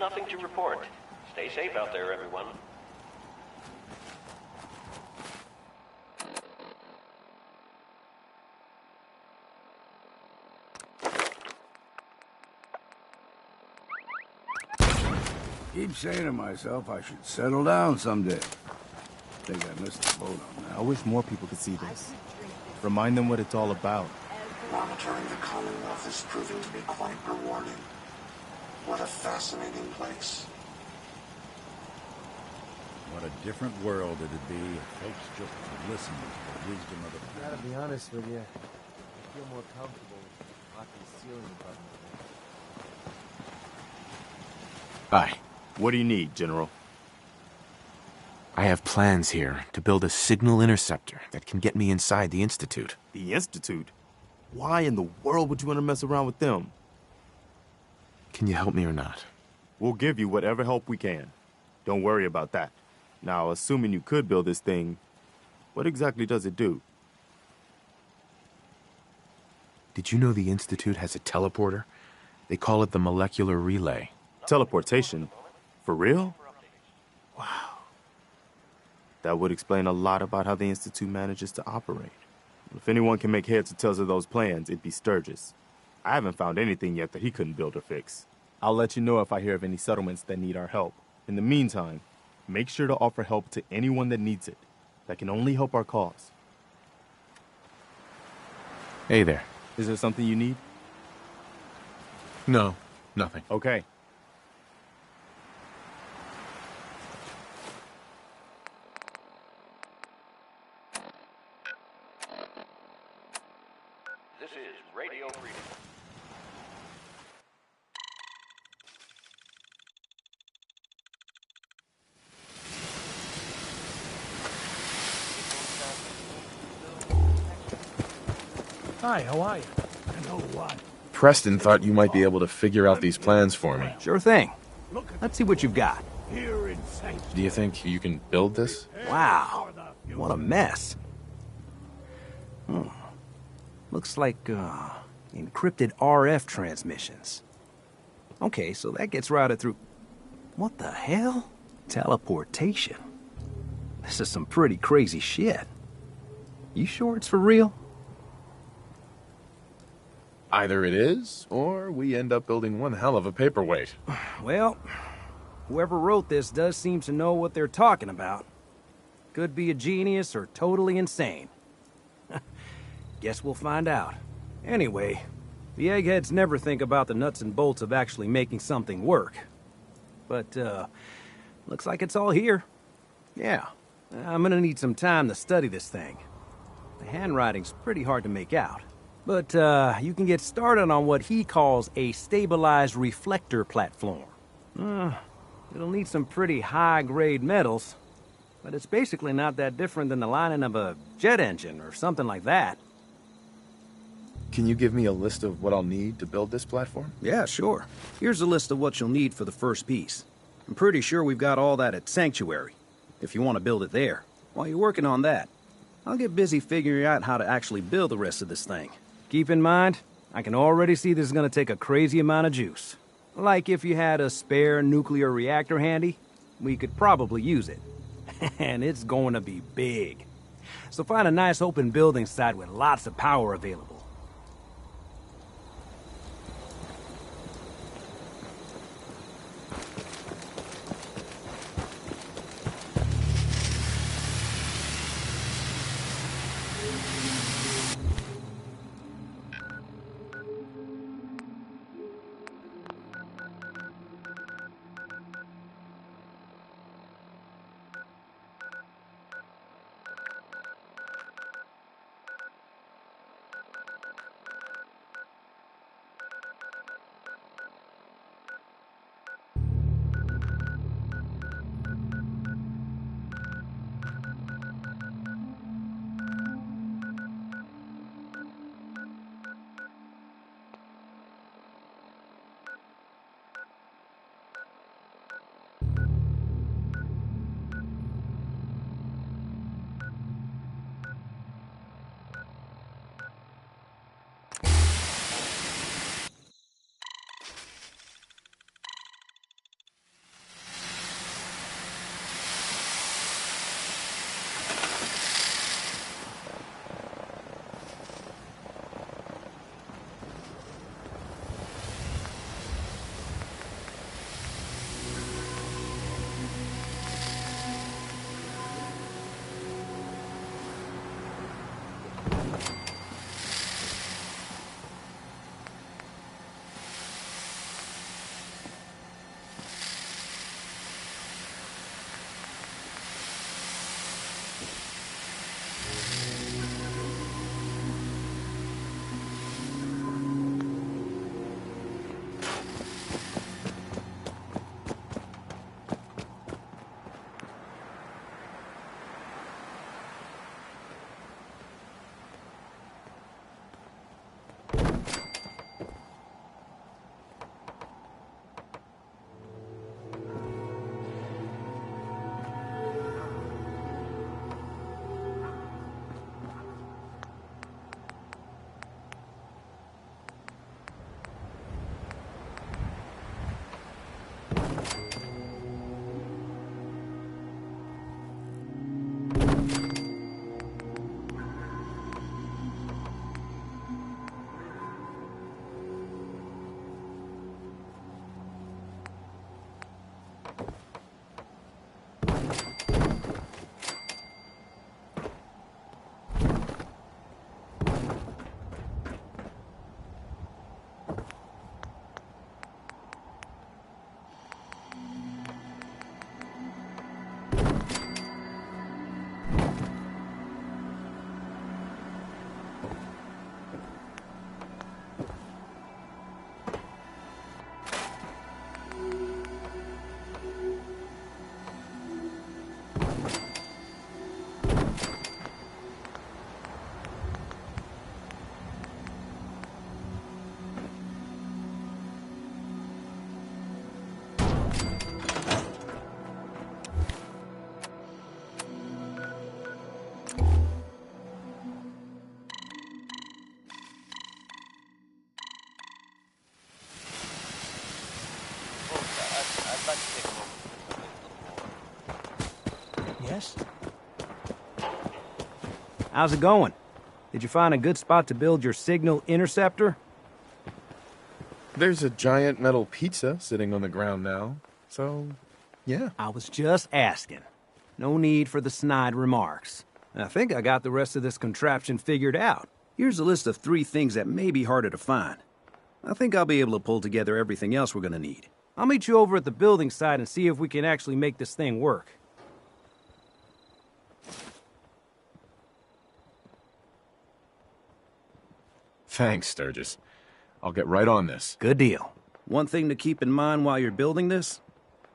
nothing to report. Stay safe out there, everyone. Keep saying to myself I should settle down someday. Think I missed the boat on that. I wish more people could see this. Remind them what it's all about. Monitoring the Commonwealth is proving to be quite rewarding. What a fascinating place. What a different world it'd be if folks just listened to the wisdom of the I gotta be honest with you. I feel more comfortable with locking the ceiling above my head. Hi. What do you need, General? I have plans here to build a signal interceptor that can get me inside the Institute. The Institute? Why in the world would you want to mess around with them? Can you help me or not? We'll give you whatever help we can. Don't worry about that. Now, assuming you could build this thing, what exactly does it do? Did you know the Institute has a teleporter? They call it the molecular relay. Teleportation? For real? Wow. That would explain a lot about how the Institute manages to operate. If anyone can make heads or tails of those plans, it'd be Sturgis. I haven't found anything yet that he couldn't build or fix. I'll let you know if I hear of any settlements that need our help. In the meantime, make sure to offer help to anyone that needs it. That can only help our cause. Hey there. Is there something you need? No, nothing. Okay. This is Radio Freedom. Hi, how are you? I know what. Preston thought you might be able to figure out these plans for me. Sure thing. Let's see what you've got. Here in St. Do you think you can build this? Wow. What a mess. Looks like, encrypted RF transmissions. Okay, so that gets routed through... What the hell? Teleportation. This is some pretty crazy shit. You sure it's for real? Either it is, or we end up building one hell of a paperweight. Well, whoever wrote this does seem to know what they're talking about. Could be a genius or totally insane. Guess we'll find out. Anyway, the eggheads never think about the nuts and bolts of actually making something work. But, looks like it's all here. Yeah, I'm gonna need some time to study this thing. The handwriting's pretty hard to make out. But, you can get started on what he calls a stabilized reflector platform. It'll need some pretty high-grade metals, but it's basically not that different than the lining of a jet engine or something like that. Can you give me a list of what I'll need to build this platform? Yeah, sure. Here's a list of what you'll need for the first piece. I'm pretty sure we've got all that at Sanctuary, if you want to build it there. While you're working on that, I'll get busy figuring out how to actually build the rest of this thing. Keep in mind, I can already see this is gonna take a crazy amount of juice. Like if you had a spare nuclear reactor handy, we could probably use it. And it's going to be big. So find a nice open building site with lots of power available. Yes? How's it going? Did you find a good spot to build your signal interceptor? There's a giant metal pizza sitting on the ground now, so yeah. I was just asking. No need for the snide remarks. I think I got the rest of this contraption figured out. Here's a list of 3 things that may be harder to find. I think I'll be able to pull together everything else we're gonna need. I'll meet you over at the building site and see if we can actually make this thing work. Thanks, Sturgis. I'll get right on this. Good deal. One thing to keep in mind while you're building this,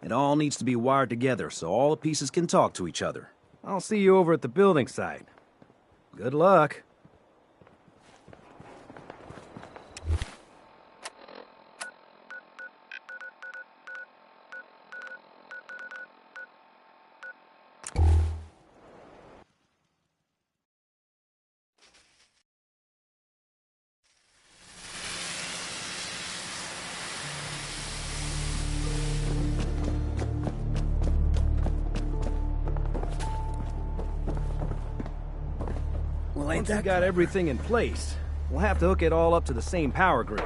it all needs to be wired together so all the pieces can talk to each other. I'll see you over at the building site. Good luck. Once we got everything in place, we'll have to hook it all up to the same power grid.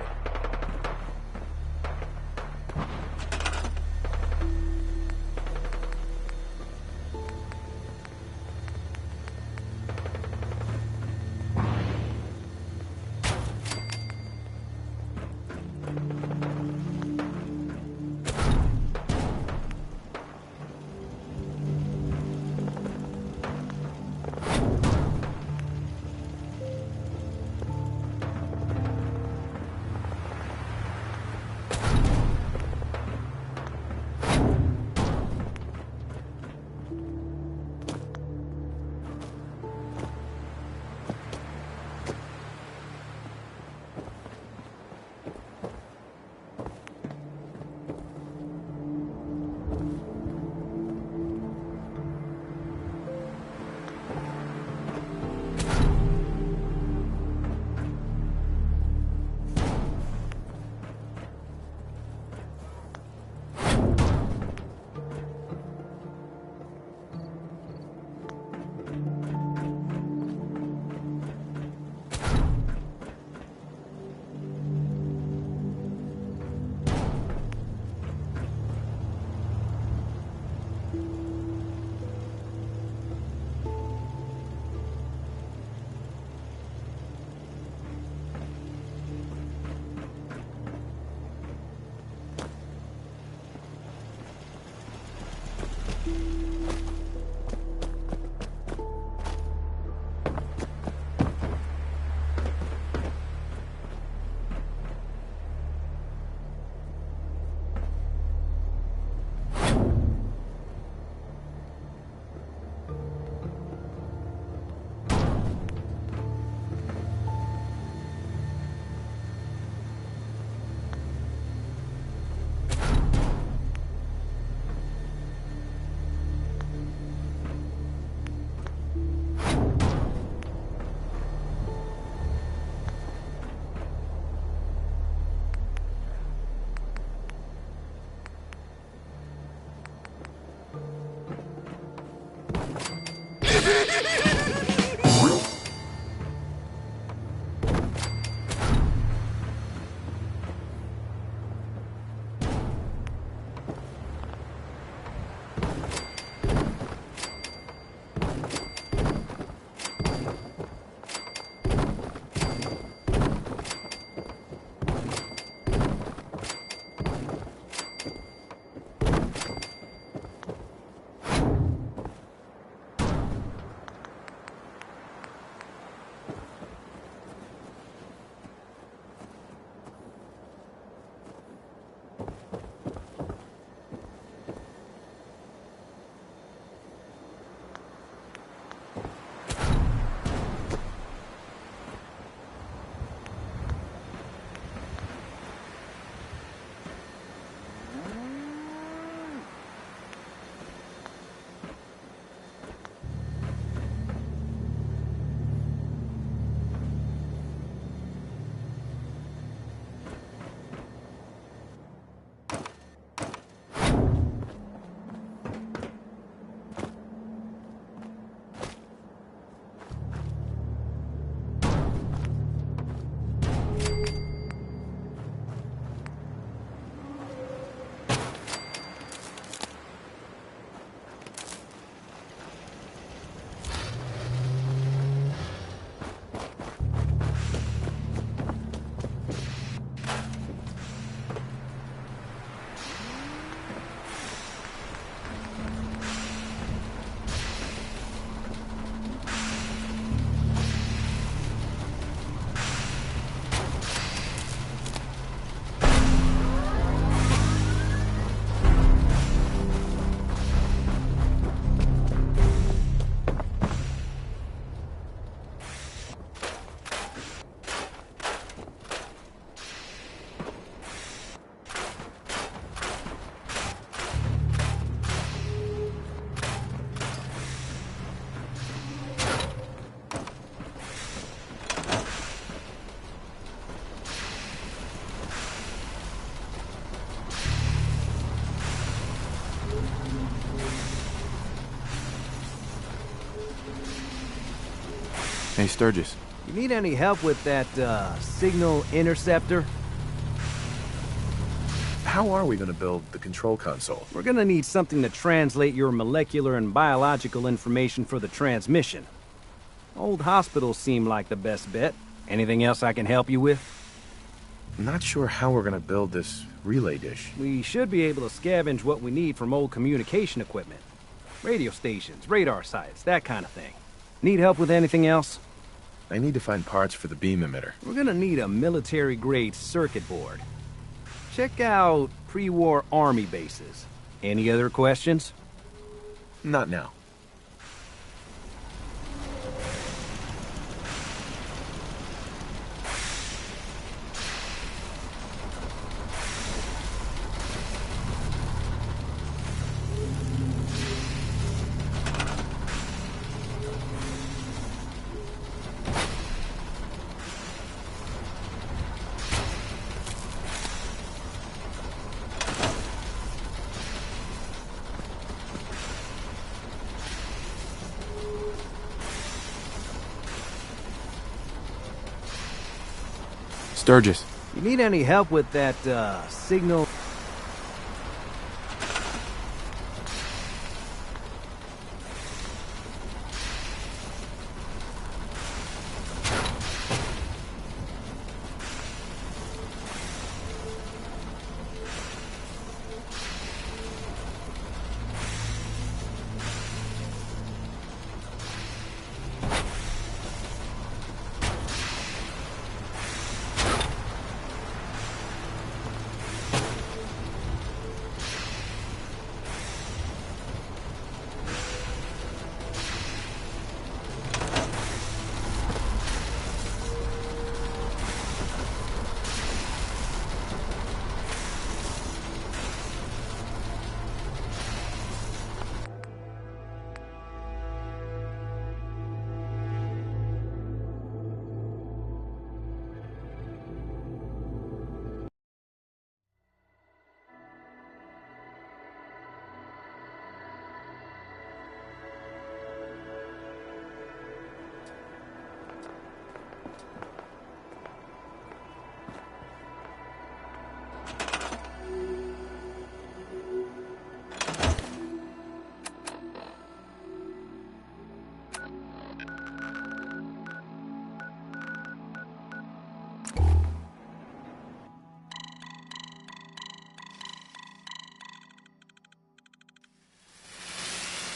Hey, Sturgis. You need any help with that, signal interceptor? How are we going to build the control console? We're gonna need something to translate your molecular and biological information for the transmission. Old hospitals seem like the best bet. Anything else I can help you with? Not sure how we're going to build this relay dish. We should be able to scavenge what we need from old communication equipment. Radio stations, radar sites, that kind of thing. Need help with anything else? I need to find parts for the beam emitter. We're gonna need a military-grade circuit board. Check out pre-war army bases. Any other questions? Not now. Sturgis. You need any help with that, signal?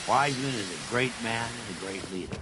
Wiseman is a great man and a great leader.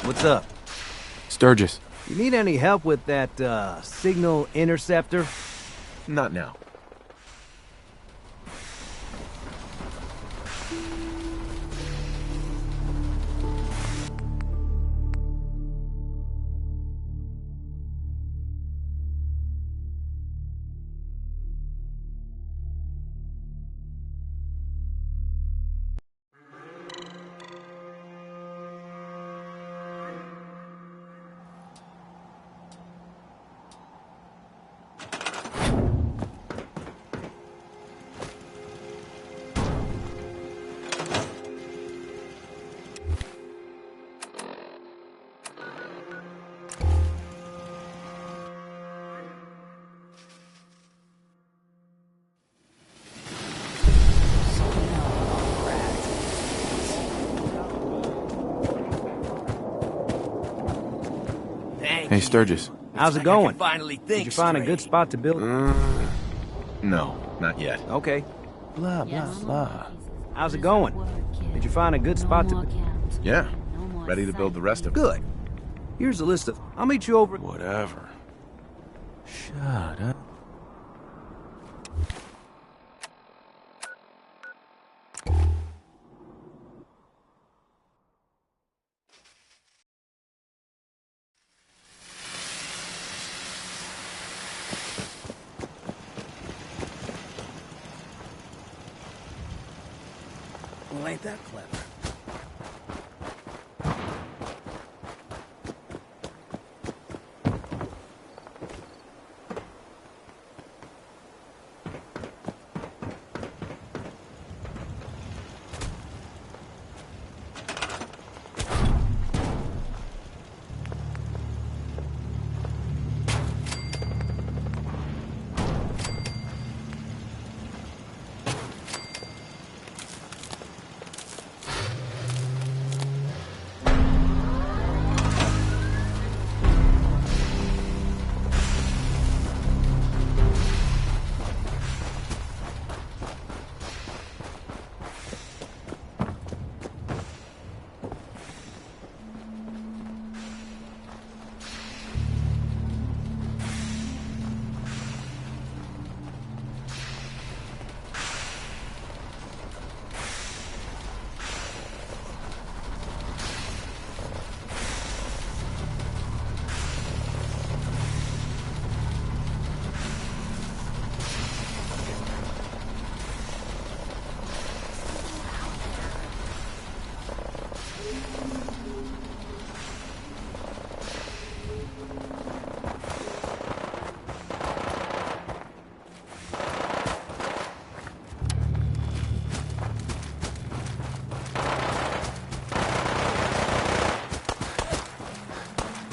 What's up? Sturgis. You need any help with that, signal interceptor? Not now. Hey, Sturgis. How's it going? Finally think Did you find a good spot to build? No, not yet. Okay. Blah, blah, blah. How's it going? Did you find a good spot to... Yeah, ready to build the rest of it. Good. Here's a list of... I'll meet you over... Whatever. Shut up. Well, ain't that clever?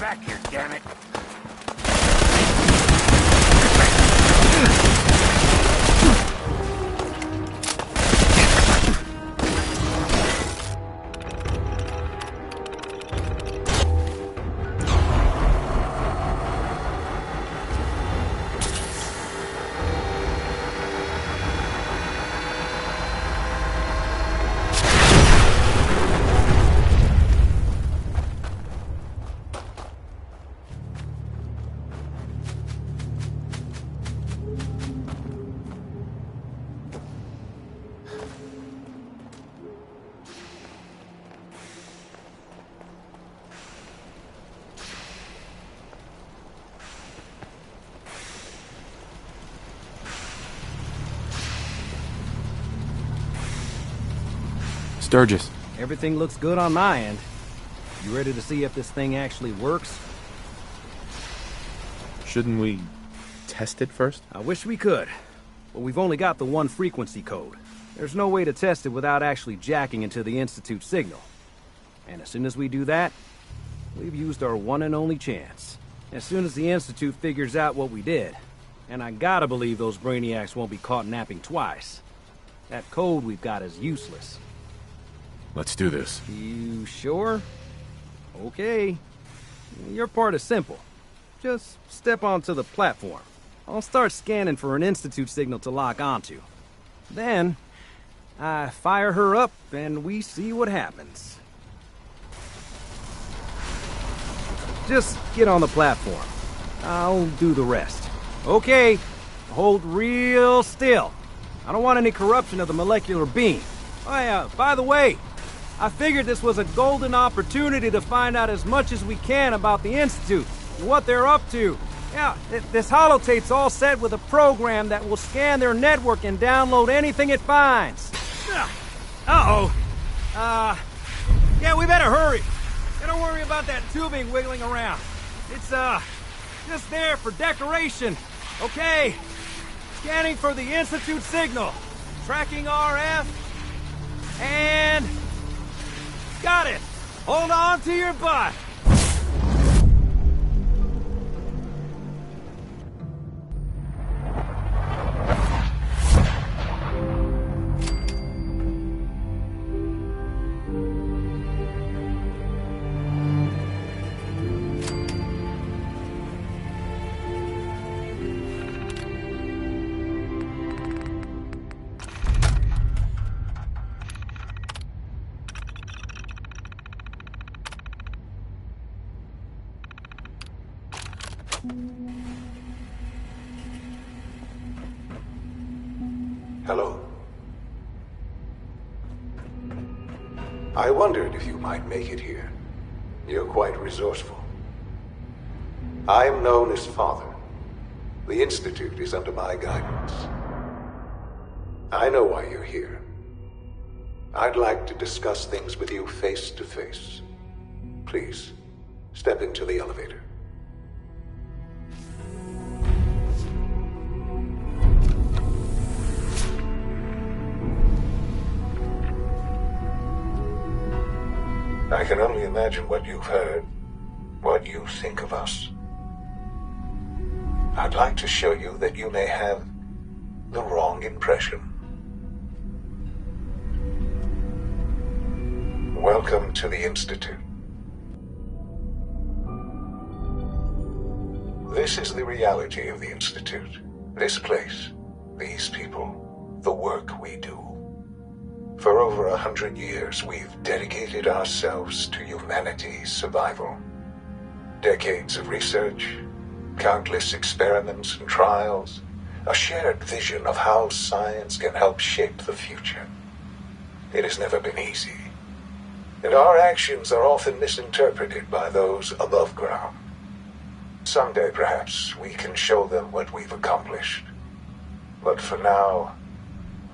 Back here, damn it! Sturgis. Everything looks good on my end. You ready to see if this thing actually works? Shouldn't we test it first? I wish we could, but we've only got the one frequency code. There's no way to test it without actually jacking into the Institute signal. And as soon as we do that, we've used our one and only chance. As soon as the Institute figures out what we did, and I gotta believe those brainiacs won't be caught napping twice, that code we've got is useless. Let's do this. You sure? Okay. Your part is simple. Just step onto the platform. I'll start scanning for an Institute signal to lock onto. Then, I fire her up and we see what happens. Just get on the platform. I'll do the rest. Okay, hold real still. I don't want any corruption of the molecular beam. Oh yeah, by the way, I figured this was a golden opportunity to find out as much as we can about the Institute and what they're up to. Yeah, this holotape's all set with a program that will scan their network and download anything it finds. Uh-oh. Yeah, we better hurry. Yeah, don't worry about that tubing wiggling around. It's, just there for decoration. Okay. Scanning for the Institute signal. Tracking RF. And... got it! Hold on to your butt! Hello. I wondered if you might make it here. You're quite resourceful. I'm known as Father. The Institute is under my guidance. I know why you're here. I'd like to discuss things with you face to face. Please, step into the elevator. I can only imagine what you've heard, what you think of us. I'd like to show you that you may have the wrong impression. Welcome to the Institute. This is the reality of the Institute. This place, these people, the work we do. For over 100 years, we've dedicated ourselves to humanity's survival. Decades of research, countless experiments and trials, a shared vision of how science can help shape the future. It has never been easy, and our actions are often misinterpreted by those above ground. Someday, perhaps, we can show them what we've accomplished. But for now,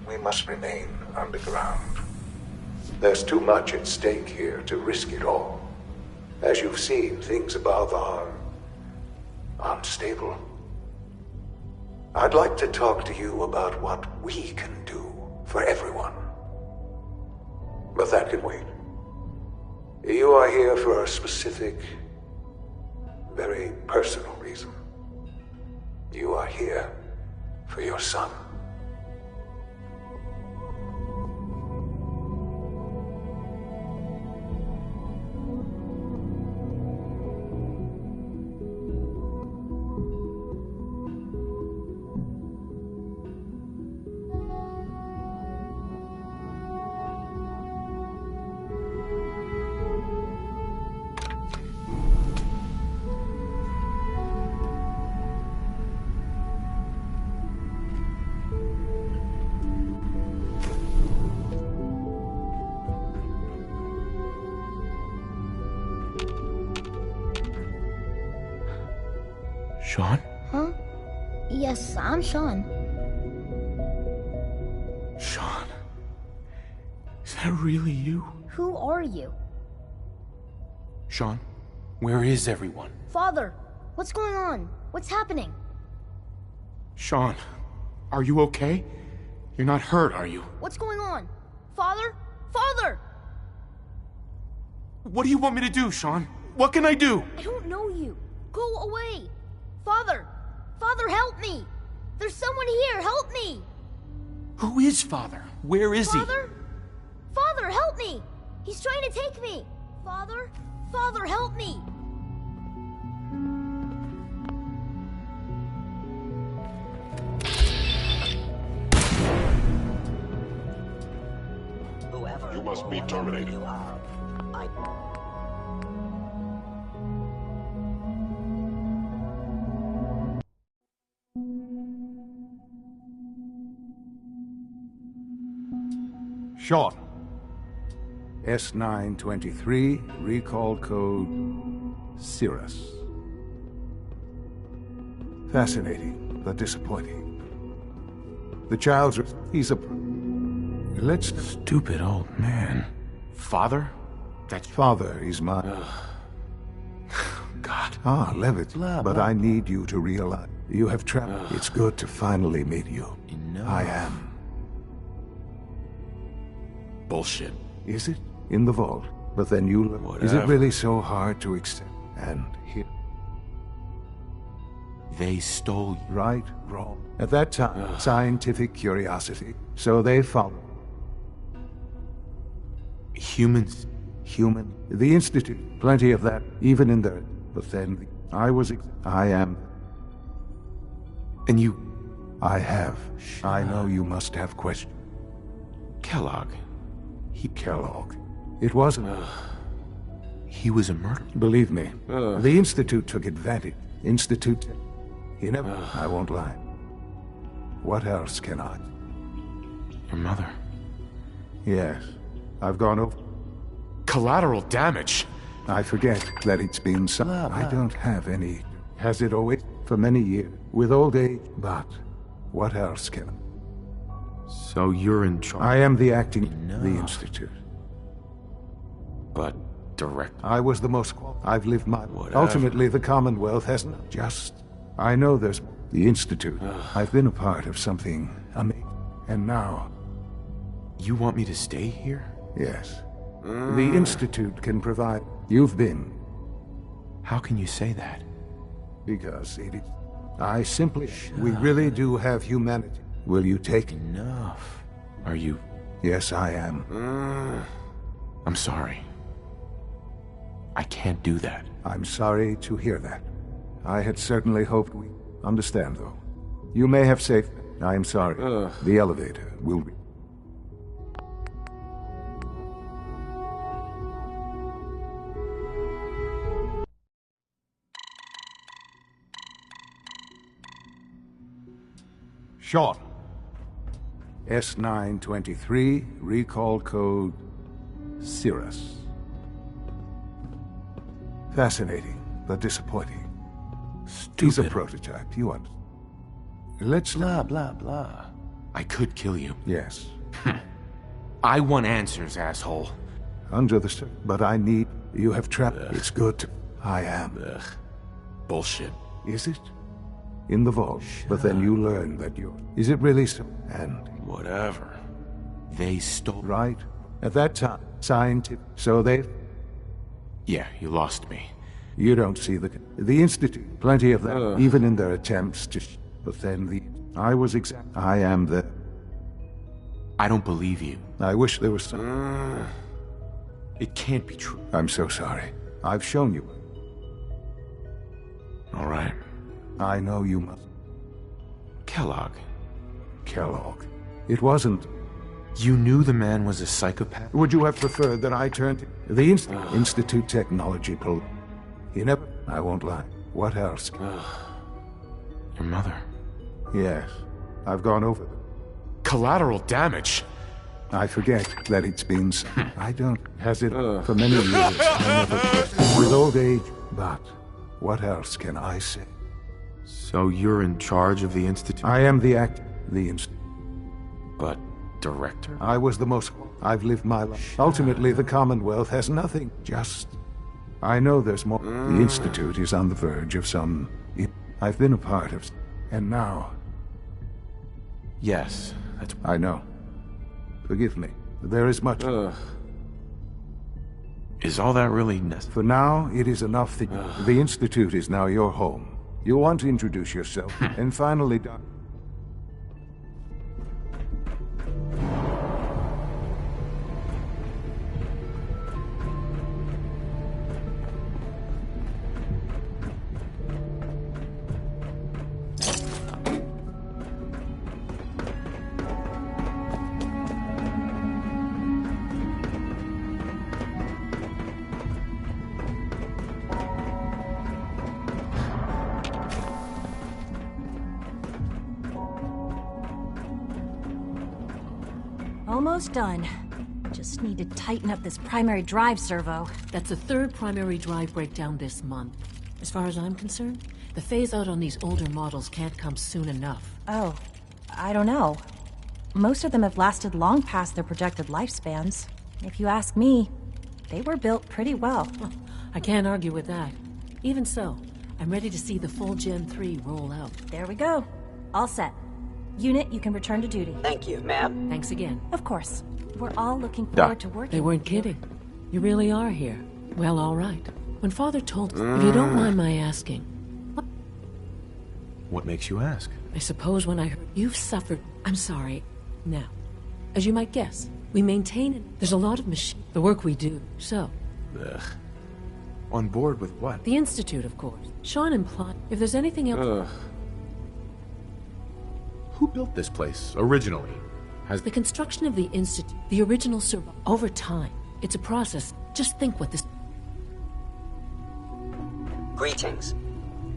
we must remain underground. There's too much at stake here to risk it all. As you've seen, things above are unstable. I'd like to talk to you about what we can do for everyone. But that can wait. You are here for a specific, very personal reason. You are here for your son. Sean? Huh? Yes, I'm Sean. Sean? Is that really you? Who are you? Sean, where is everyone? Father, what's going on? What's happening? Sean, are you okay? You're not hurt, are you? What's going on? Father? Father! What do you want me to do, Sean? What can I do? I don't know you. Go away. Father! Father, help me! There's someone here, help me! Who is Father? Where is he? Father? Father, help me! He's trying to take me! Father? Father, help me! You must be terminated. Sean. S923, recall code Cirrus. Fascinating, but disappointing. The child's... he's a... let's... Stupid old man. Father? That's... Father is my... God. Ah, Levitt. But I need you to realize you have traveled. It's good to finally meet you. Enough. I am. Bullshit. Is it? In the vault. But then you... Whatever. Is it really so hard to accept? And here... They stole you. Right, wrong. At that time, scientific curiosity. So they followed. Humans. Human. The Institute. Plenty of that. Even in the... But then I was... I am... And you... I have. I know you must have questions. Kellogg. Kellogg. It wasn't... he was a murderer. Believe me, the Institute took advantage. Institute, you never... I won't lie. What else can I? Your mother. Yes, I've gone over... Collateral damage? I forget that it's been some... I don't have any... Has it always? For many years. With old age, but... What else can I? So you're in charge? I am the acting... The Institute. But... Direct? I was the most... I've lived my... Ultimately, the Commonwealth hasn't just... I know there's... The Institute. I've been a part of something amazing. And now... You want me to stay here? Yes. The Institute can provide... You've been... How can you say that? Because it is... I simply... We really do have humanity. Will you take... Enough. Are you... Yes, I am. I'm sorry. I can't do that. I'm sorry to hear that. I had certainly hoped we... Understand, though. You may have saved... I am sorry. The elevator will be... Sean. S923, recall code... Cirrus. Fascinating, but disappointing. Stupid. He's a prototype, you understand. Let's... Blah, blah, blah. I could kill you. Yes. I want answers, asshole. Under the... But I need... You have trapped... It's good to... I am. Bullshit. Is it? In the vault. But then you learn that you're... Is it really so? And... Whatever. They stole... Right? At that time, scientific... So they... Yeah, you lost me. You don't see the Institute. Plenty of that, even in their attempts to... But then the... I was exact... I am the... I don't believe you. I wish there was some... It can't be true. I'm so sorry. I've shown you. All right. I know you must... Kellogg. Kellogg. It wasn't... You knew the man was a psychopath? Would you have preferred that I turned... The Institute Technology pulled... You never... I won't lie. What else? Your mother. Yes. I've gone over... Collateral damage? I forget that it's been... I don't... Has it... For many years, I never... With old age... But... What else can I say? So you're in charge of the Institute? I am the act... The Institute. But... Director? I was the most... I've lived my life. Ultimately, the Commonwealth has nothing. Just... I know there's more. The Institute is on the verge of some... I've been a part of... And now... Yes, that's... I know. Forgive me. There is much... Is all that really necessary? For now, it is enough that... The Institute is now your home. You want to introduce yourself, and finally... Almost done. Just need to tighten up this primary drive servo. That's the third primary drive breakdown this month. As far as I'm concerned, the phase-out on these older models can't come soon enough. Oh, I don't know. Most of them have lasted long past their projected lifespans. If you ask me, they were built pretty well. Well, I can't argue with that. Even so, I'm ready to see the full Gen 3 roll out. There we go. All set. Unit, you can return to duty. Thank you, ma'am. Thanks again. Of course. We're all looking forward to working. They weren't kidding. You really are here. Well, all right. When Father told us, if you don't mind my asking, What makes you ask? I suppose when I heard you've suffered... I'm sorry. Now, as you might guess, we maintain it. There's a lot of the work we do. So... Ugh. On board with what? The Institute, of course. Sean implied if there's anything else... Who built this place, originally? The construction of the Institute, the original server, over time. It's a process. Just think what this... Greetings.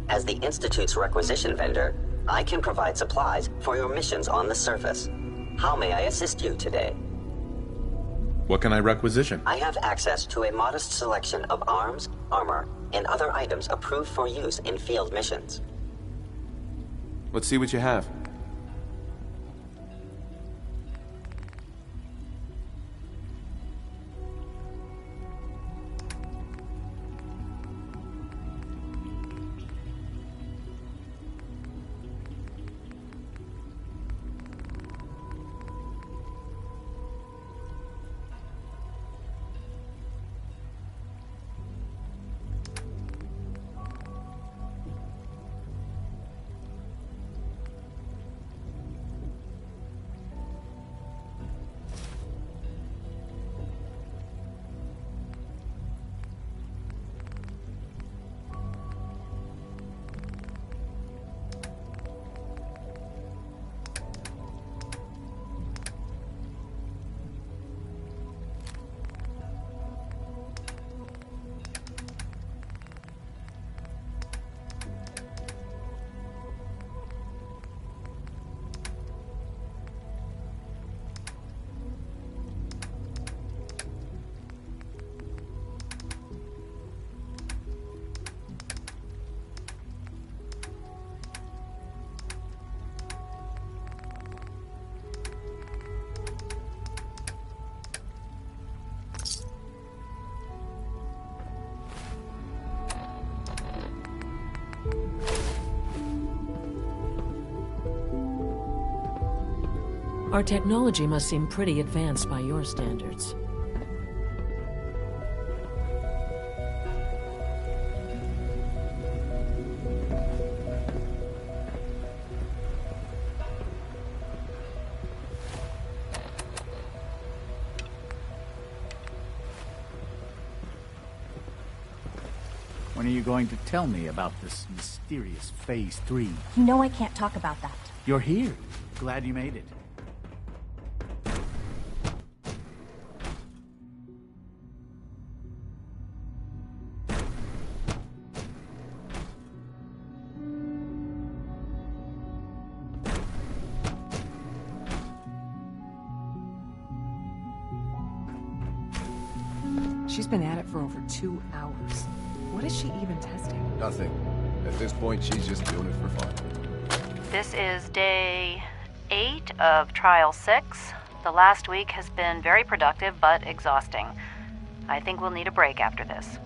As the Institute's requisition vendor, I can provide supplies for your missions on the surface. How may I assist you today? What can I requisition? I have access to a modest selection of arms, armor, and other items approved for use in field missions. Let's see what you have. Our technology must seem pretty advanced by your standards. When are you going to tell me about this mysterious Phase 3? You know I can't talk about that. You're here. Glad you made it. She's been at it for over 2 hours. What is she even testing? Nothing. At this point, she's just doing it for fun. This is day 8 of Trial 6. The last week has been very productive, but exhausting. I think we'll need a break after this.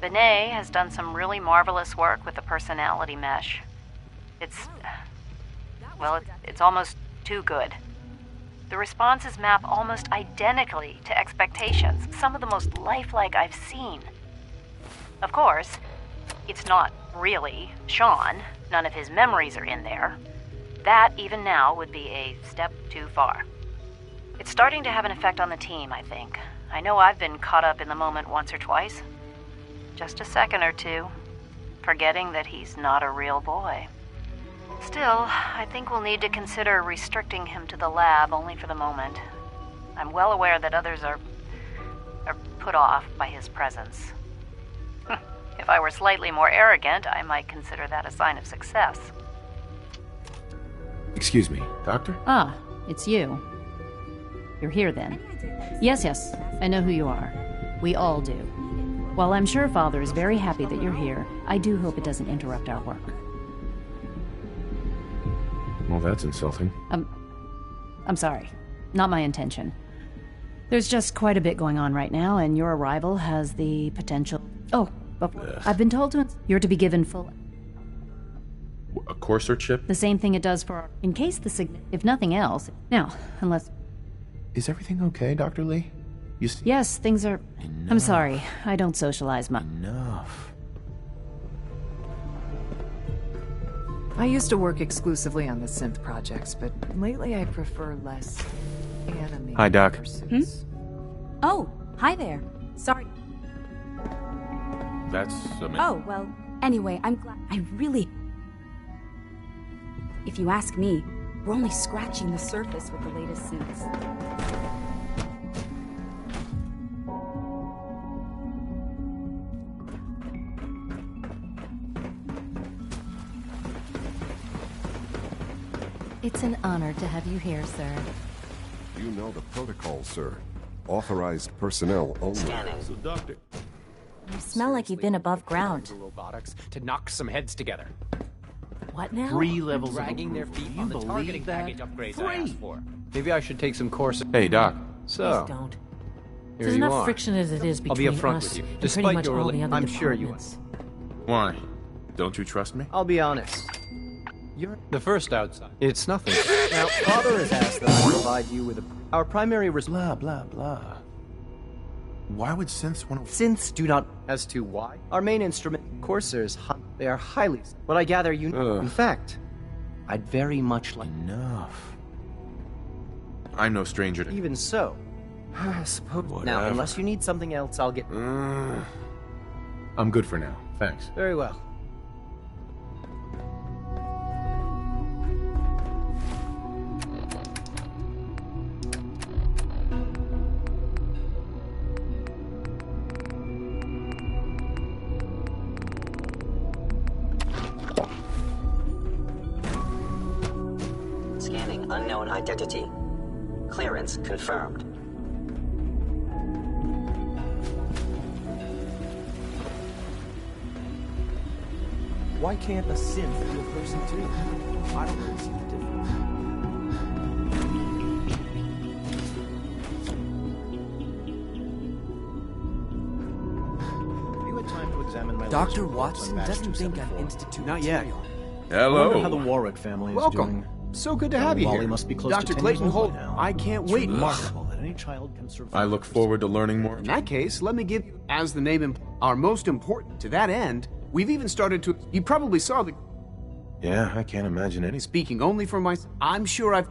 Benet has done some really marvelous work with the personality mesh. It's almost too good. The responses map almost identically to expectations, some of the most lifelike I've seen. Of course, it's not really Sean. None of his memories are in there. That, even now, would be a step too far. It's starting to have an effect on the team, I think. I know I've been caught up in the moment once or twice. Just a second or two, forgetting that he's not a real boy. Still, I think we'll need to consider restricting him to the lab only for the moment. I'm well aware that others are put off by his presence. If I were slightly more arrogant, I might consider that a sign of success. Excuse me, Doctor? Ah, it's you. You're here then. Yes, I know who you are. We all do. While I'm sure Father is very happy that you're here, I do hope it doesn't interrupt our work. Well, that's insulting. I'm sorry. Not my intention. There's just quite a bit going on right now, and your arrival has the potential... Oh, I've been told you're to be given full... A Courser chip? The same thing it does for... In case if nothing else. Now, unless... Is everything okay, Dr. Lee? You see... Yes, things are... Enough. I'm sorry. I don't socialize much. Enough. I used to work exclusively on the synth projects, but lately I prefer less animated. Hi, Doc. Oh, hi there. Sorry. That's amazing. Oh, well, anyway, I'm glad. I really... If you ask me, we're only scratching the surface with the latest synths. It's an honor to have you here, sir. You know the protocol, sir. Authorized personnel only. Scanning. So, Doctor. You smell like you've been above ground. Robotics to knock some heads together. What now? 3 levels Dragging of their approval. feet You on the believe targeting that? package upgrades 3. I asked for. Maybe I should take some courses. Hey, Doc. So, Please don't. here There's you enough are. friction as it is I'll be between upfront us with you. and Despite pretty much your all the other I'm sure you are. departments. Why? Don't you trust me? I'll be honest. You're the first outside. It's nothing. Now, Father has asked that I provide you with our primary Blah, blah, blah. Why would synths want to... Synths do not. As to why? Our main instrument, Corsairs, they are highly. But I gather you. In fact, I'd very much like. Enough. I'm no stranger to... Even so, I suppose. Now, Whatever. unless you need something else, I'll get. I'm good for now. Thanks. Very well. Scanning unknown identity. Clearance confirmed. Why can't a synth be a person too? I don't really see the difference. You had time to examine my Dr. Watson doesn't think I'm institute. Not yet. Hello. I wonder how the Warwick family is doing. So good to have you Wally here. must be close Dr. to 10 Clayton years old Holt, now. I can't It's wait. remarkable that any child can survive. I look forward to learning more. In that case, let me give you, as the name are most important. To that end, we've even started to. You probably saw the. Yeah, I can't imagine any... Speaking only for myself, I'm sure I've.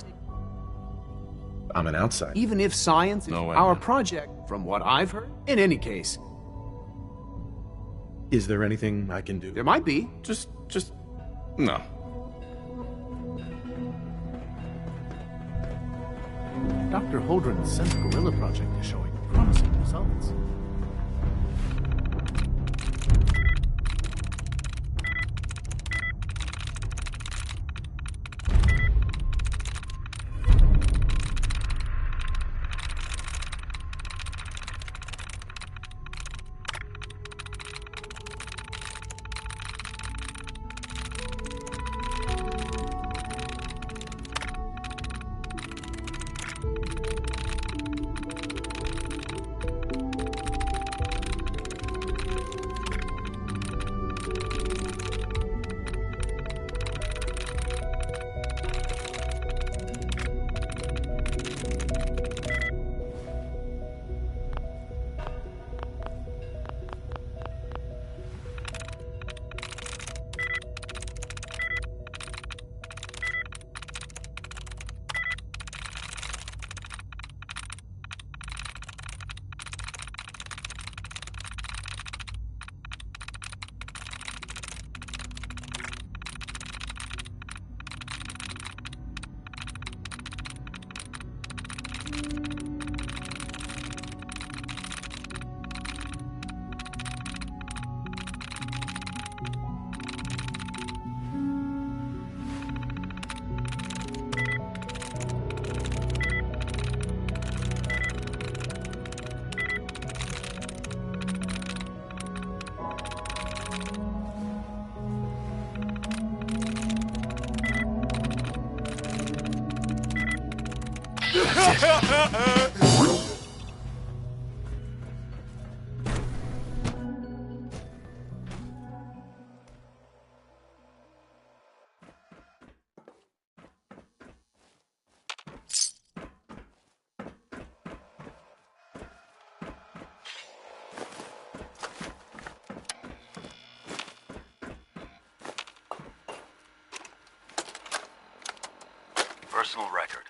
I'm an outsider. Even if science is No, I'm our not. project, from what I've heard. In any case, Is there anything I can do? there might be. Just... No. Dr. Holdren's Synth Gorilla project is showing promising results. Personal record,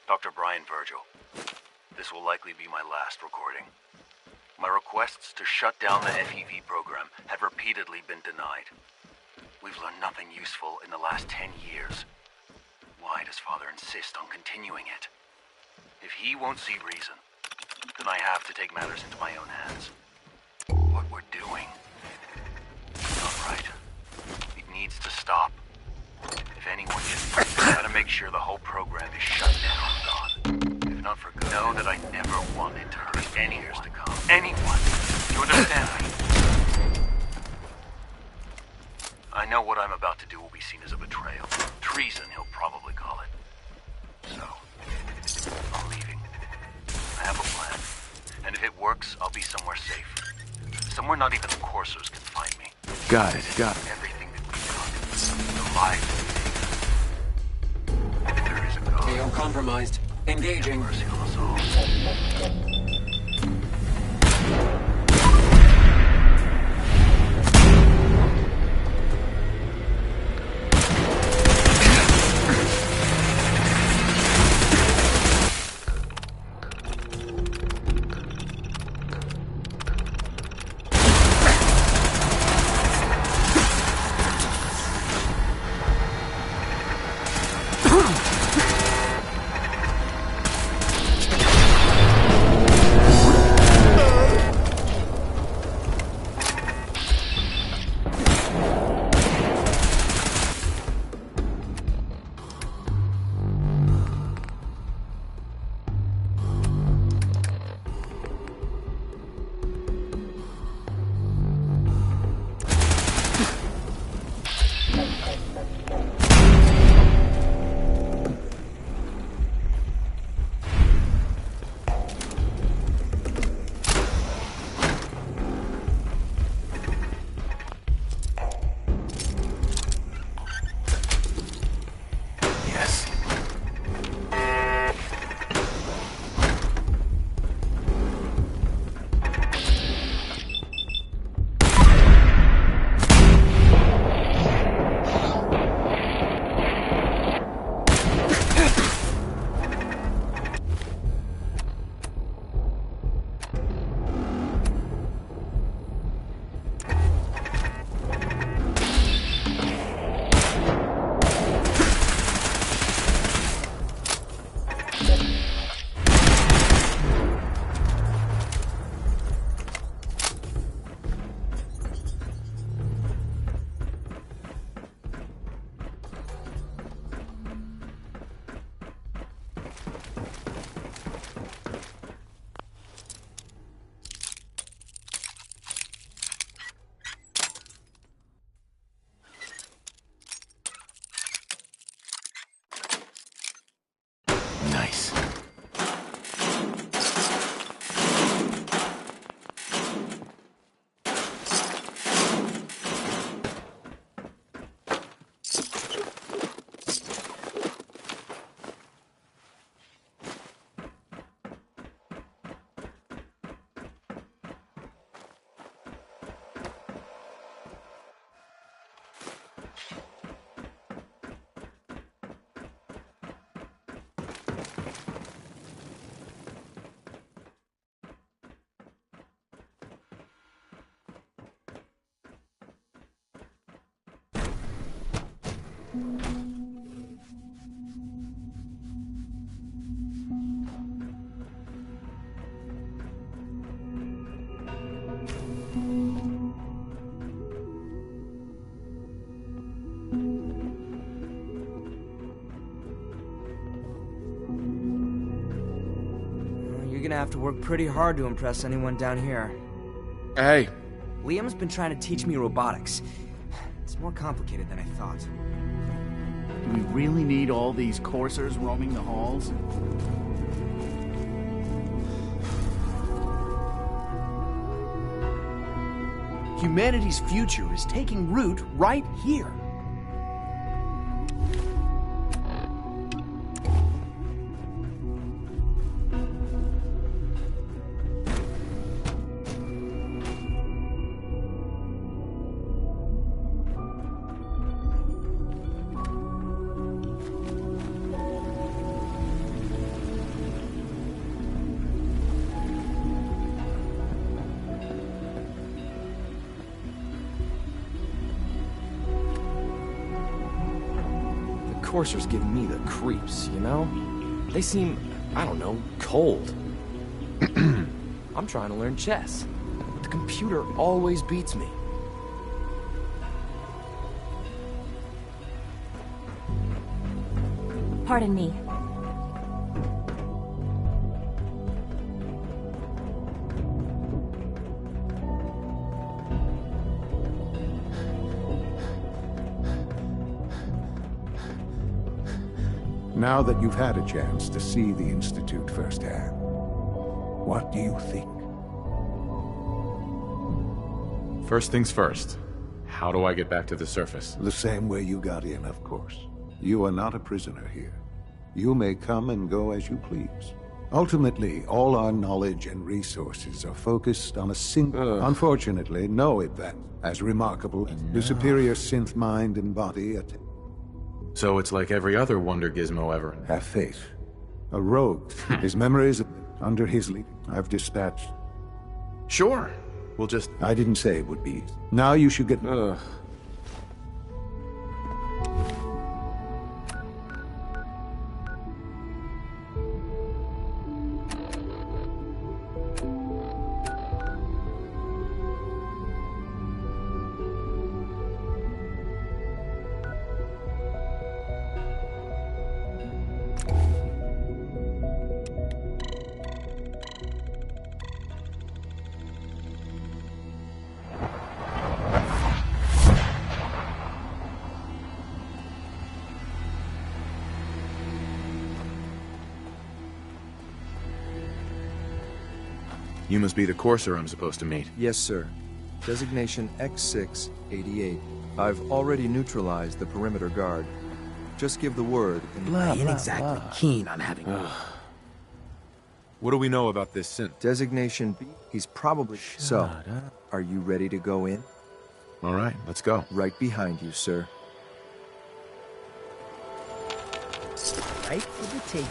Dr. Brian Virgil. This will likely be my last recording. My requests to shut down the FEV program have repeatedly been denied. We've learned nothing useful in the last 10 years. Why does Father insist on continuing it? If he won't see reason, then I have to take matters into my own hands. What we're doing is not right. It needs to stop. If anyone can, I gotta make sure the whole program is shut down and gone. If not for good, know that I never wanted to hurt any years to come. Anyone. You understand me? I know what I'm about to do will be seen as a betrayal. Treason, he'll probably call it. So, I'm leaving. I have a plan. And if it works, I'll be somewhere safe. Somewhere not even the coursers can find me. Got it. Everything that we've done, the lives we take. There is a God. AO compromised. Engaging. Mercy on us all. You're gonna have to work pretty hard to impress anyone down here. Hey. Liam's been trying to teach me robotics. It's more complicated than I thought. Do we really need all these coursers roaming the halls? Humanity's future is taking root right here. Coursers give me the creeps, you know? They seem, I don't know, cold. I'm trying to learn chess, but the computer always beats me. Pardon me. Now that you've had a chance to see the Institute firsthand, what do you think? First things first. How do I get back to the surface? The same way you got in, of course. You are not a prisoner here. You may come and go as you please. Ultimately, all our knowledge and resources are focused on a single... Unfortunately, no event as remarkable as the superior synth mind and body... So it's like every other wonder gizmo ever. Have faith. A rogue. His memories under his lead. I've dispatched. Sure. We'll just... I didn't say it would be. Now you should get... You must be the Courser I'm supposed to meet. Yes, sir. Designation X688. I've already neutralized the perimeter guard. Just give the word. I ain't exactly keen on having... What do we know about this synth? Designation B. He's probably... So, are you ready to go in? All right, let's go. Right behind you, sir. Right for the taking.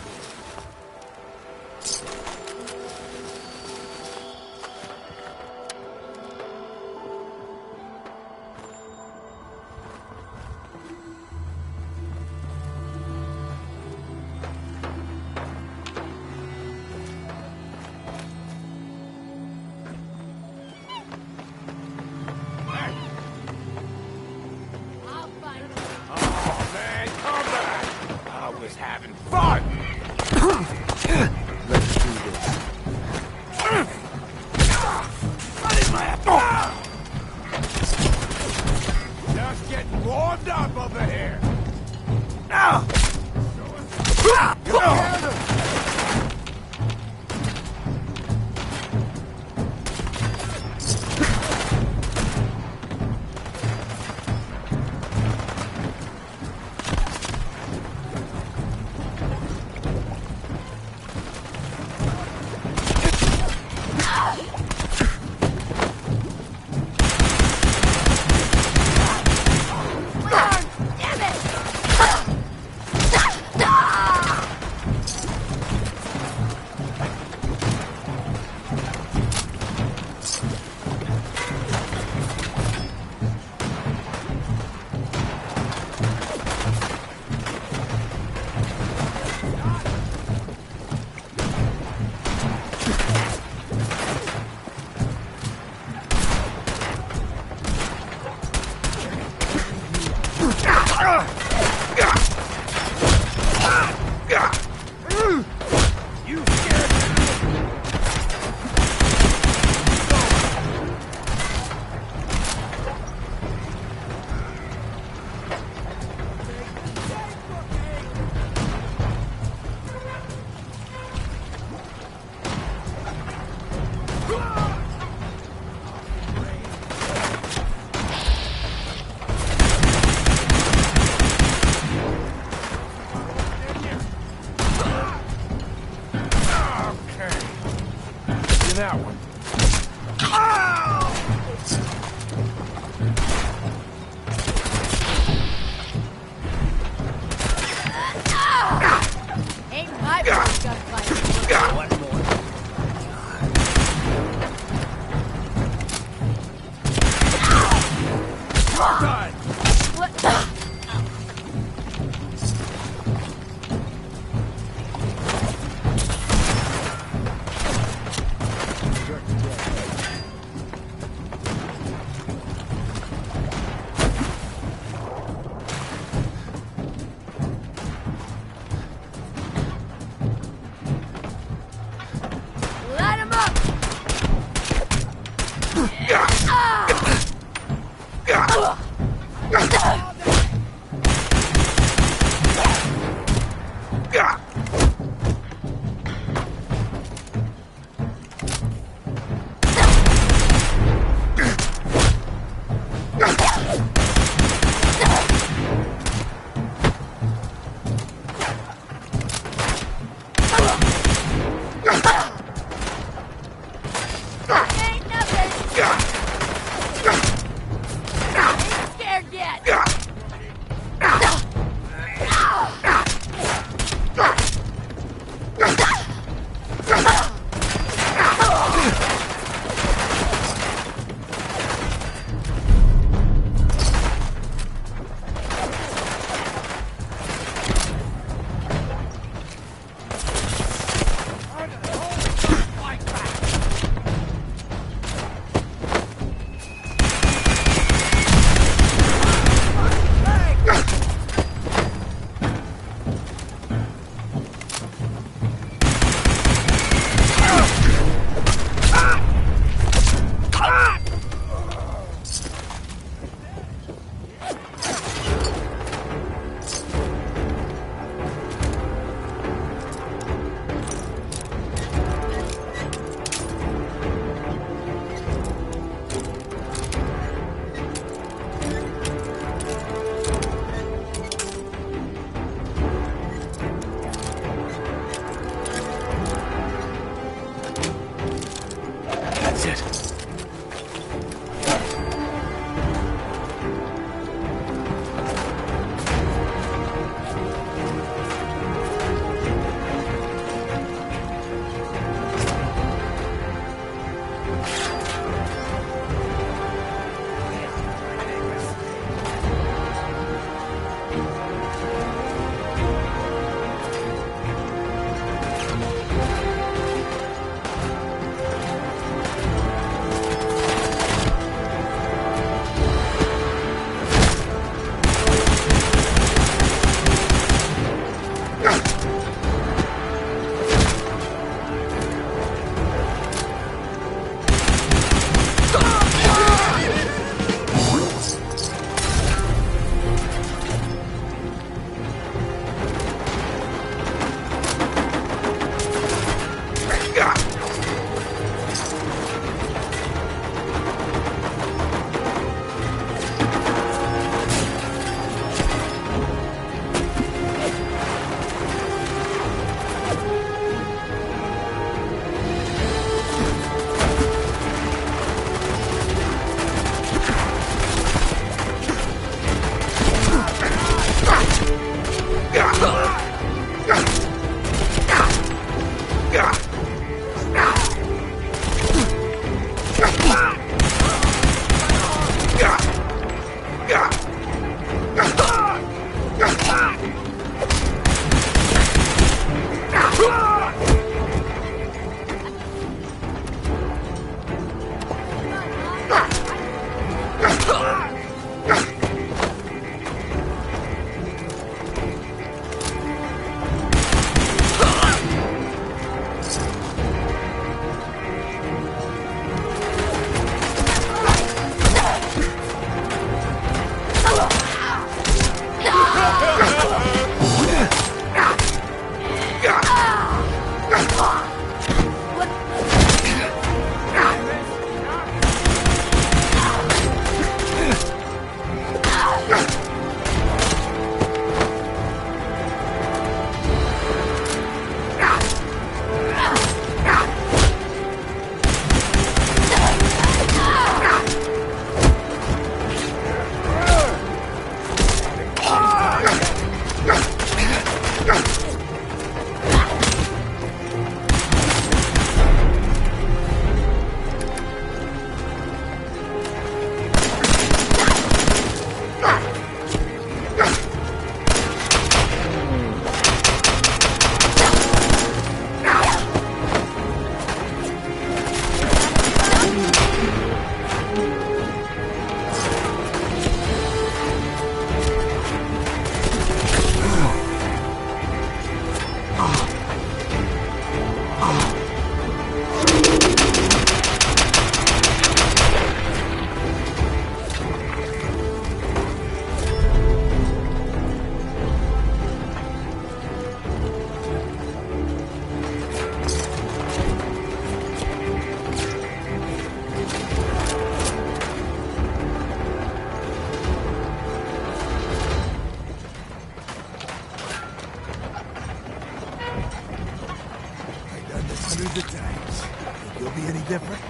different.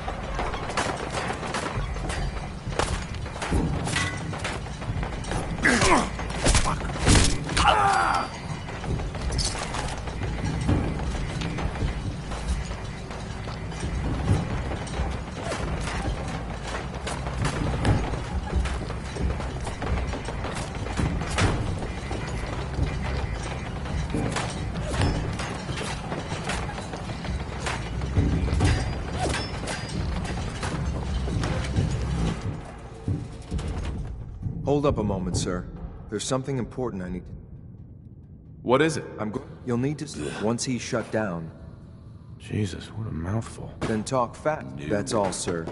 Hold up a moment, sir. There's something important I need. What is it? You'll need to. Once he's shut down. Jesus, what a mouthful. Then talk fast. That's all, sir.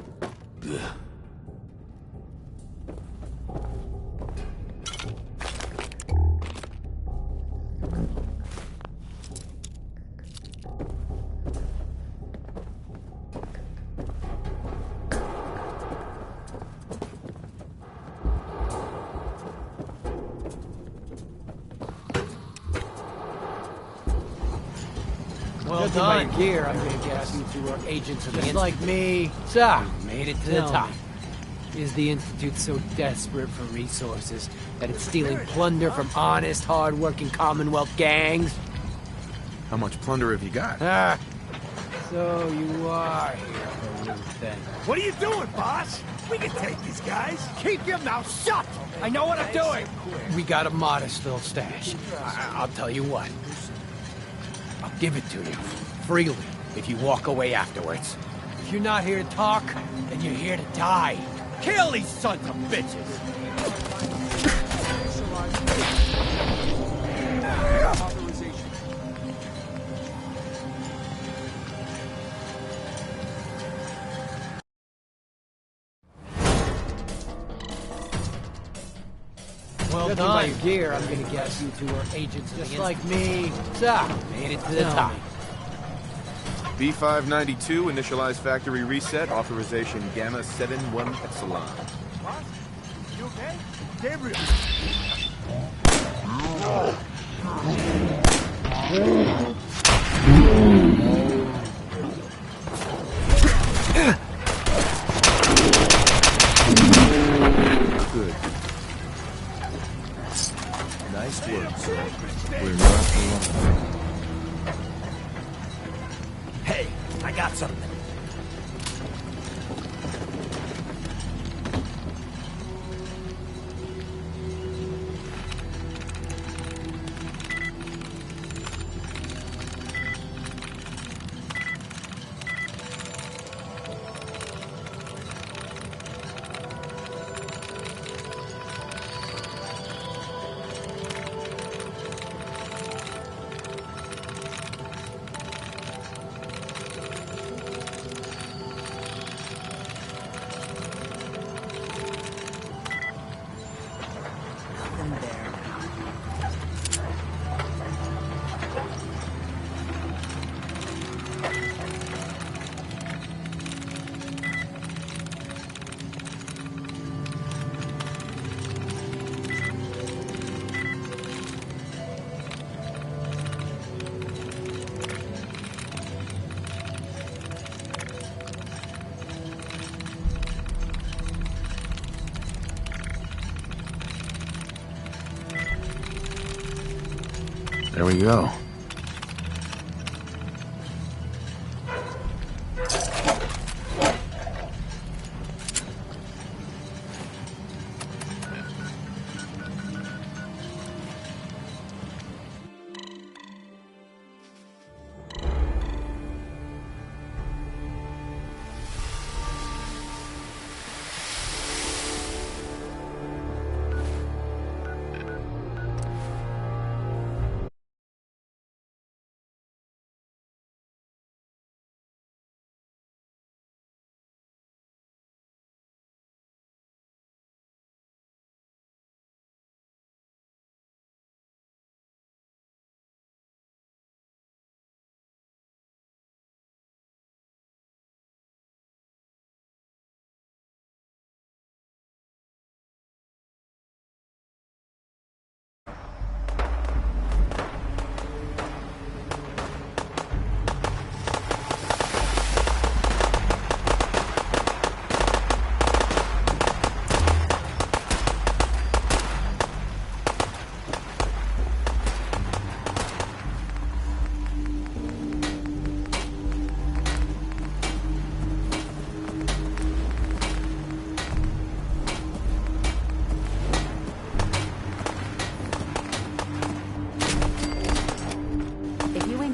Well done. By gear, I'm gonna guess you two are agents of the Institute. Like me. So, made it to the top. Is the Institute so desperate for resources that it's stealing plunder from honest, hard-working Commonwealth gangs? How much plunder have you got? Ah, so you are here for loot then. What are you doing, boss? We can take these guys. Keep your mouth shut! I know what I'm doing! We got a modest little stash. I'll tell you what. I'll give it to you, freely, if you walk away afterwards. If you're not here to talk, then you're here to die. Kill these sons of bitches! Well done. By your gear, I'm gonna guess you two are agents just like me. So, made it to the top. B592, initialize factory reset, authorization Gamma 71 Epsilon. What? You okay? Gabriel! Good. Nice work, sir. We're not alone. Hey, I got something. There we go.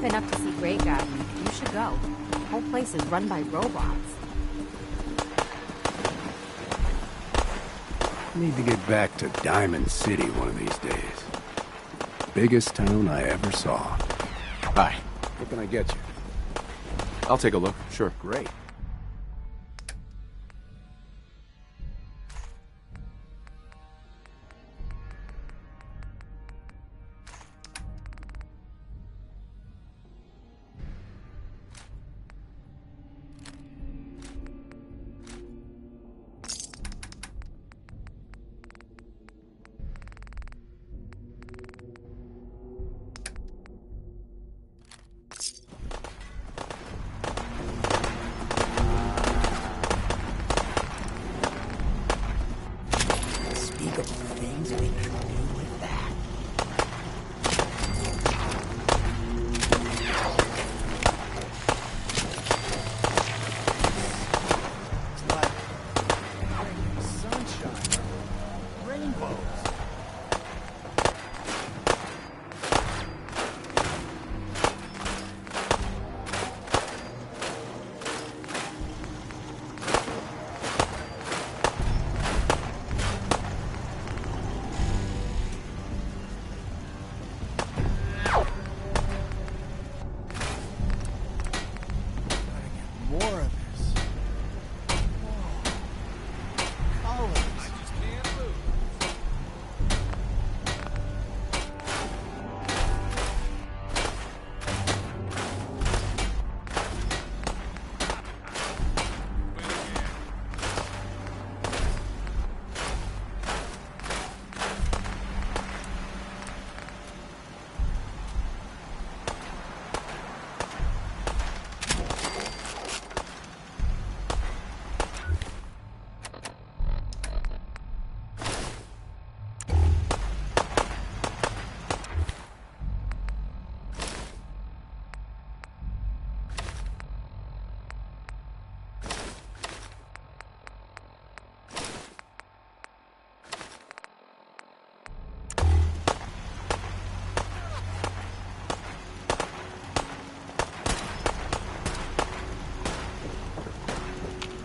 been up to see Grey Garden, you should go. The whole place is run by robots. Need to get back to Diamond City one of these days. Biggest town I ever saw. Hi. What can I get you? I'll take a look, sure. Great.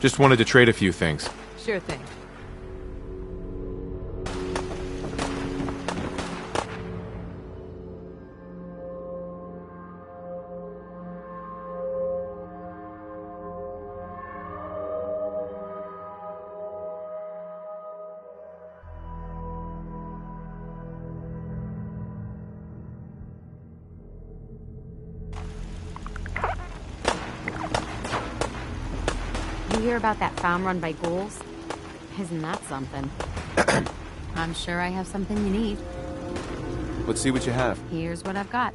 Just wanted to trade a few things. Sure thing. You hear about that farm run by ghouls? Isn't that something? I'm sure I have something you need. Let's see what you have. Here's what I've got.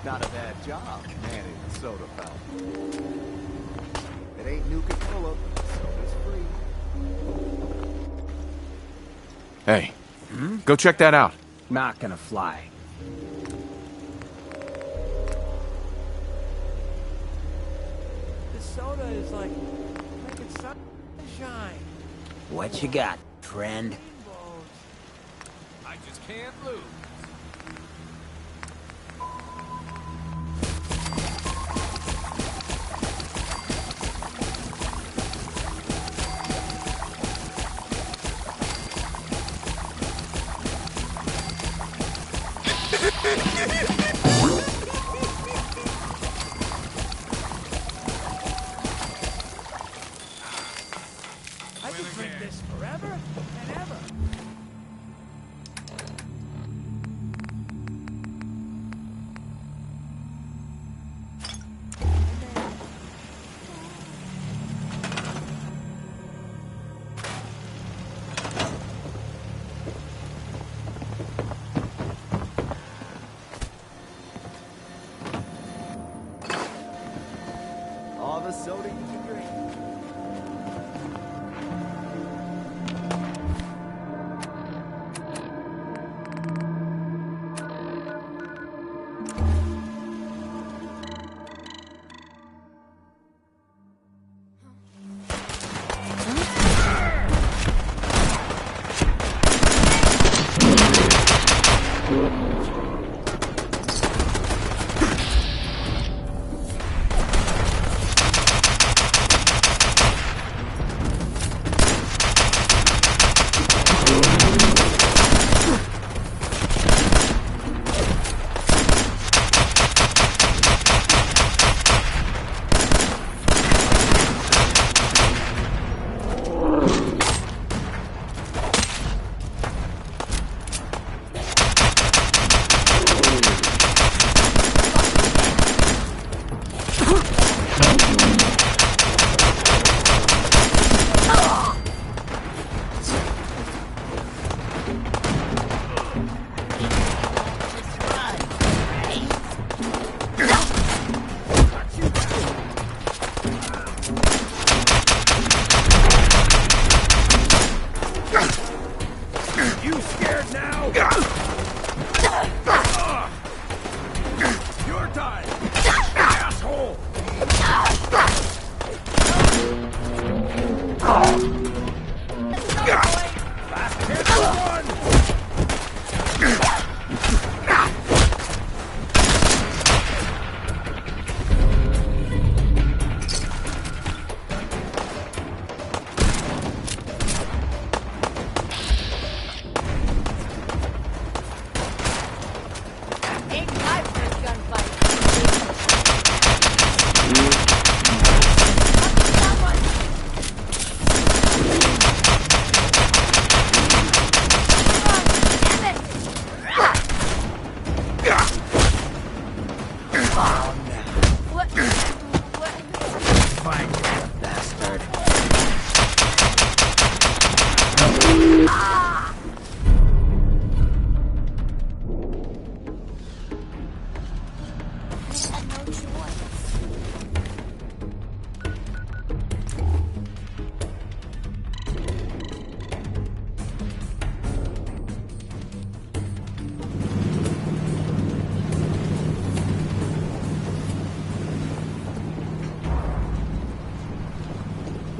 Not a bad job manning the soda fountain. It ain't Nuka Cola, but soda's free. Hey, go check that out. Not gonna fly. This soda is like making sunshine. What you got, friend? I just can't lose. I could drink this forever and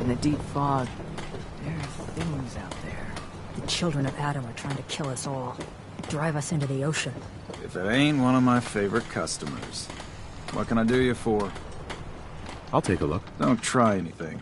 In the deep fog, there are things out there. The children of Adam are trying to kill us all. Drive us into the ocean. If it ain't one of my favorite customers. What can I do you for? I'll take a look. Don't try anything.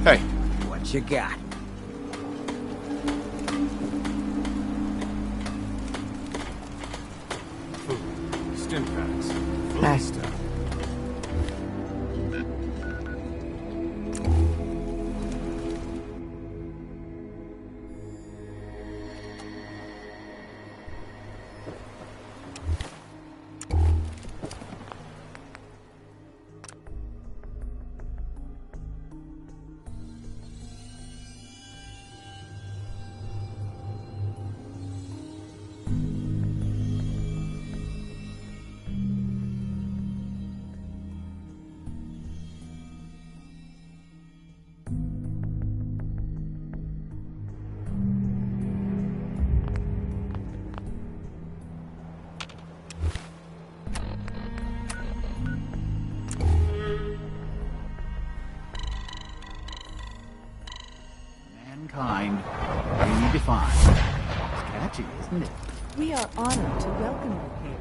Hey. What you got? Food. Stim packs. Full Hey. of stuff. Mankind, redefined. It's catchy, isn't it? We are honored to welcome you here.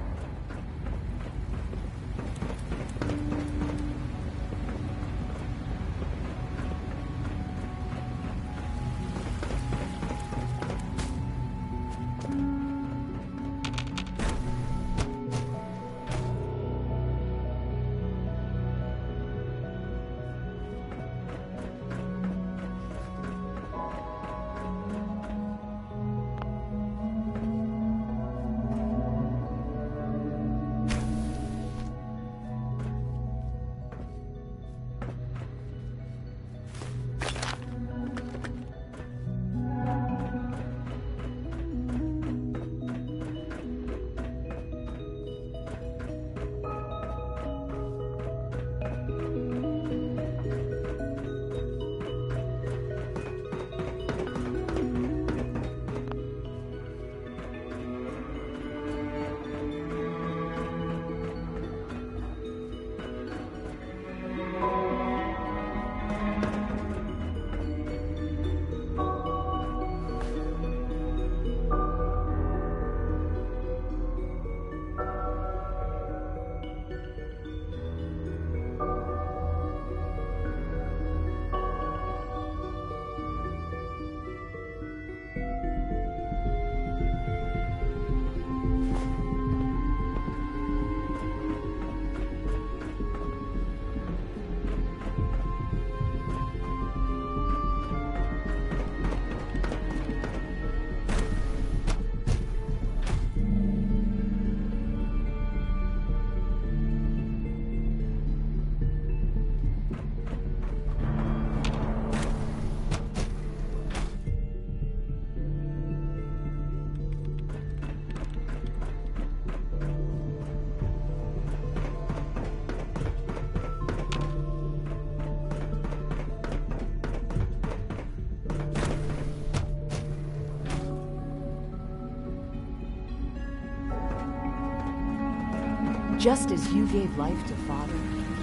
Just as you gave life to Father,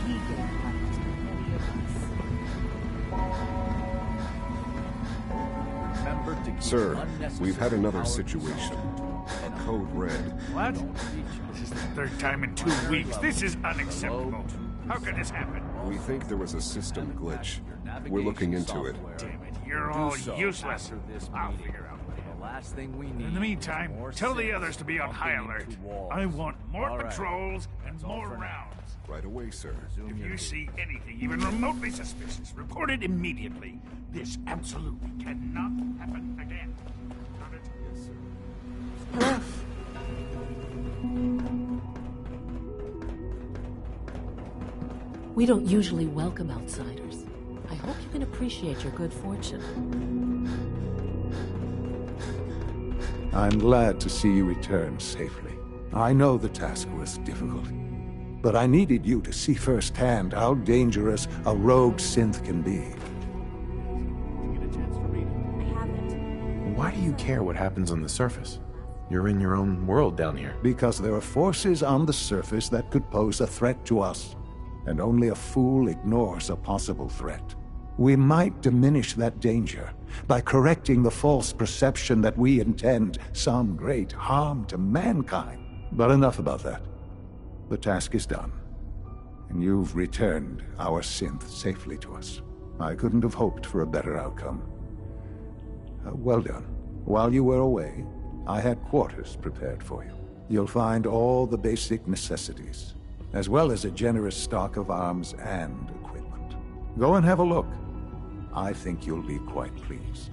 he gave life to many of us. Remember to keep Sir, we've had another situation. A code red. What? This is the third time in 2 weeks. This is unacceptable. How could this happen? We think there was a system glitch. We're looking into it. Damn it, you're all useless. I'll figure out what happened. Last thing we need. In the meantime, tell the others to be on high alert. I want more patrols and more rounds. Right away, sir. If you see anything even remotely suspicious, report it immediately. This absolutely cannot happen again. Got it? Yes, sir. Hello. We don't usually welcome outsiders. I hope you can appreciate your good fortune. I'm glad to see you return safely. I know the task was difficult, but I needed you to see firsthand how dangerous a rogue synth can be. Why do you care what happens on the surface? You're in your own world down here. Because there are forces on the surface that could pose a threat to us, and only a fool ignores a possible threat. We might diminish that danger by correcting the false perception that we intend some great harm to mankind. But enough about that. The task is done, and you've returned our synth safely to us. I couldn't have hoped for a better outcome. Well done. While you were away, I had quarters prepared for you. You'll find all the basic necessities, as well as a generous stock of arms and equipment. Go and have a look. I think you'll be quite pleased.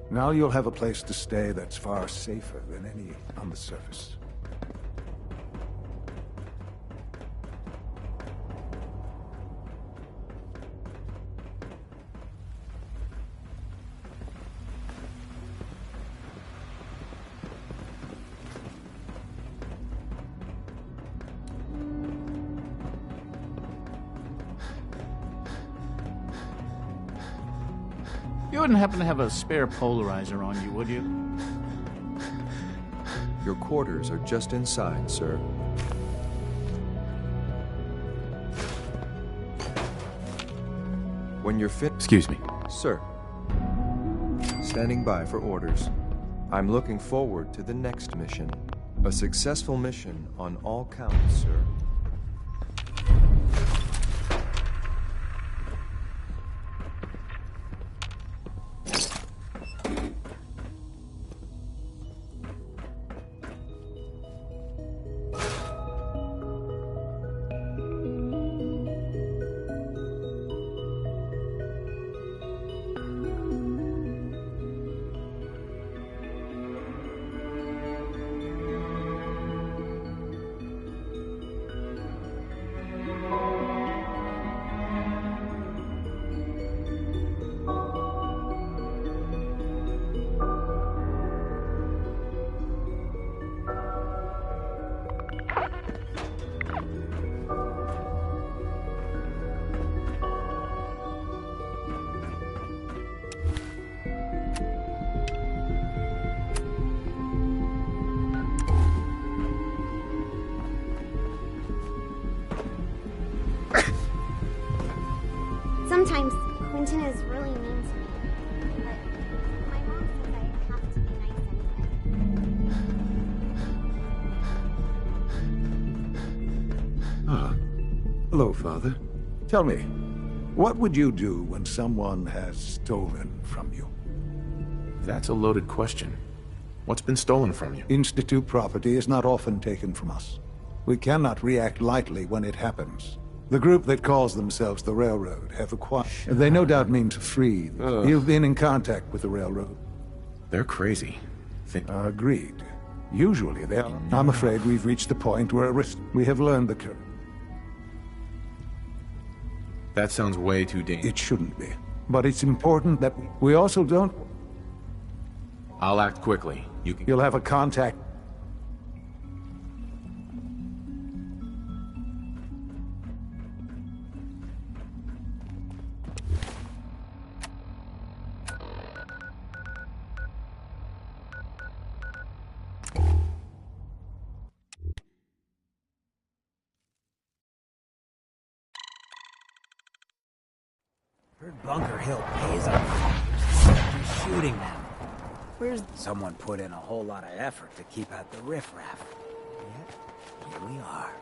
Now you'll have a place to stay that's far safer than any on the surface. You wouldn't happen to have a spare polarizer on you, would you? Your quarters are just inside, sir. When you're fit... Excuse me. Sir. Standing by for orders. I'm looking forward to the next mission. A successful mission on all counts, sir. Hello, Father. Tell me, what would you do when someone has stolen from you? That's a loaded question. What's been stolen from you? Institute property is not often taken from us. We cannot react lightly when it happens. The group that calls themselves the Railroad have acquired... They no doubt mean to free. You've been in contact with the Railroad. They're crazy. Agreed. Usually they are. I'm afraid we've reached the point where we have learned the curve. That sounds way too dangerous. It shouldn't be. But it's important that we also don't... I'll act quickly. You'll have a contact. Heard Bunker Hill pays off. Shooting them. Where's someone put in a whole lot of effort to keep out the riffraff? Yet, here we are.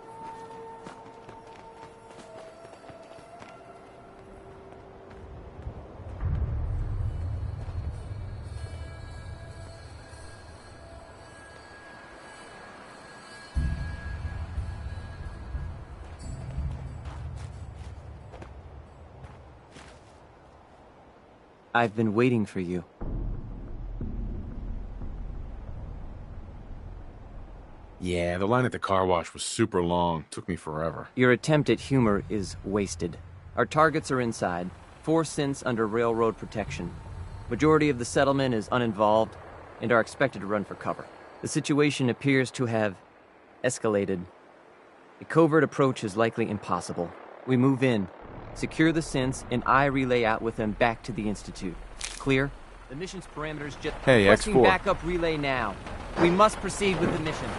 I've been waiting for you. Yeah, the line at the car wash was super long. Took me forever. Your attempt at humor is wasted. Our targets are inside. 4 synths under railroad protection. Majority of the settlement is uninvolved and are expected to run for cover. The situation appears to have escalated. A covert approach is likely impossible. We move in, secure the synths, and I relay out with them back to the Institute. Clear? The mission's parameters just... Hey, Requesting X4. backup relay now. We must proceed with the mission.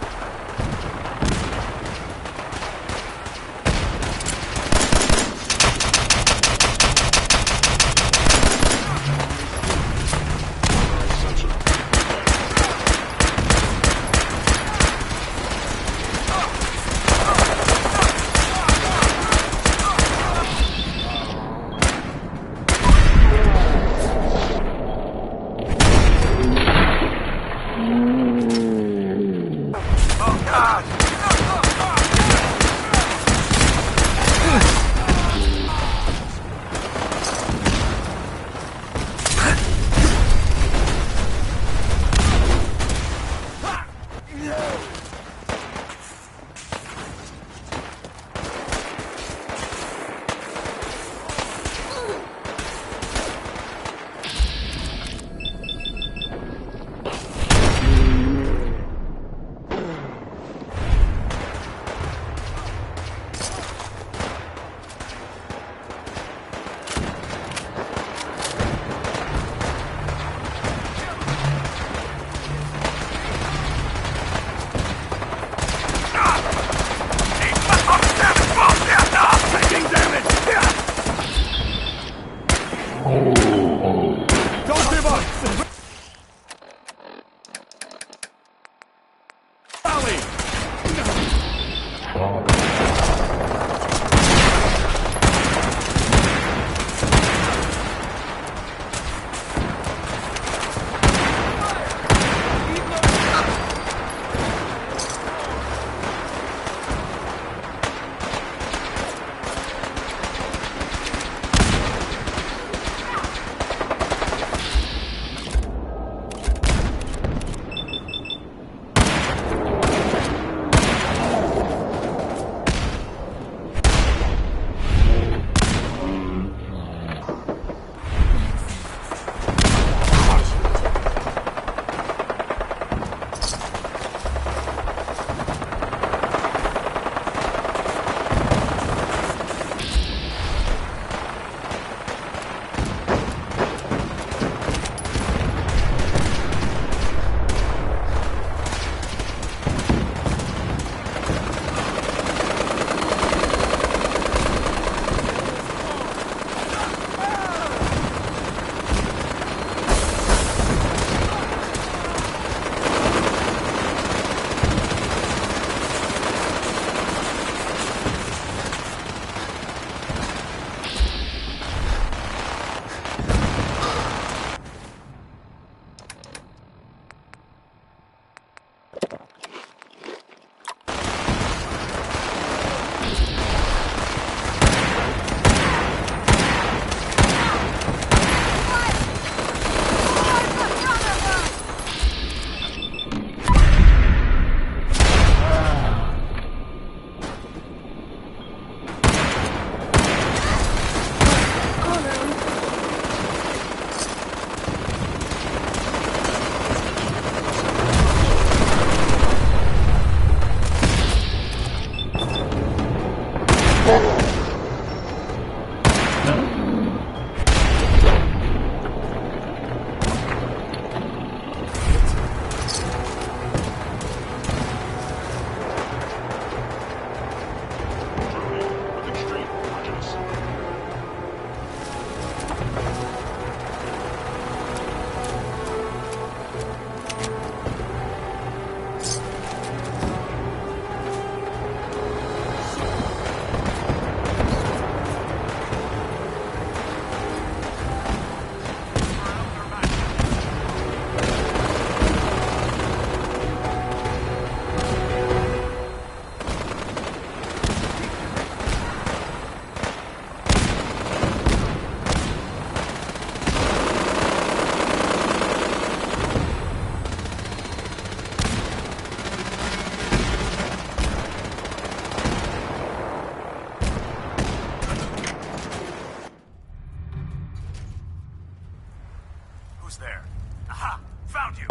Aha! Found you!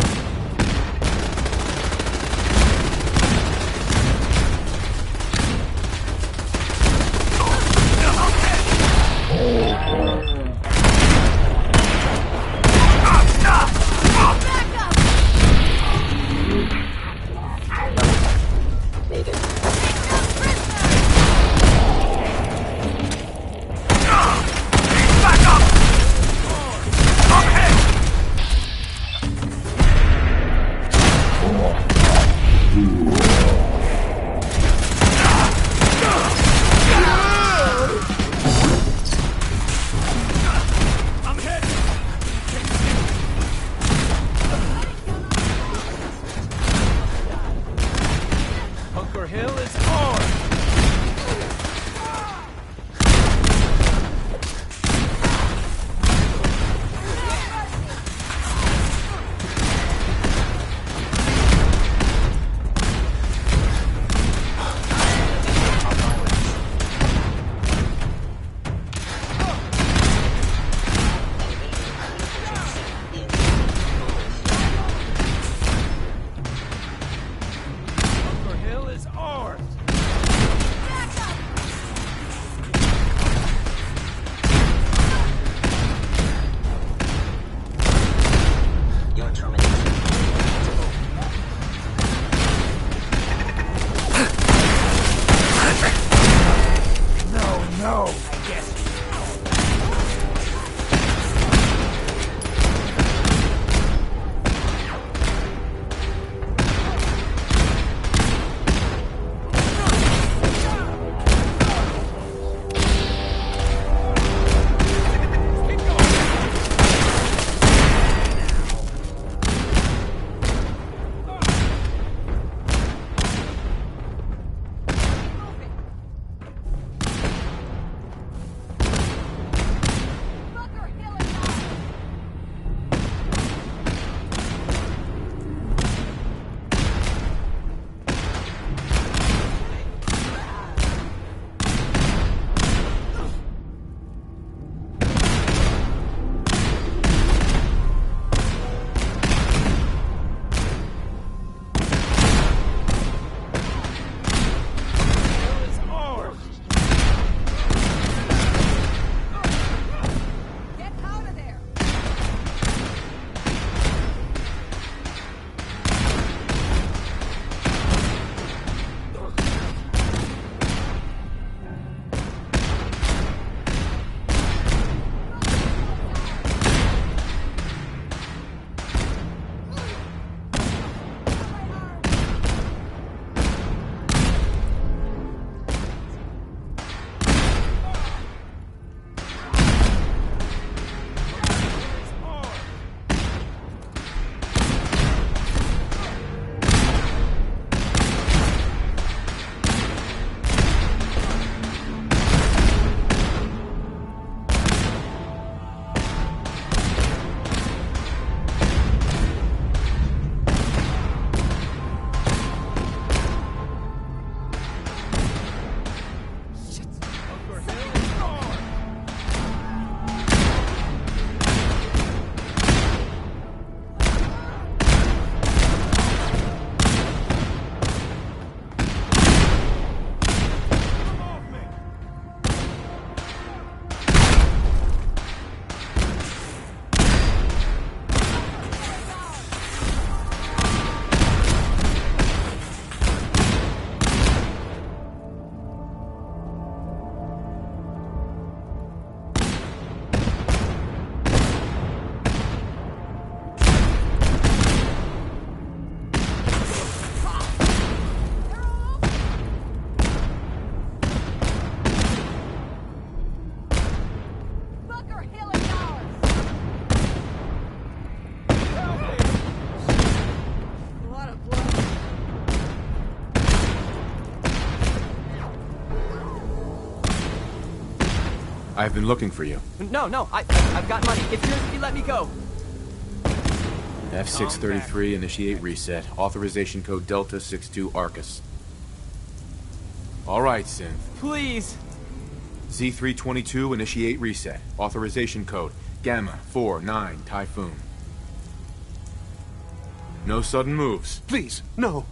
Bunker Hill is ours! Bunker Hill is ours! Your termination. No. I've been looking for you. No, I've got money. It's yours if you let me go. F633, initiate reset. Authorization code Delta 62 Arcus. All right, Synth. Please. Z322, initiate reset. Authorization code Gamma 49 Typhoon. No sudden moves. Please, no.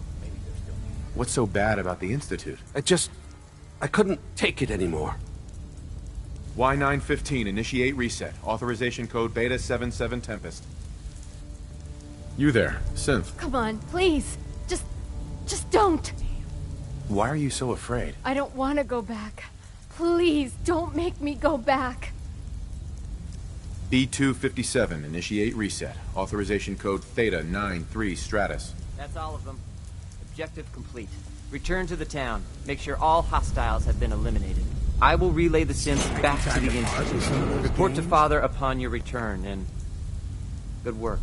What's so bad about the Institute? I couldn't take it anymore. Y915, initiate reset. Authorization code Beta 77 Tempest. You there, Synth. Come on, please. Just don't. Why are you so afraid? I don't want to go back. Please, don't make me go back. B257, initiate reset. Authorization code Theta 93 Stratus. That's all of them. Objective complete. Return to the town. Make sure all hostiles have been eliminated. I will relay the synths back to the Institute. Report to Father upon your return, and good work.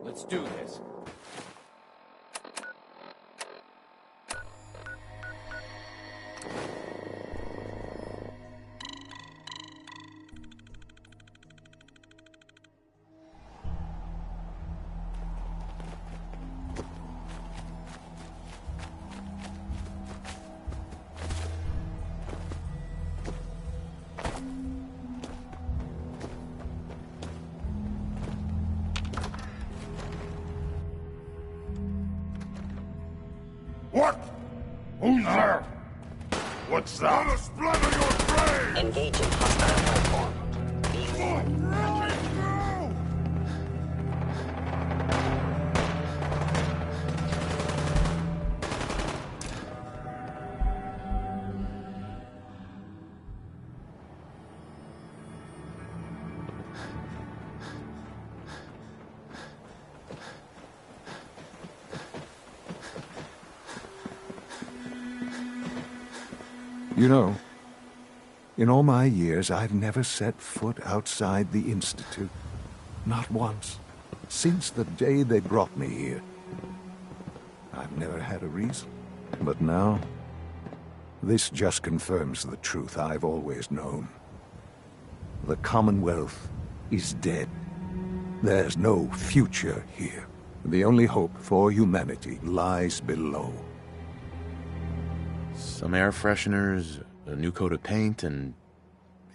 Let's do this. What? Who's there? What's that? Let us splatter your brain! Engaging hostile platform. B1. You know, in all my years, I've never set foot outside the Institute. Not once. Since the day they brought me here. I've never had a reason. But now, this just confirms the truth I've always known. The Commonwealth is dead. There's no future here. The only hope for humanity lies below. Some air fresheners, a new coat of paint, and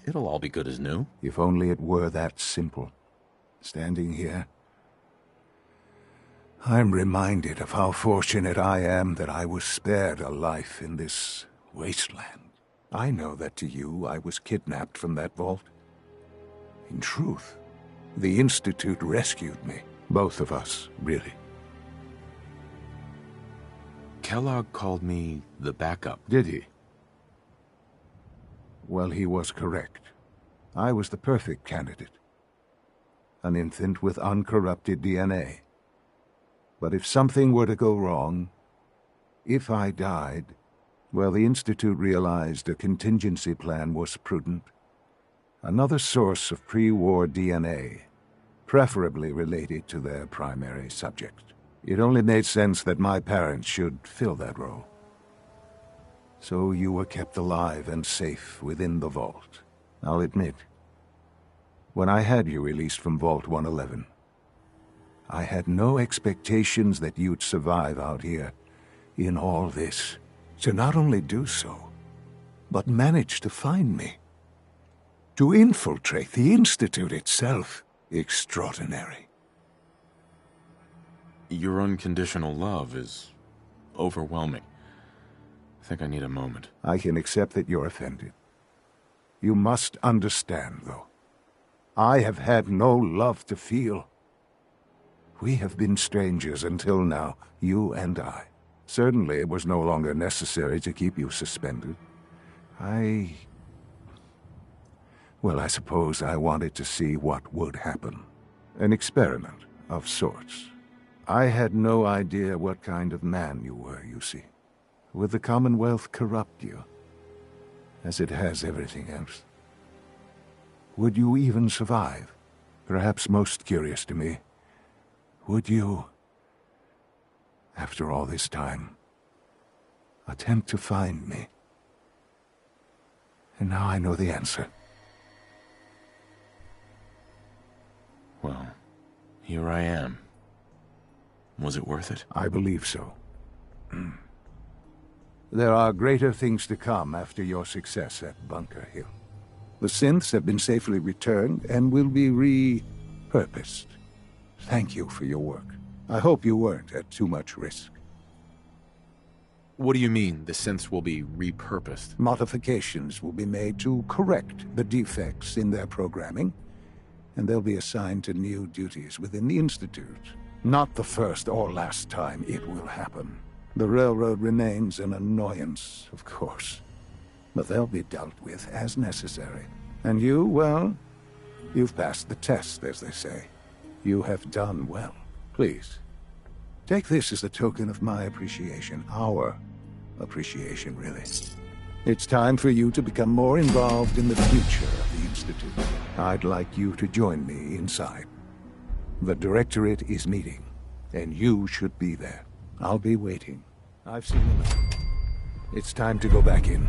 it'll all be good as new. If only it were that simple. Standing here, I'm reminded of how fortunate I am that I was spared a life in this wasteland. I know that to you, I was kidnapped from that vault. In truth, the Institute rescued me. Both of us, really. Kellogg called me the backup. Did he? Well, he was correct. I was the perfect candidate. An infant with uncorrupted DNA. But if something were to go wrong, if I died, well, the Institute realized a contingency plan was prudent. Another source of pre-war DNA, preferably related to their primary subject. It only made sense that my parents should fill that role. So you were kept alive and safe within the vault. I'll admit, when I had you released from Vault 111, I had no expectations that you'd survive out here in all this. To not only do so, but manage to find me. To infiltrate the Institute itself. Extraordinary. Your unconditional love is overwhelming. I think I need a moment. I can accept that you're offended. You must understand, though. I have had no love to feel. We have been strangers until now, you and I. Certainly it was no longer necessary to keep you suspended. Well, I suppose I wanted to see what would happen. An experiment of sorts. I had no idea what kind of man you were, you see. Would the Commonwealth corrupt you, as it has everything else? Would you even survive? Perhaps most curious to me, would you, after all this time, attempt to find me? And now I know the answer. Well, here I am. Was it worth it? I believe so. There are greater things to come after your success at Bunker Hill. The synths have been safely returned and will be repurposed. Thank you for your work. I hope you weren't at too much risk. What do you mean, the synths will be repurposed? Modifications will be made to correct the defects in their programming, and they'll be assigned to new duties within the Institute. Not the first or last time it will happen. The Railroad remains an annoyance, of course, but they'll be dealt with as necessary. And you, well, you've passed the test, as they say. You have done well. Please, take this as a token of my appreciation. Our appreciation, really. It's time for you to become more involved in the future of the Institute. I'd like you to join me inside. The Directorate is meeting, and you should be there. I'll be waiting. I've seen enough. It's time to go back in.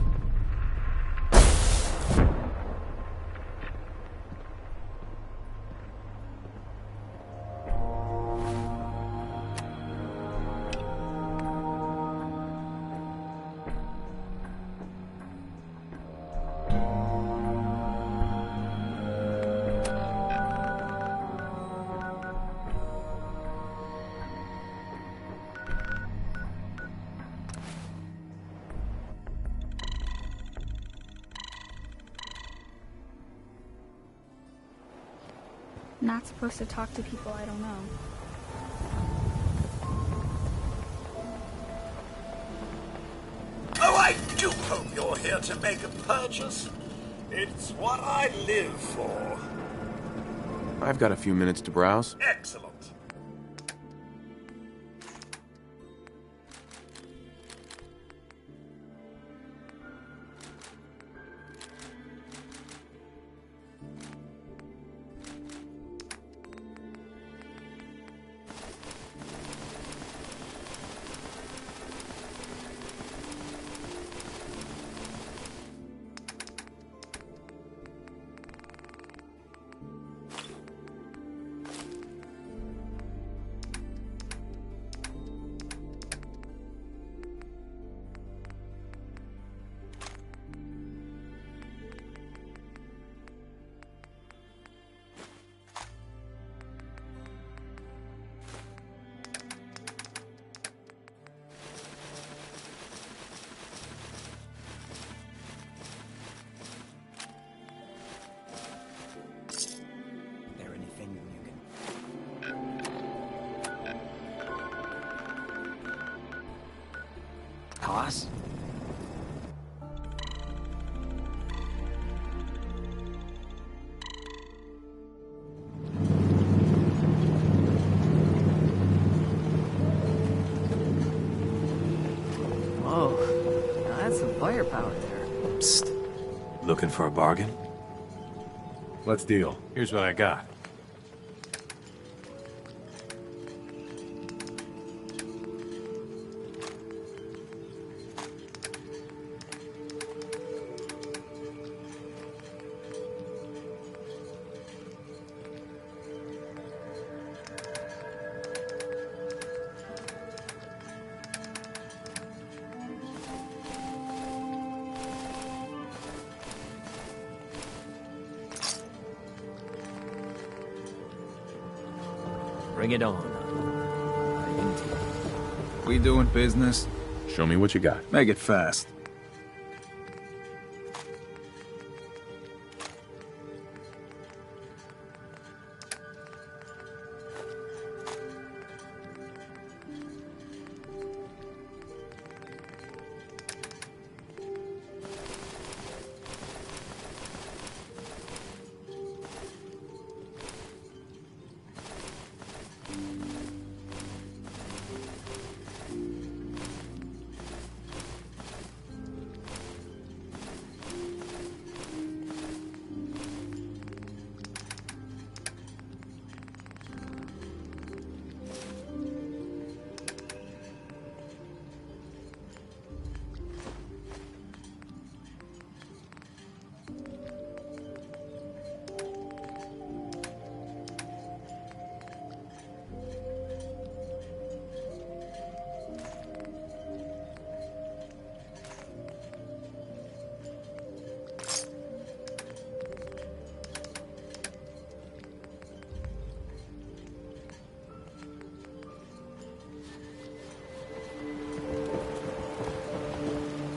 Not supposed to talk to people I don't know. Oh, I do hope you're here to make a purchase. It's what I live for. I've got a few minutes to browse. Excellent. boss. Whoa, now that's some firepower there. Psst. Looking for a bargain? Let's deal. Here's what I got. Bring it on. We doing business? Show me what you got. Make it fast.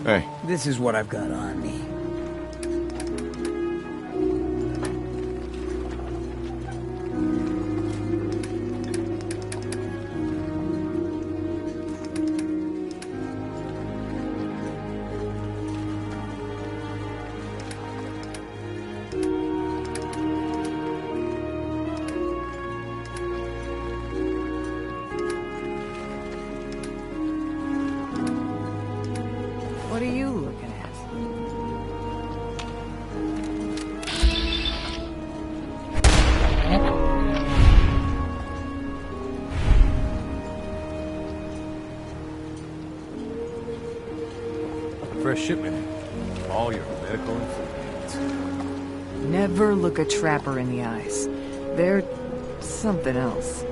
Hey. This is what I've got on me. What are you looking at? Fresh shipment. All your medical and food needs. Never look a trapper in the eyes. They're something else.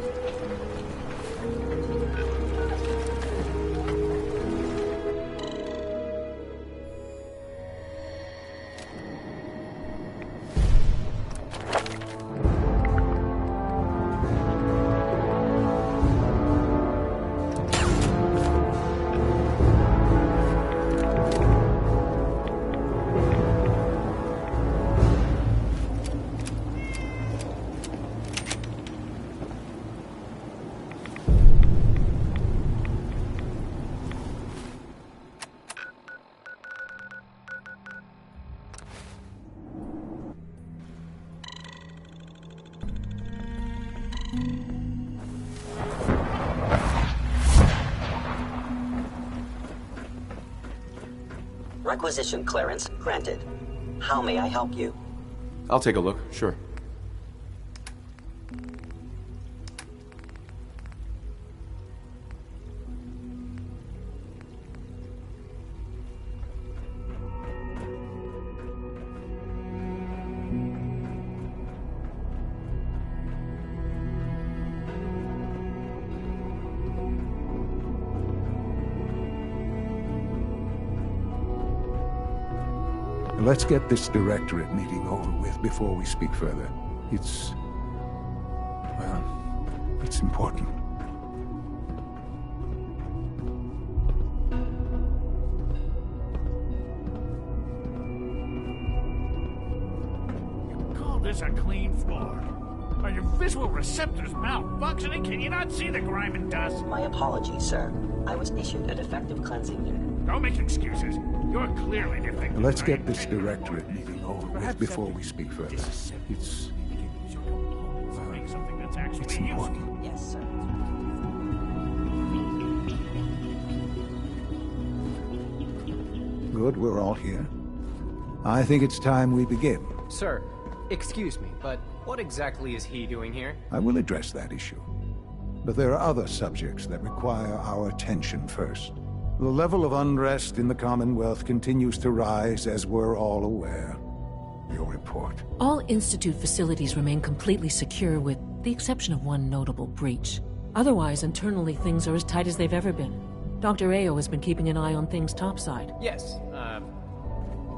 Requisition clearance granted. How may I help you? I'll take a look, sure. Let's get this directorate meeting over with before we speak further. It's important. Call this a clean floor? Are your visual receptors malfunctioning? Can you not see the grime and dust? My apologies, sir. I was issued a defective cleansing unit. Don't make excuses. You're clearly defective. Let's get this directorate meeting over with before we speak further. It's important. Yes, sir. Good, we're all here. I think it's time we begin. Sir, excuse me, but what exactly is he doing here? I will address that issue. But there are other subjects that require our attention first. The level of unrest in the Commonwealth continues to rise, as we're all aware. Your report. All Institute facilities remain completely secure with the exception of one notable breach. Otherwise, internally, things are as tight as they've ever been. Dr. Ayo has been keeping an eye on things topside. Yes,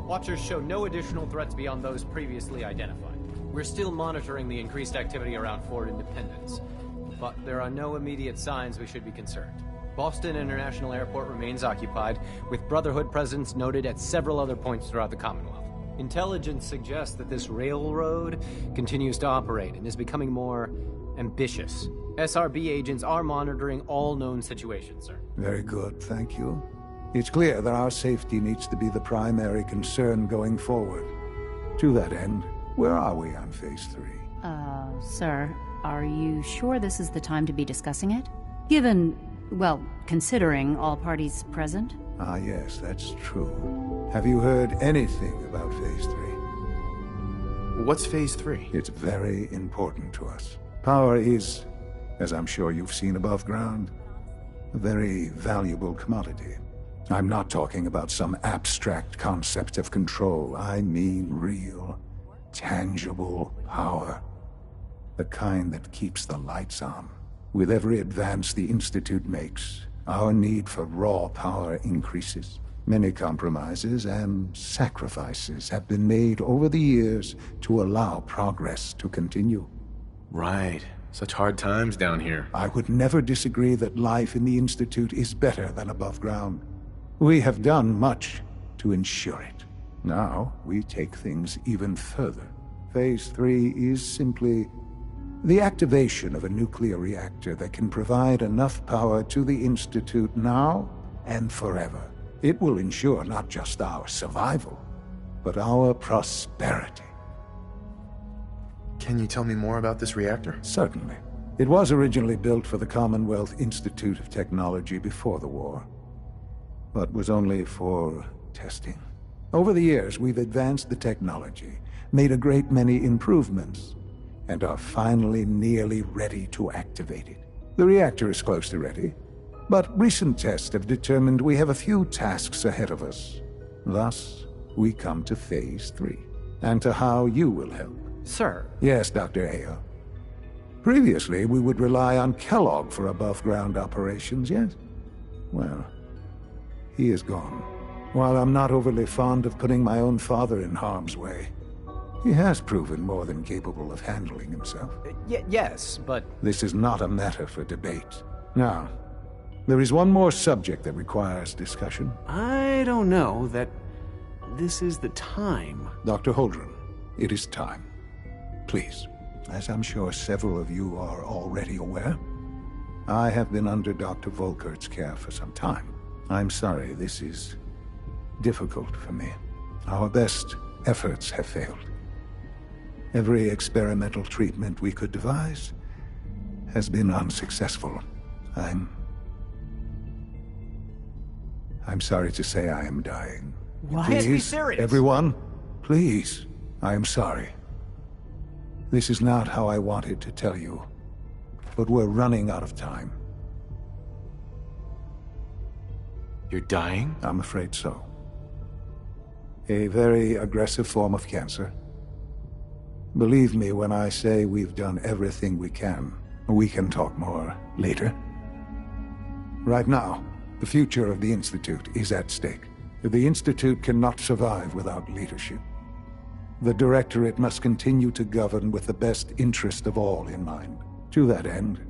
Watchers show no additional threats beyond those previously identified. We're still monitoring the increased activity around Fort Independence, but there are no immediate signs we should be concerned. Boston International Airport remains occupied, with Brotherhood presence noted at several other points throughout the Commonwealth. Intelligence suggests that this railroad continues to operate and is becoming more ambitious. SRB agents are monitoring all known situations, sir. Very good, thank you. It's clear that our safety needs to be the primary concern going forward. To that end, where are we on Phase 3? Sir, are you sure this is the time to be discussing it? Given, well, considering all parties present? Ah, yes, that's true. Have you heard anything about Phase 3? What's Phase 3? It's very important to us. Power is, as I'm sure you've seen above ground, a very valuable commodity. I'm not talking about some abstract concept of control. I mean real, tangible power. The kind that keeps the lights on. With every advance the Institute makes, our need for raw power increases. Many compromises and sacrifices have been made over the years to allow progress to continue. Right. Such hard times down here. I would never disagree that life in the Institute is better than above ground. We have done much to ensure it. Now, we take things even further. Phase 3 is simply the activation of a nuclear reactor that can provide enough power to the Institute now and forever. It will ensure not just our survival, but our prosperity. Can you tell me more about this reactor? Certainly. It was originally built for the Commonwealth Institute of Technology before the war, but was only for testing. Over the years, we've advanced the technology, made a great many improvements, and are finally nearly ready to activate it. The reactor is close to ready, but recent tests have determined we have a few tasks ahead of us. Thus, we come to Phase 3, and to how you will help. Sir. Yes, Dr. Ayo. Previously, we would rely on Kellogg for above-ground operations, yes? Well, he is gone. While I'm not overly fond of putting my own father in harm's way, he has proven more than capable of handling himself. Yes, but... This is not a matter for debate. Now, there is one more subject that requires discussion. I don't know that this is the time. Dr. Holdren, it is time. Please, as I'm sure several of you are already aware, I have been under Dr. Volkert's care for some time. I'm sorry this is difficult for me. Our best efforts have failed. Every experimental treatment we could devise has been unsuccessful. I'm sorry to say I am dying. What? Please, be serious. Everyone, please, I am sorry. This is not how I wanted to tell you, but we're running out of time. You're dying? I'm afraid so. A very aggressive form of cancer. Believe me when I say we've done everything we can. We can talk more later. Right now, the future of the Institute is at stake. The Institute cannot survive without leadership. The Directorate must continue to govern with the best interest of all in mind. To that end,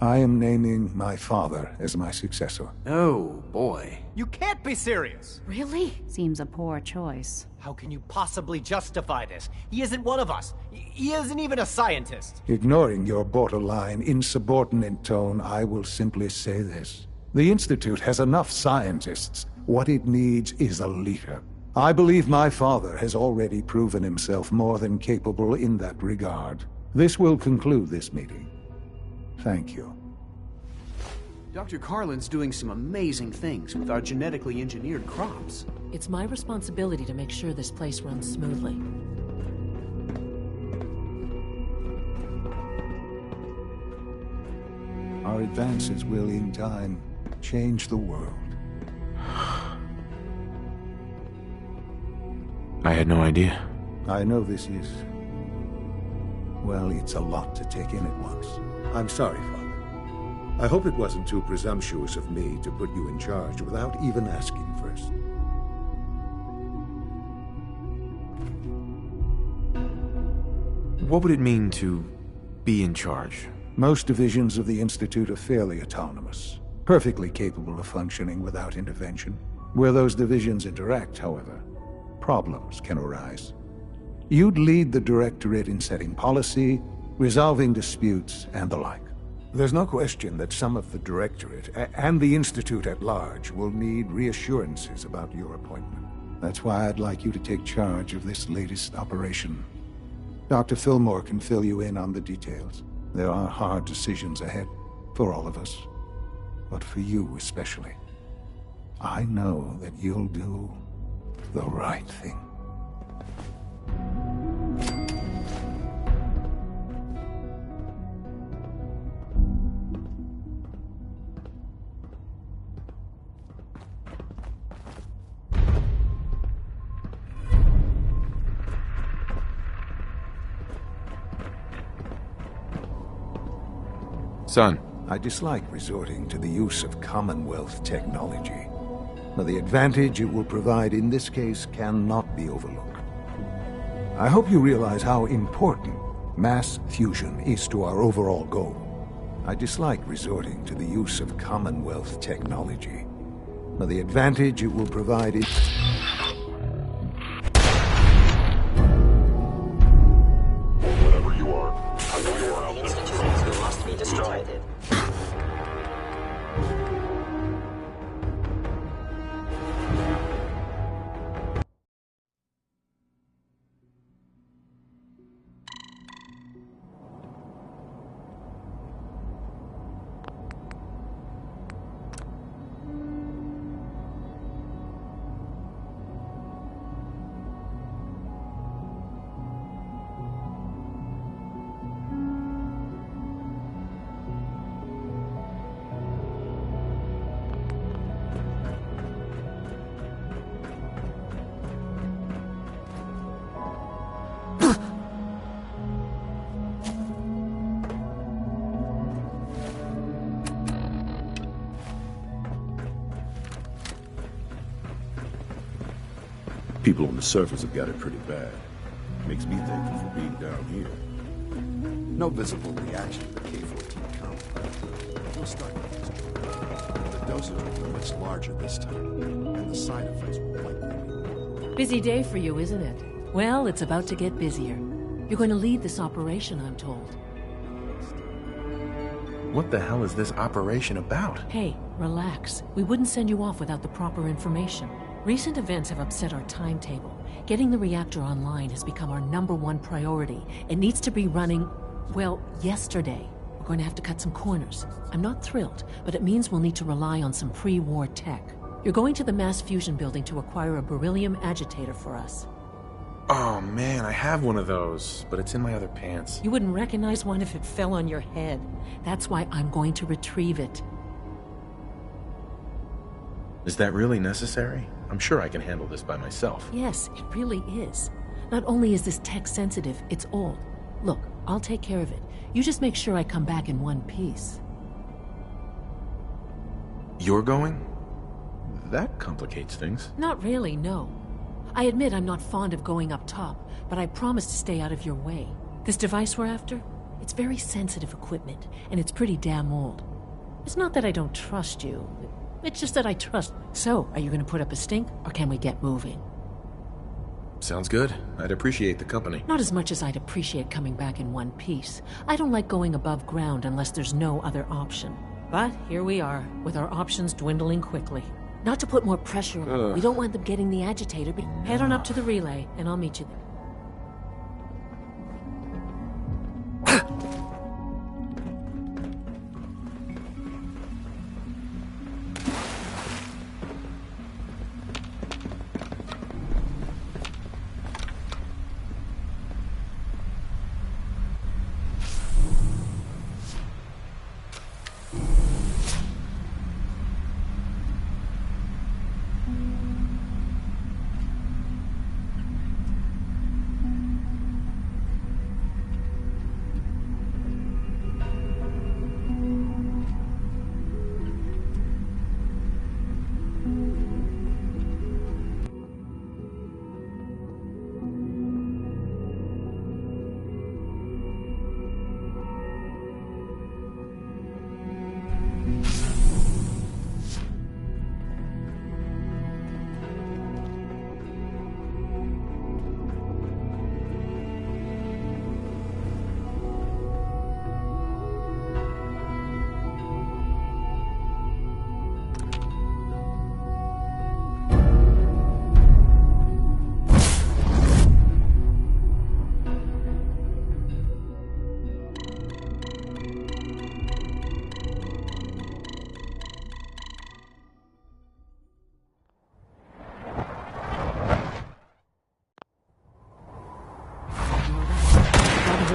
I am naming my father as my successor. Oh, boy. You can't be serious! Really? Seems a poor choice. How can you possibly justify this? He isn't one of us. He isn't even a scientist. Ignoring your borderline, insubordinate tone, I will simply say this. The Institute has enough scientists. What it needs is a leader. I believe my father has already proven himself more than capable in that regard. This will conclude this meeting. Thank you. Dr. Carlin's doing some amazing things with our genetically engineered crops. It's my responsibility to make sure this place runs smoothly. Our advances will, in time, change the world. I had no idea. I know this is... well, it's a lot to take in at once. I'm sorry, Father. I hope it wasn't too presumptuous of me to put you in charge without even asking first. What would it mean to be in charge? Most divisions of the Institute are fairly autonomous, perfectly capable of functioning without intervention. Where those divisions interact, however, problems can arise. You'd lead the Directorate in setting policy, resolving disputes, and the like. There's no question that some of the Directorate, and the Institute at large, will need reassurances about your appointment. That's why I'd like you to take charge of this latest operation. Dr. Fillmore can fill you in on the details. There are hard decisions ahead, for all of us, but for you especially. I know that you'll do the right thing. Son. I dislike resorting to the use of Commonwealth technology, but the advantage it will provide in this case cannot be overlooked. I hope you realize how important mass fusion is to our overall goal. I dislike resorting to the use of Commonwealth technology, but the advantage it will provide is... Whatever you are, I know you are out there. The Institute must be destroyed. People on the surface have got it pretty bad. Makes me thankful for being down here. No visible reaction to the K-14 complex. We'll start with this. The doses will be much larger this time, and the side effects will likely be... Busy day for you, isn't it? Well, it's about to get busier. You're going to lead this operation, I'm told. What the hell is this operation about? Hey, relax. We wouldn't send you off without the proper information. Recent events have upset our timetable. Getting the reactor online has become our #1 priority. It needs to be running, well, yesterday. We're going to have to cut some corners. I'm not thrilled, but it means we'll need to rely on some pre-war tech. You're going to the mass fusion building to acquire a beryllium agitator for us. Oh man, I have one of those, but it's in my other pants. You wouldn't recognize one if it fell on your head. That's why I'm going to retrieve it. Is that really necessary? I'm sure I can handle this by myself. Yes, it really is. Not only is this tech sensitive, it's old. Look, I'll take care of it. You just make sure I come back in one piece. You're going? That complicates things. Not really, no. I admit I'm not fond of going up top, but I promise to stay out of your way. This device we're after? It's very sensitive equipment, and it's pretty damn old. It's not that I don't trust you. It's just that I trust. So, are you going to put up a stink, or can we get moving? Sounds good. I'd appreciate the company. Not as much as I'd appreciate coming back in one piece. I don't like going above ground unless there's no other option. But here we are, with our options dwindling quickly. Not to put more pressure on them. We don't want them getting the agitator, but head on up to the relay, and I'll meet you there.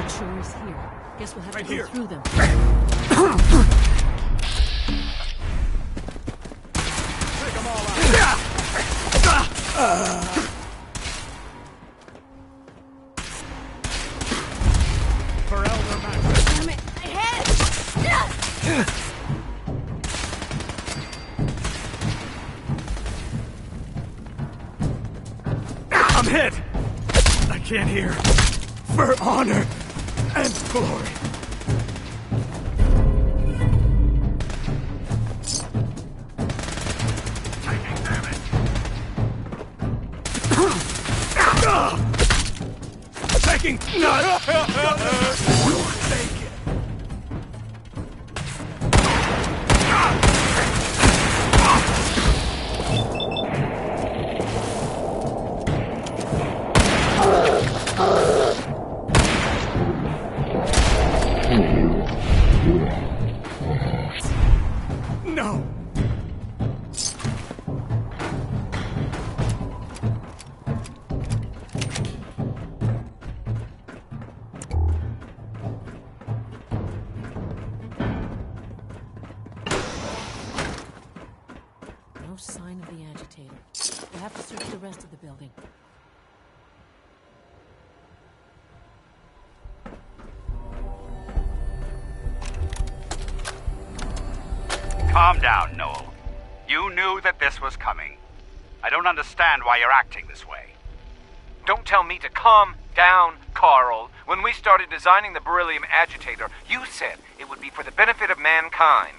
Sure is here. Guess we'll have to go through them. Take them all out. For Elder Max. Damn it! My head! I'm hit! I can't hear. For honor and glory. Taking damage. Taking No! No sign of the agitator. We'll have to search the rest of the building. Calm down, Noel. You knew that this was coming. I don't understand why you're acting this way. Don't tell me to calm down, Carl. When we started designing the beryllium agitator, you said it would be for the benefit of mankind.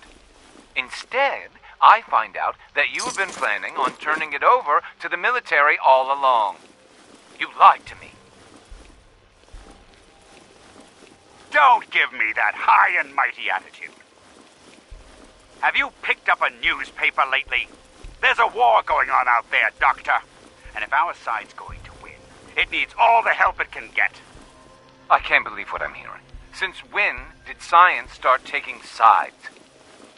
Instead, I find out that you have been planning on turning it over to the military all along. You lied to me. Don't give me that high and mighty attitude. Have you picked up a newspaper lately? There's a war going on out there, Doctor. And if our side's going to win, it needs all the help it can get. I can't believe what I'm hearing. Since when did science start taking sides?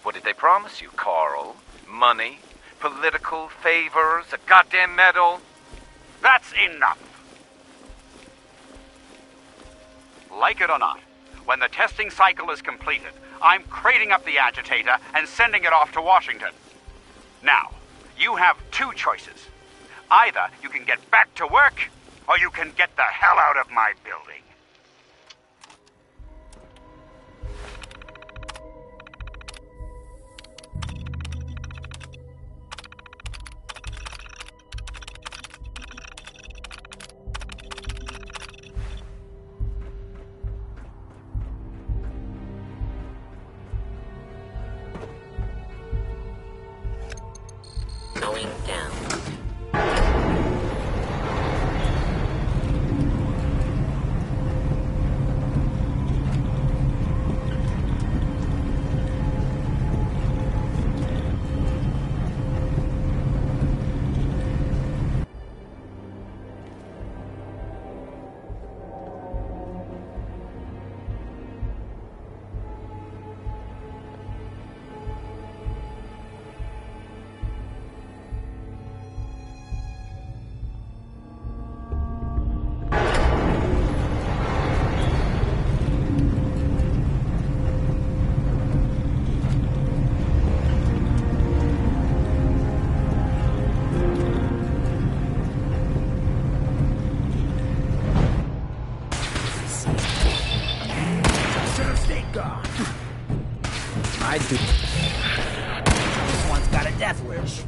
What did they promise you, Carl? Money? Political favors? A goddamn medal? That's enough. Like it or not, when the testing cycle is completed, I'm crating up the agitator and sending it off to Washington. Now, you have two choices. Either you can get back to work, or you can get the hell out of my building. Going down. I do. This one's got a death wish.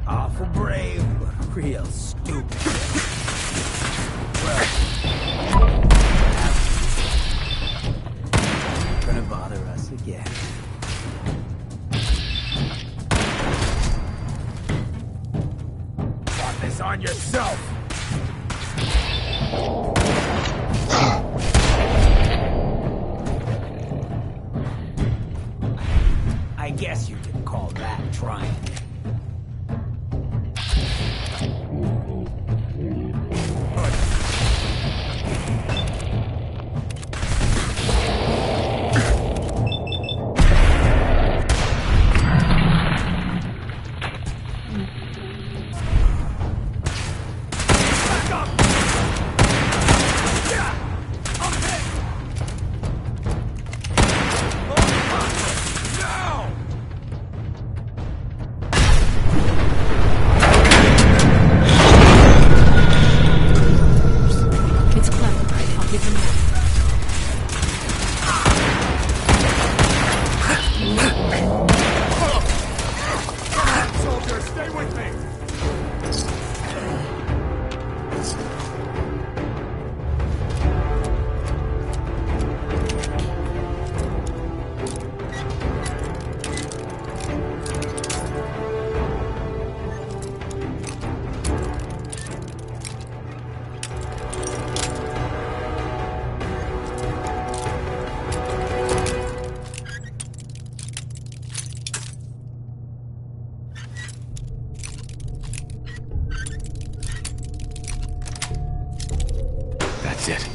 Awful brave, but real stupid. Well, gonna bother us again. Brought this on yourself. I guess you could call that trying. That's it.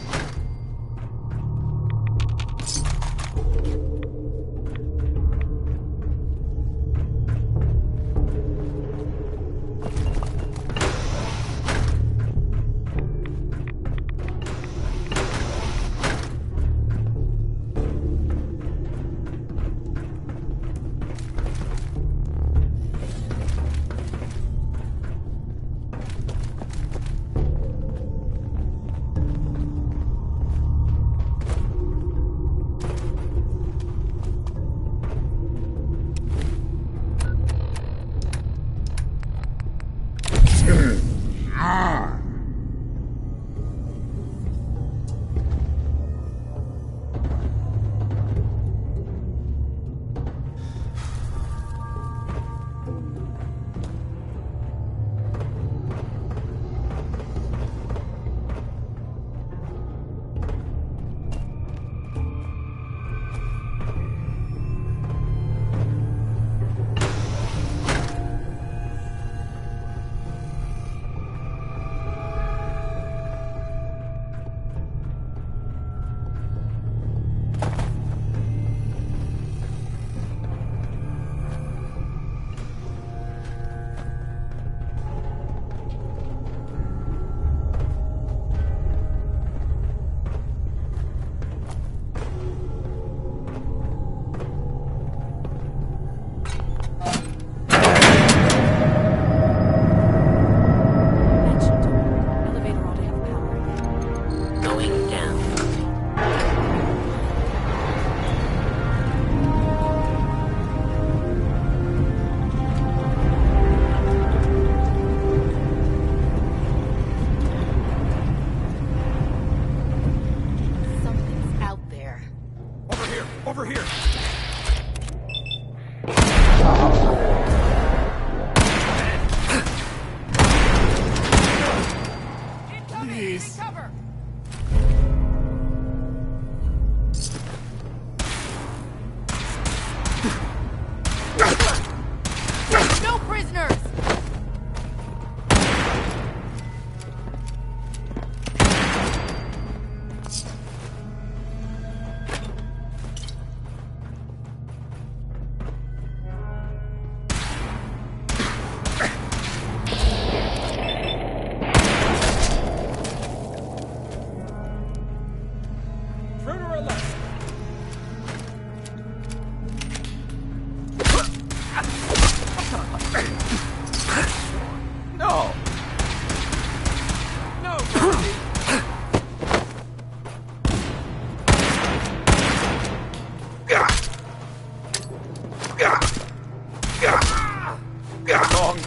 Long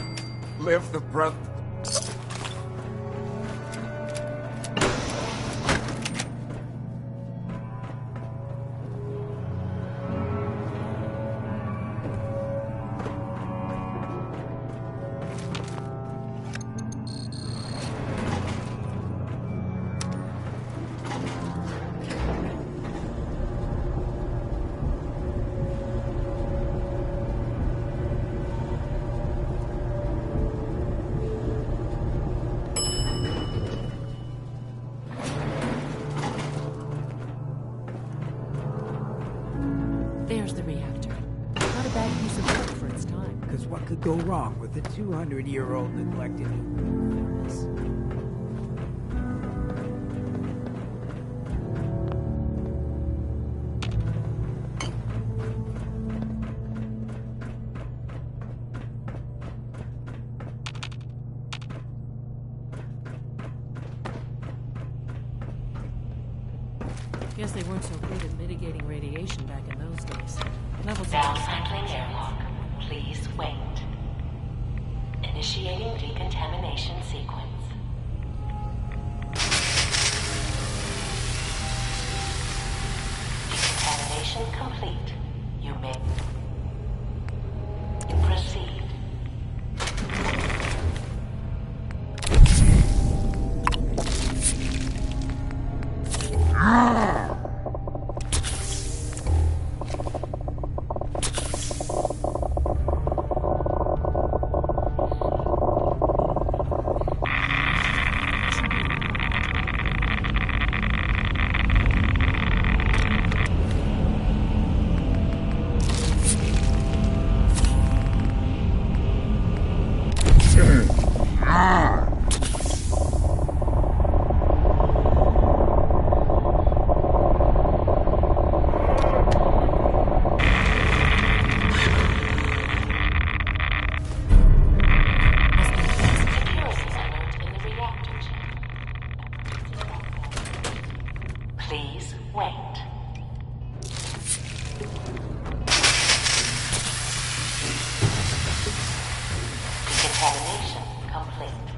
live the breath. There's the reactor. Not a bad piece of work for its time. Because what could go wrong with a 200-year-old neglected nuclear furnace? Guess they weren't so good at mitigating radiation back in those days. Levels Now cycling airlock. Please wait. Initiating decontamination sequence. Decontamination complete. You may proceed. Please wait. Decontamination complete.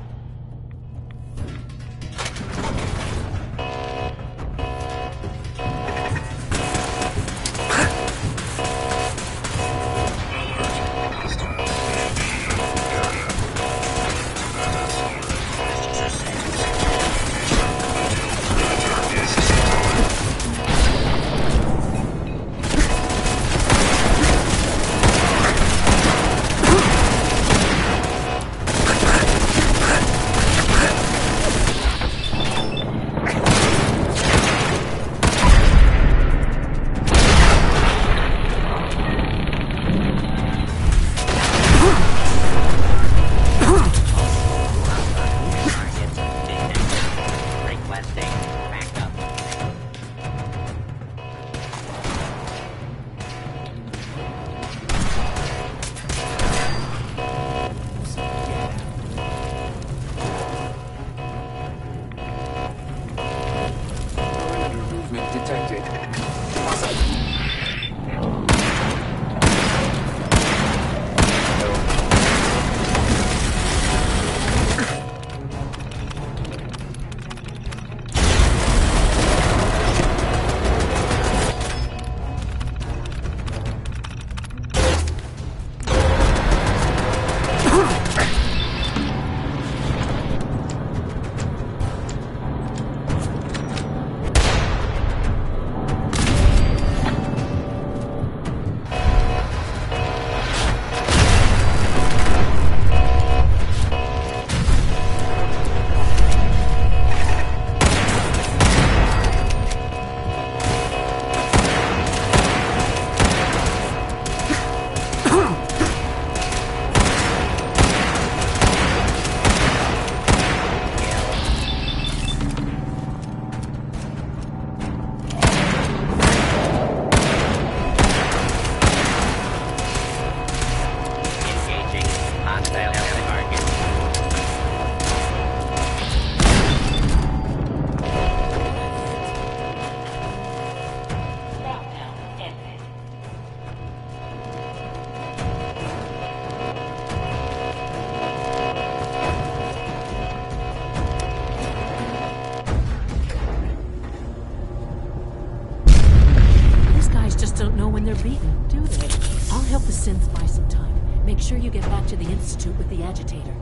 buy some time. Make sure you get back to the Institute with the agitator.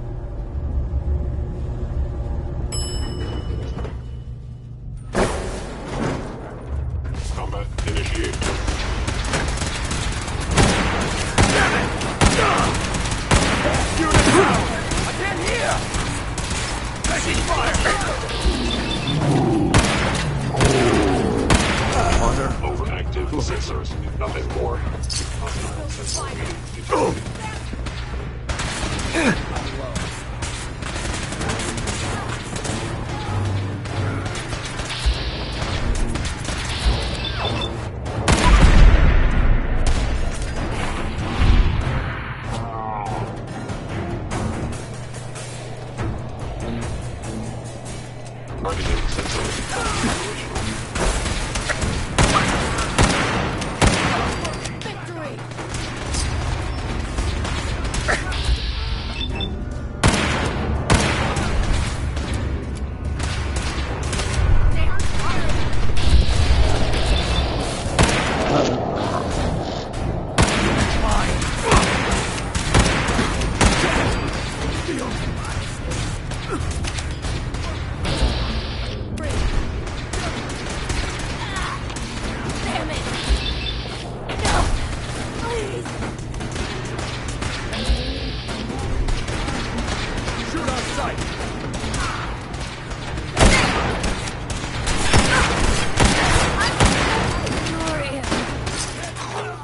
Combat initiated. I can't hear! Taking fire! Overactive sensors. Nothing more. Targeting sensors.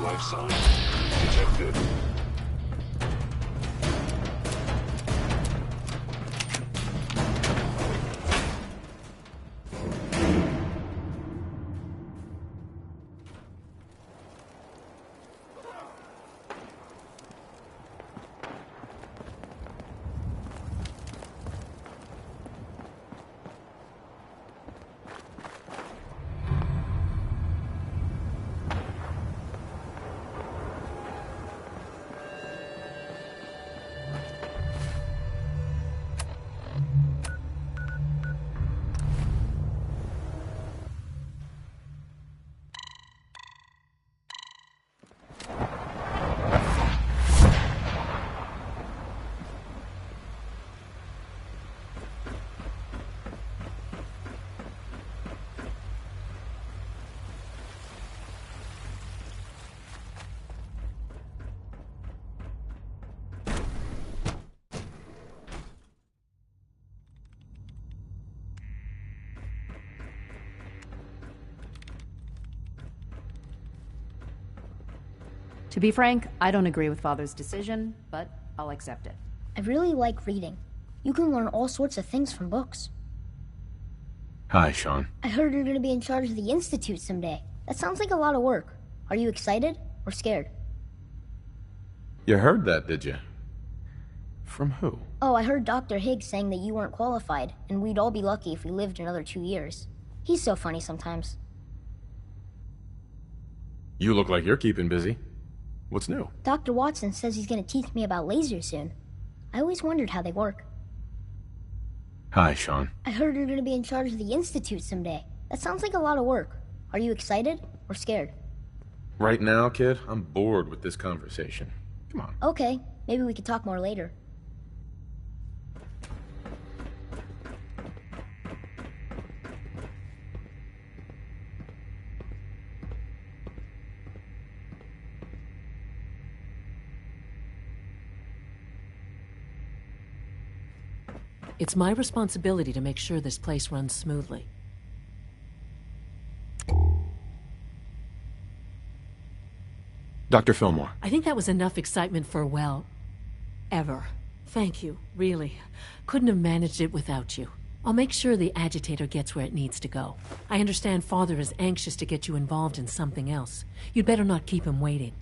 Life sign detected. To be frank, I don't agree with Father's decision, but I'll accept it. I really like reading. You can learn all sorts of things from books. Hi, Sean. I heard you're going to be in charge of the Institute someday. That sounds like a lot of work. Are you excited or scared? You heard that, did you? From who? Oh, I heard Dr. Higgs saying that you weren't qualified, and we'd all be lucky if we lived another 2 years. He's so funny sometimes. You look like you're keeping busy. What's new? Dr. Watson says he's going to teach me about lasers soon. I always wondered how they work. Hi, Sean. I heard you're going to be in charge of the Institute someday. That sounds like a lot of work. Are you excited or scared? Right now, kid, I'm bored with this conversation. Come on. Okay, maybe we could talk more later. It's my responsibility to make sure this place runs smoothly. Dr. Fillmore. I think that was enough excitement for, well, ever. Thank you, really. Couldn't have managed it without you. I'll make sure the agitator gets where it needs to go. I understand Father is anxious to get you involved in something else. You'd better not keep him waiting.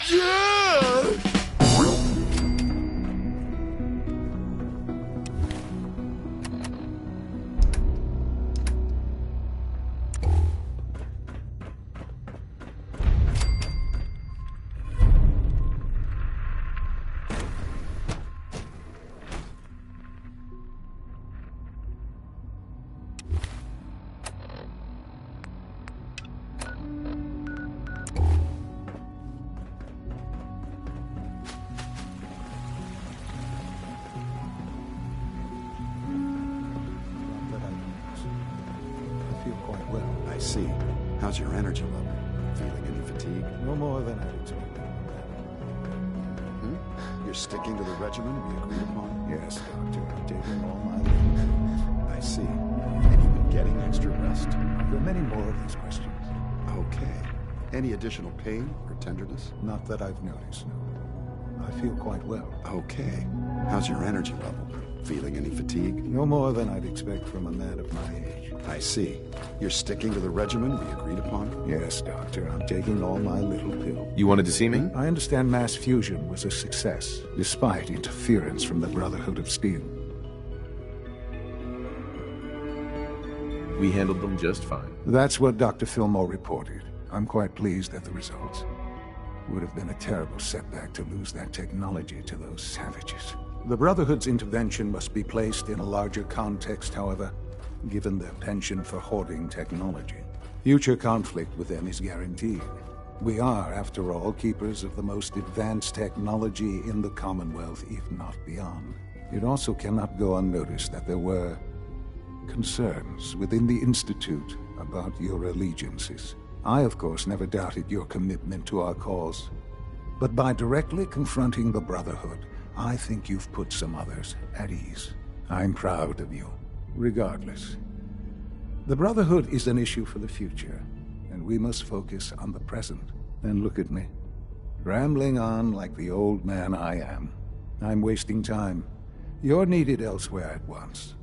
I see. How's your energy level? Feeling any fatigue? No more than I expected. You're sticking to the regimen we agreed upon? Yes, Doctor. I'm taking all my leave. I see. And you've been getting extra rest? There are many more of these questions. Okay. Any additional pain or tenderness? Not that I've noticed, no. I feel quite well. Okay. How's your energy level? Feeling any fatigue? No more than I'd expect from a man of my age. I see. You're sticking to the regimen we agreed upon? Yes, Doctor. I'm taking all my little pill. You wanted to see me? I understand mass fusion was a success, despite interference from the Brotherhood of Steel. We handled them just fine. That's what Dr. Fillmore reported. I'm quite pleased at the results. Would have been a terrible setback to lose that technology to those savages. The Brotherhood's intervention must be placed in a larger context, however, given their penchant for hoarding technology. Future conflict with them is guaranteed. We are, after all, keepers of the most advanced technology in the Commonwealth, if not beyond. It also cannot go unnoticed that there were concerns within the Institute about your allegiances. I, of course, never doubted your commitment to our cause. But by directly confronting the Brotherhood, I think you've put some others at ease. I'm proud of you, regardless. The Brotherhood is an issue for the future, and we must focus on the present. And look at me, rambling on like the old man I am. I'm wasting time. You're needed elsewhere at once.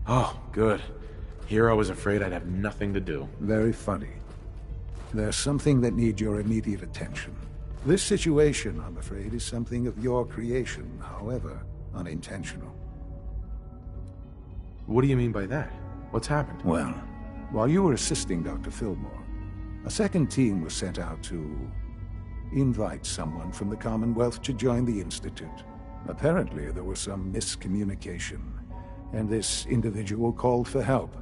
Oh, good. Here I was afraid I'd have nothing to do. Very funny. There's something that needs your immediate attention. This situation, I'm afraid, is something of your creation, however unintentional. What do you mean by that? What's happened? Well, while you were assisting Dr. Fillmore, a second team was sent out to invite someone from the Commonwealth to join the Institute. Apparently, there was some miscommunication, and this individual called for help,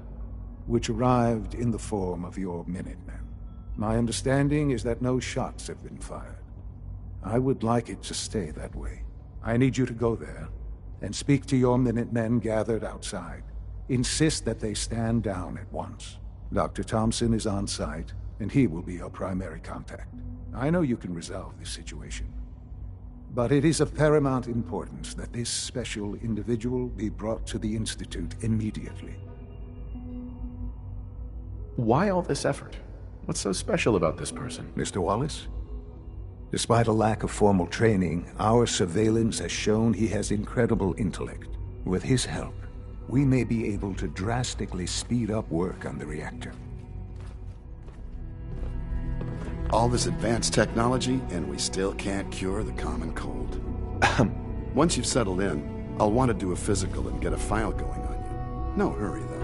which arrived in the form of your Minutemen. My understanding is that no shots have been fired. I would like it to stay that way. I need you to go there and speak to your Minutemen gathered outside. Insist that they stand down at once. Dr. Thompson is on site, and he will be your primary contact. I know you can resolve this situation, but it is of paramount importance that this special individual be brought to the Institute immediately. Why all this effort? What's so special about this person? Mr. Wallace? Despite a lack of formal training, our surveillance has shown he has incredible intellect. With his help, we may be able to drastically speed up work on the reactor. All this advanced technology, and we still can't cure the common cold. Once you've settled in, I'll want to do a physical and get a file going on you. No hurry, though.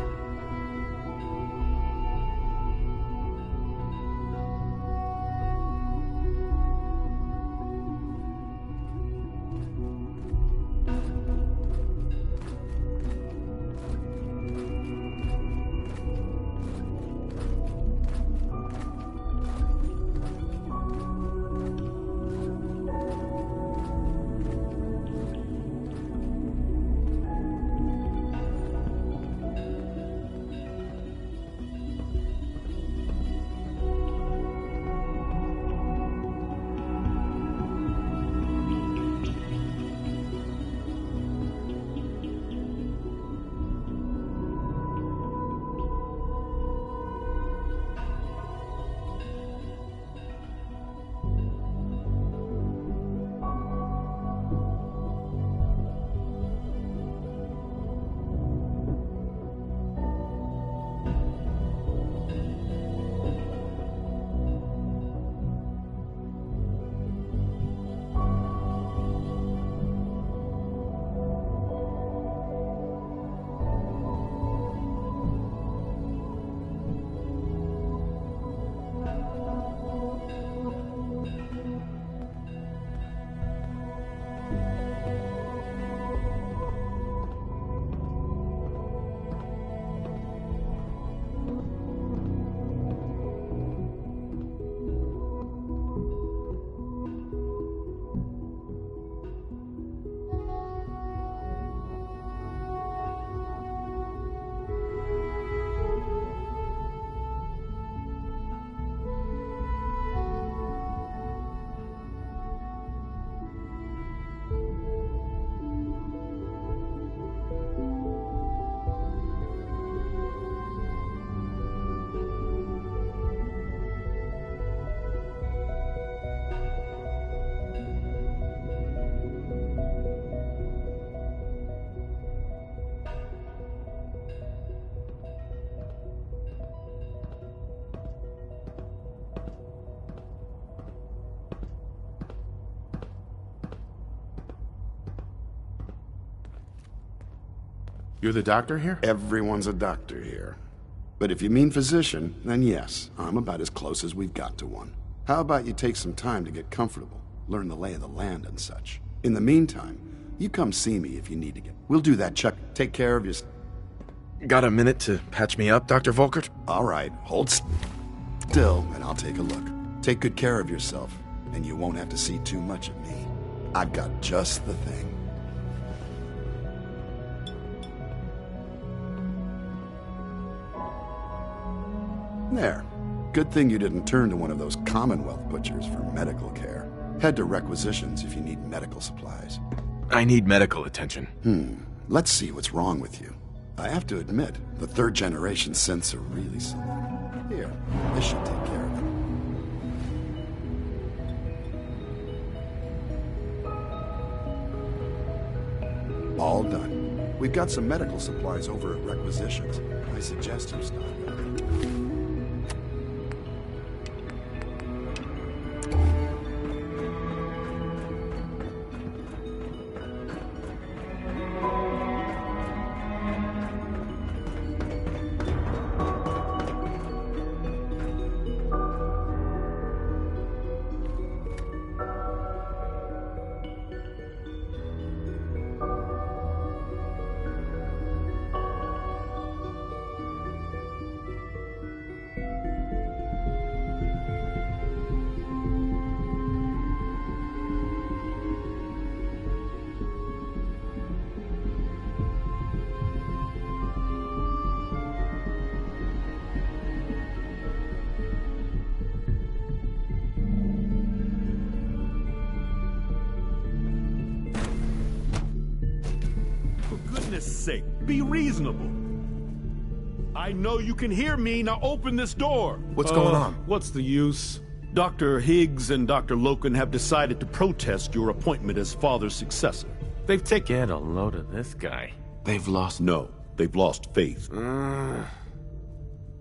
You're the doctor here? Everyone's a doctor here. But if you mean physician, then yes, I'm about as close as we've got to one. How about you take some time to get comfortable, learn the lay of the land and such. In the meantime, you come see me if you need to get... We'll do that, Chuck. Take care of your... Got a minute to patch me up, Dr. Volkert? All right, hold still, and I'll take a look. Take good care of yourself, and you won't have to see too much of me. I've got just the thing. There. Good thing you didn't turn to one of those Commonwealth butchers for medical care. Head to requisitions if you need medical supplies. I need medical attention. Let's see what's wrong with you. I have to admit, the third-generation synths are really something. Here, this should take care of it. All done. We've got some medical supplies over at requisitions. I suggest you stop there. Sake, be reasonable. I know you can hear me. Now open this door. What's going on? What's the use? Dr. Higgs and Dr. Loken have decided to protest your appointment as father's successor. They've taken... Get a load of this guy. They've lost... No, they've lost faith.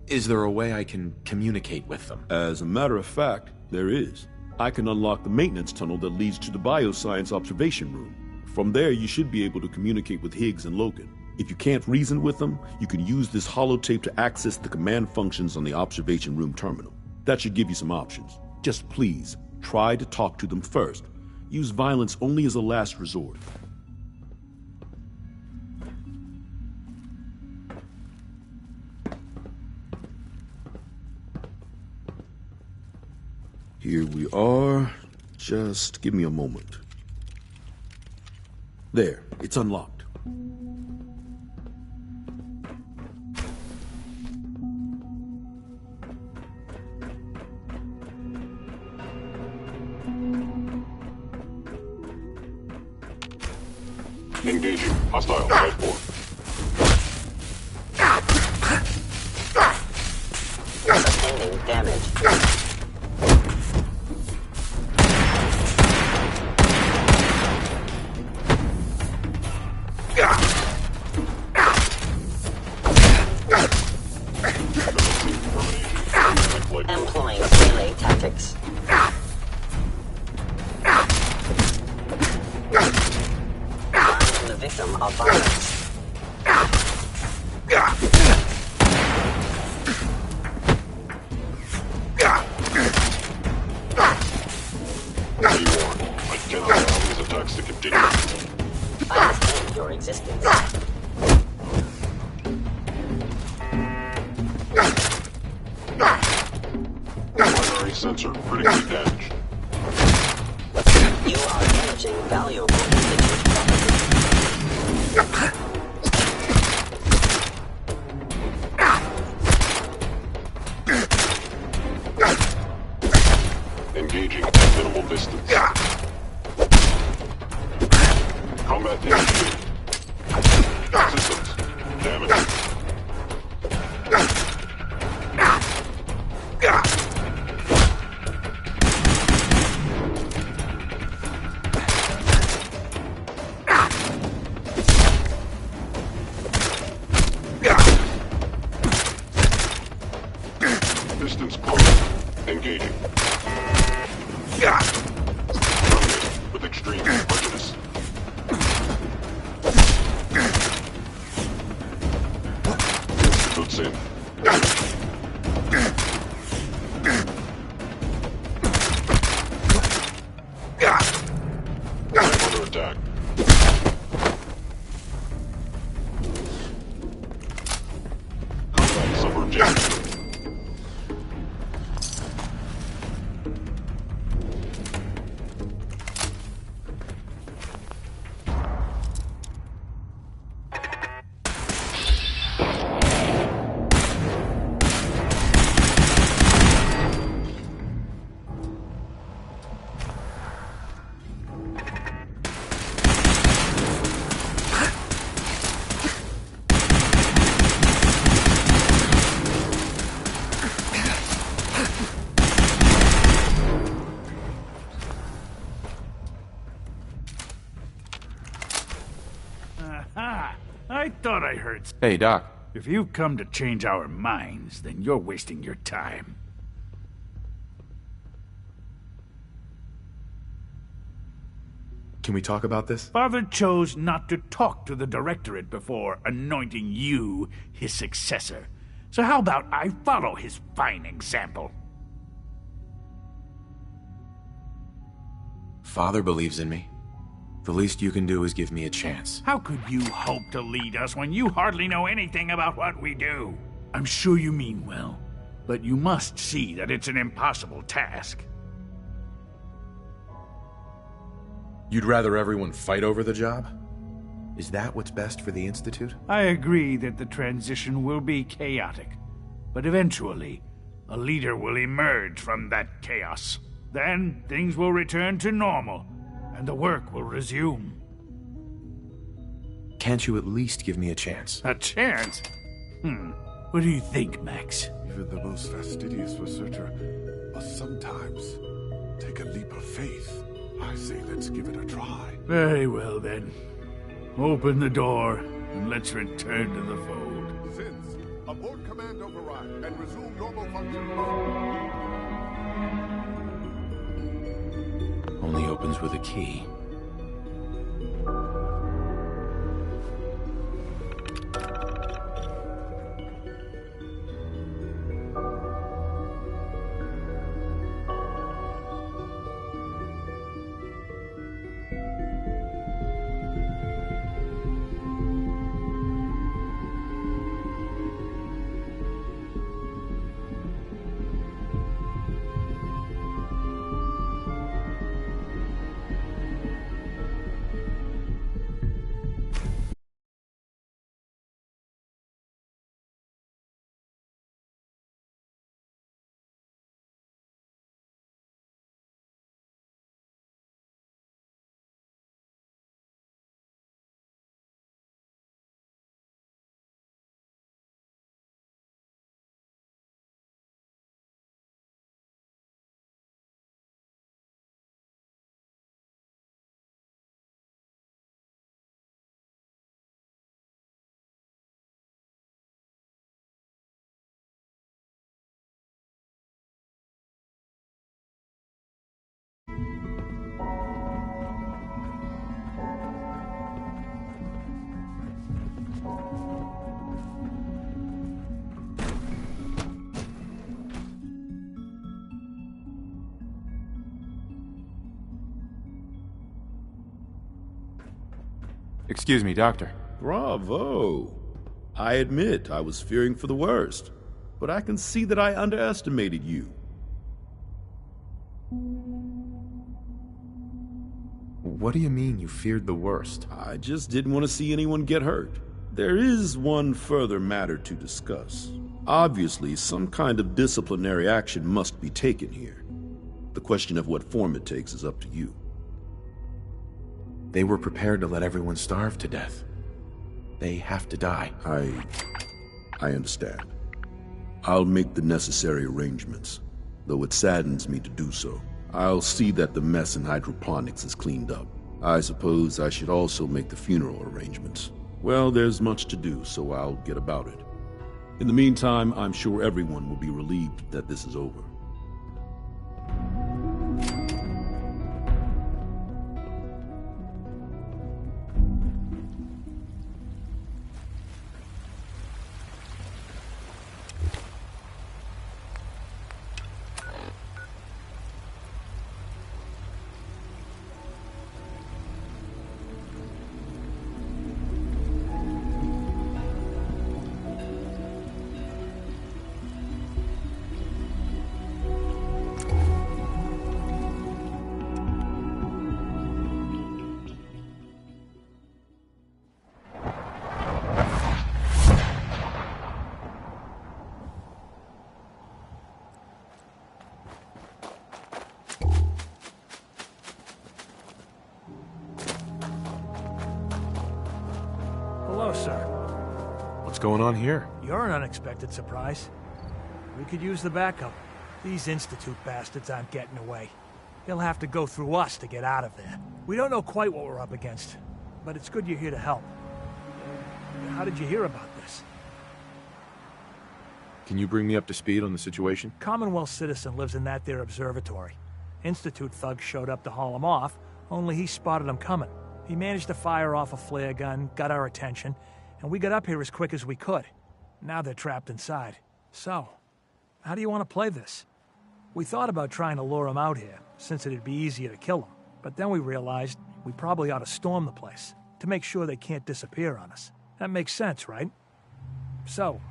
Is there a way I can communicate with them? As a matter of fact, there is. I can unlock the maintenance tunnel that leads to the bioscience observation room. From there, you should be able to communicate with Higgs and Loken. If you can't reason with them, you can use this holotape to access the command functions on the observation room terminal. That should give you some options. Just please, try to talk to them first. Use violence only as a last resort. Here we are. Just give me a moment. There, it's unlocked. Engaging. Hostile. Type 4. Sustaining damage. Employing melee tactics. I'm the victim of violence. Be warned. I cannot allow these attacks to continue. I understand your existence. Primary sensor critically damaged. You are damaging valuable constituent property. Engaging at minimal distance. Combat initiated. Systems damaged. Distance close. Engaging. Terminated with extreme prejudice. attack. Combat subject. I thought I heard. Hey, Doc. If you've come to change our minds, then you're wasting your time. Can we talk about this? Father chose not to talk to the Directorate before anointing you his successor. So how about I follow his fine example? Father believes in me. The least you can do is give me a chance. How could you hope to lead us when you hardly know anything about what we do? I'm sure you mean well, but you must see that it's an impossible task. You'd rather everyone fight over the job? Is that what's best for the Institute? I agree that the transition will be chaotic, but eventually, a leader will emerge from that chaos. Then, things will return to normal, and the work will resume. Can't you at least give me a chance? A chance? What do you think, Max? Even the most fastidious researcher must sometimes take a leap of faith. I say let's give it a try. Very well, then. Open the door, and let's return to the fold. Since, abort command override and resume normal functions. Only opens with a key. Excuse me, Doctor. Bravo. I admit I was fearing for the worst, but I can see that I underestimated you. What do you mean you feared the worst? I just didn't want to see anyone get hurt. There is one further matter to discuss. Obviously, some kind of disciplinary action must be taken here. The question of what form it takes is up to you. They were prepared to let everyone starve to death. They have to die. I understand. I'll make the necessary arrangements, though it saddens me to do so. I'll see that the mess in hydroponics is cleaned up. I suppose I should also make the funeral arrangements. Well, there's much to do, so I'll get about it. In the meantime, I'm sure everyone will be relieved that this is over. Hello, sir. What's going on here? You're an unexpected surprise. We could use the backup. These Institute bastards aren't getting away. He'll have to go through us to get out of there. We don't know quite what we're up against, but it's good you're here to help. How did you hear about this? Can you bring me up to speed on the situation? Commonwealth citizen lives in that there observatory. Institute thugs showed up to haul him off, only he spotted them coming. He managed to fire off a flare gun, got our attention, and we got up here as quick as we could. Now they're trapped inside. So, how do you want to play this? We thought about trying to lure them out here, since it'd be easier to kill them. But then we realized we probably ought to storm the place, to make sure they can't disappear on us. That makes sense, right? So,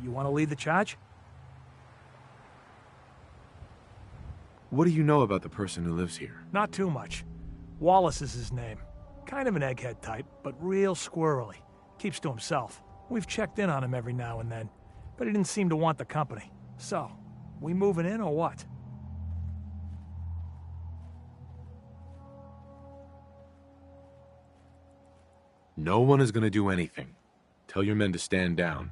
you want to lead the charge? What do you know about the person who lives here? Not too much. Wallace is his name. Kind of an egghead type, but real squirrely. Keeps to himself. We've checked in on him every now and then, but he didn't seem to want the company. So, we moving in or what? No one is going to do anything. Tell your men to stand down.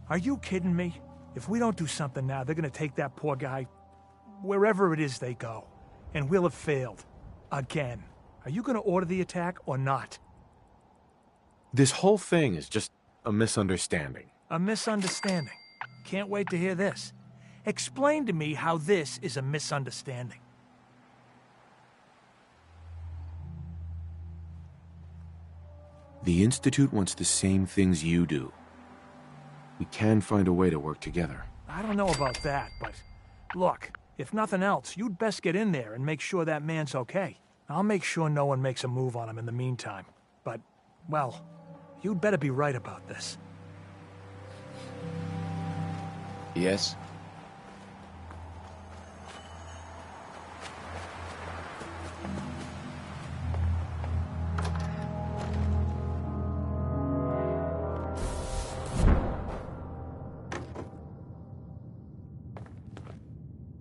Are you kidding me? If we don't do something now, they're going to take that poor guy wherever it is they go. And we'll have failed. Again. Are you going to order the attack or not? This whole thing is just a misunderstanding. A misunderstanding? Can't wait to hear this. Explain to me how this is a misunderstanding. The Institute wants the same things you do. We can find a way to work together. I don't know about that, but look, if nothing else, you'd best get in there and make sure that man's okay. I'll make sure no one makes a move on him in the meantime. But, well, you'd better be right about this. Yes?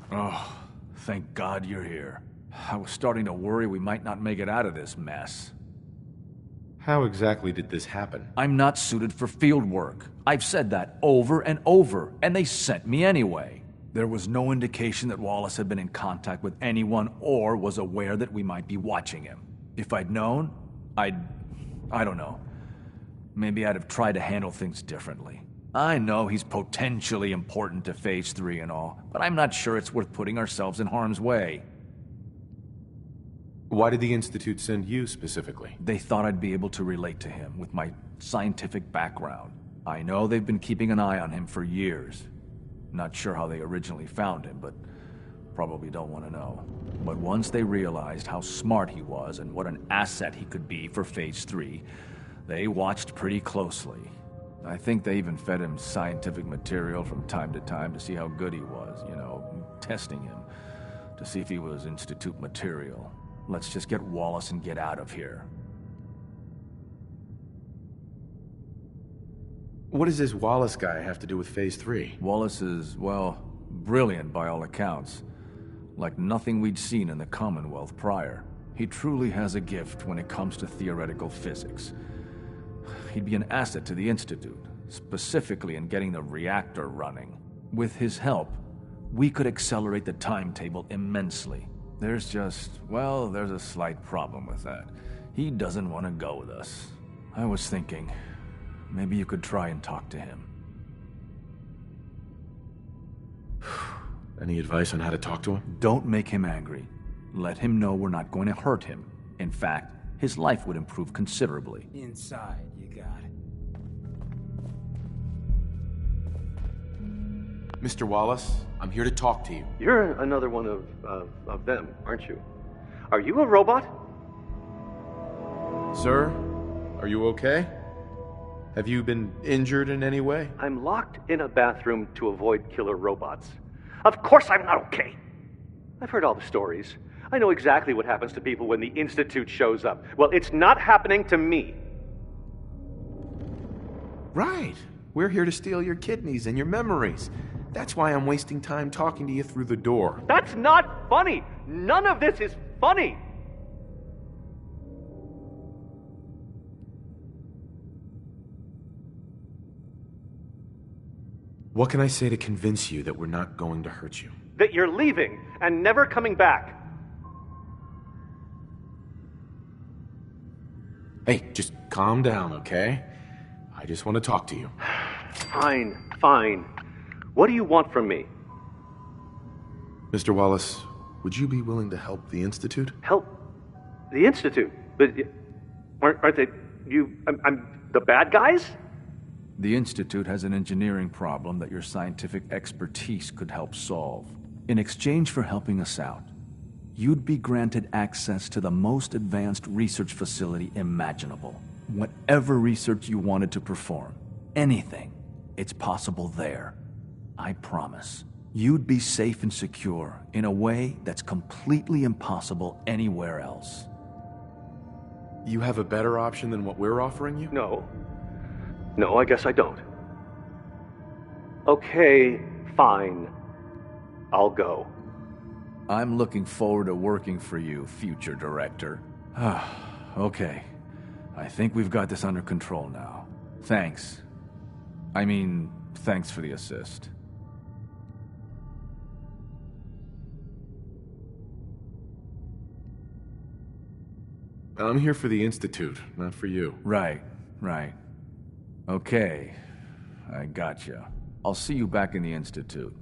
Oh, thank God you're here. I was starting to worry we might not make it out of this mess. How exactly did this happen? I'm not suited for field work. I've said that over and over, and they sent me anyway. There was no indication that Wallace had been in contact with anyone or was aware that we might be watching him. If I'd known, I don't know. Maybe I'd have tried to handle things differently. I know he's potentially important to Phase 3 and all, but I'm not sure it's worth putting ourselves in harm's way. Why did the Institute send you specifically? They thought I'd be able to relate to him with my scientific background. I know they've been keeping an eye on him for years. Not sure how they originally found him, but probably don't want to know. But once they realized how smart he was and what an asset he could be for Phase 3, they watched pretty closely. I think they even fed him scientific material from time to time to see how good he was, testing him, to see if he was Institute material. Let's just get Wallace and get out of here. What does this Wallace guy have to do with Phase 3? Wallace is, well, brilliant by all accounts. Like nothing we'd seen in the Commonwealth prior. He truly has a gift when it comes to theoretical physics. He'd be an asset to the Institute, specifically in getting the reactor running. With his help, we could accelerate the timetable immensely. There's a slight problem with that. He doesn't want to go with us. I was thinking, maybe you could try and talk to him. Any advice on how to talk to him? Don't make him angry. Let him know we're not going to hurt him. In fact, his life would improve considerably. Inside, you got it. Mr. Wallace, I'm here to talk to you. You're another one of them, aren't you? Are you a robot? Sir, are you okay? Have you been injured in any way? I'm locked in a bathroom to avoid killer robots. Of course I'm not okay! I've heard all the stories. I know exactly what happens to people when the Institute shows up. Well, it's not happening to me. Right. We're here to steal your kidneys and your memories. That's why I'm wasting time talking to you through the door. That's not funny! None of this is funny! What can I say to convince you that we're not going to hurt you? That you're leaving and never coming back. Hey, just calm down, okay? I just want to talk to you. Fine, fine. What do you want from me? Mr. Wallace, would you be willing to help the Institute? Help? The Institute? But aren't they... I'm the bad guys? The Institute has an engineering problem that your scientific expertise could help solve. In exchange for helping us out, you'd be granted access to the most advanced research facility imaginable. Whatever research you wanted to perform, anything, it's possible there. I promise. You'd be safe and secure in a way that's completely impossible anywhere else. You have a better option than what we're offering you? No. No, I guess I don't. Okay, fine. I'll go. I'm looking forward to working for you, future director. Okay. I think we've got this under control now. Thanks. Thanks for the assist. I'm here for the Institute, not for you. Right. Okay. I gotcha. I'll see you back in the Institute.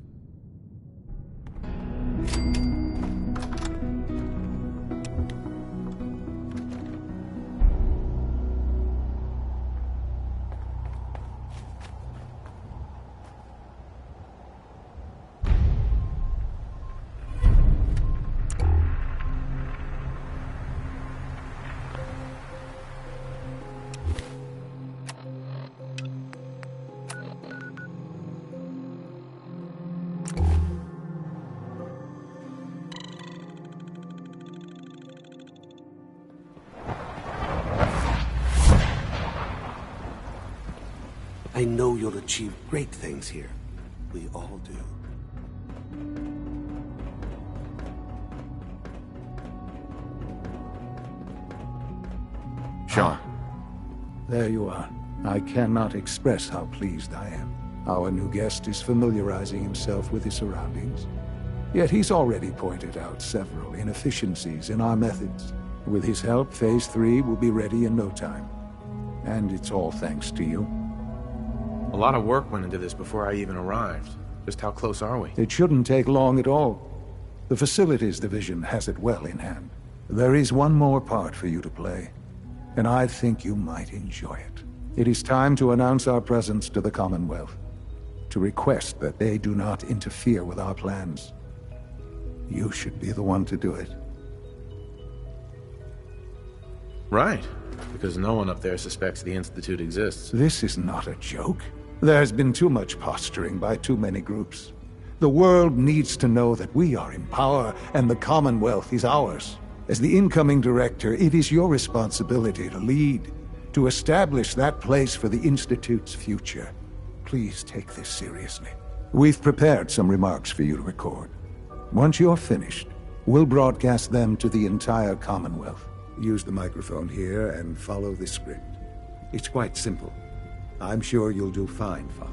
I know you'll achieve great things here. We all do. Shaw. There you are. I cannot express how pleased I am. Our new guest is familiarizing himself with his surroundings. Yet he's already pointed out several inefficiencies in our methods. With his help, Phase 3 will be ready in no time. And it's all thanks to you. A lot of work went into this before I even arrived. Just how close are we? It shouldn't take long at all. The Facilities Division has it well in hand. There is one more part for you to play, and I think you might enjoy it. It is time to announce our presence to the Commonwealth, to request that they do not interfere with our plans. You should be the one to do it. Right, because no one up there suspects the Institute exists. This is not a joke. There's been too much posturing by too many groups. The world needs to know that we are in power and the Commonwealth is ours. As the incoming director, it is your responsibility to lead, to establish that place for the Institute's future. Please take this seriously. We've prepared some remarks for you to record. Once you're finished, we'll broadcast them to the entire Commonwealth. Use the microphone here and follow the script. It's quite simple. I'm sure you'll do fine, Father.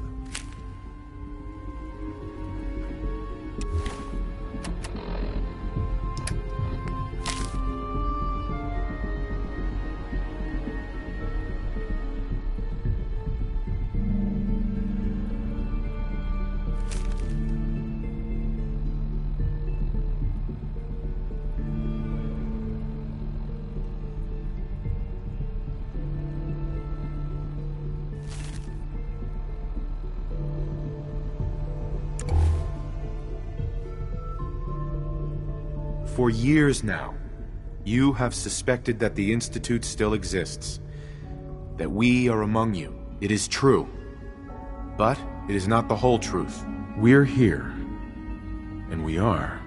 For years now, you have suspected that the Institute still exists, that we are among you. It is true, but it is not the whole truth. We're here, and we are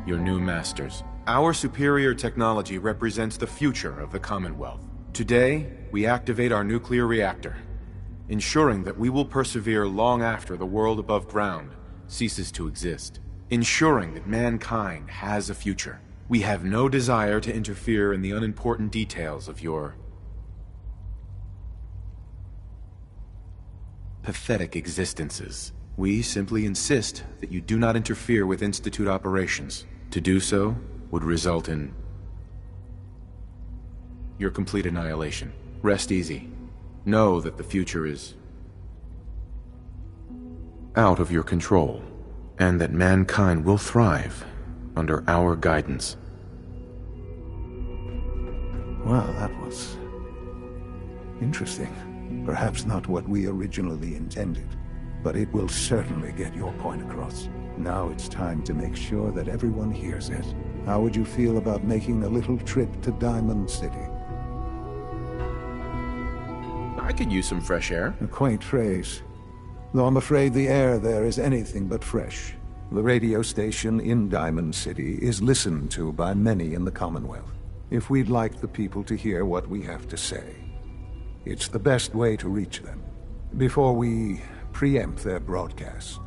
your new masters. Our superior technology represents the future of the Commonwealth. Today, we activate our nuclear reactor, ensuring that we will persevere long after the world above ground ceases to exist, ensuring that mankind has a future. We have no desire to interfere in the unimportant details of your pathetic existences. We simply insist that you do not interfere with Institute operations. To do so would result in your complete annihilation. Rest easy. Know that the future is out of your control, and that mankind will thrive under our guidance. Well, that was interesting. Perhaps not what we originally intended, but it will certainly get your point across. Now it's time to make sure that everyone hears it. How would you feel about making a little trip to Diamond City? I could use some fresh air. A quaint phrase, though I'm afraid the air there is anything but fresh. The radio station in Diamond City is listened to by many in the Commonwealth. If we'd like the people to hear what we have to say, it's the best way to reach them. Before we preempt their broadcast,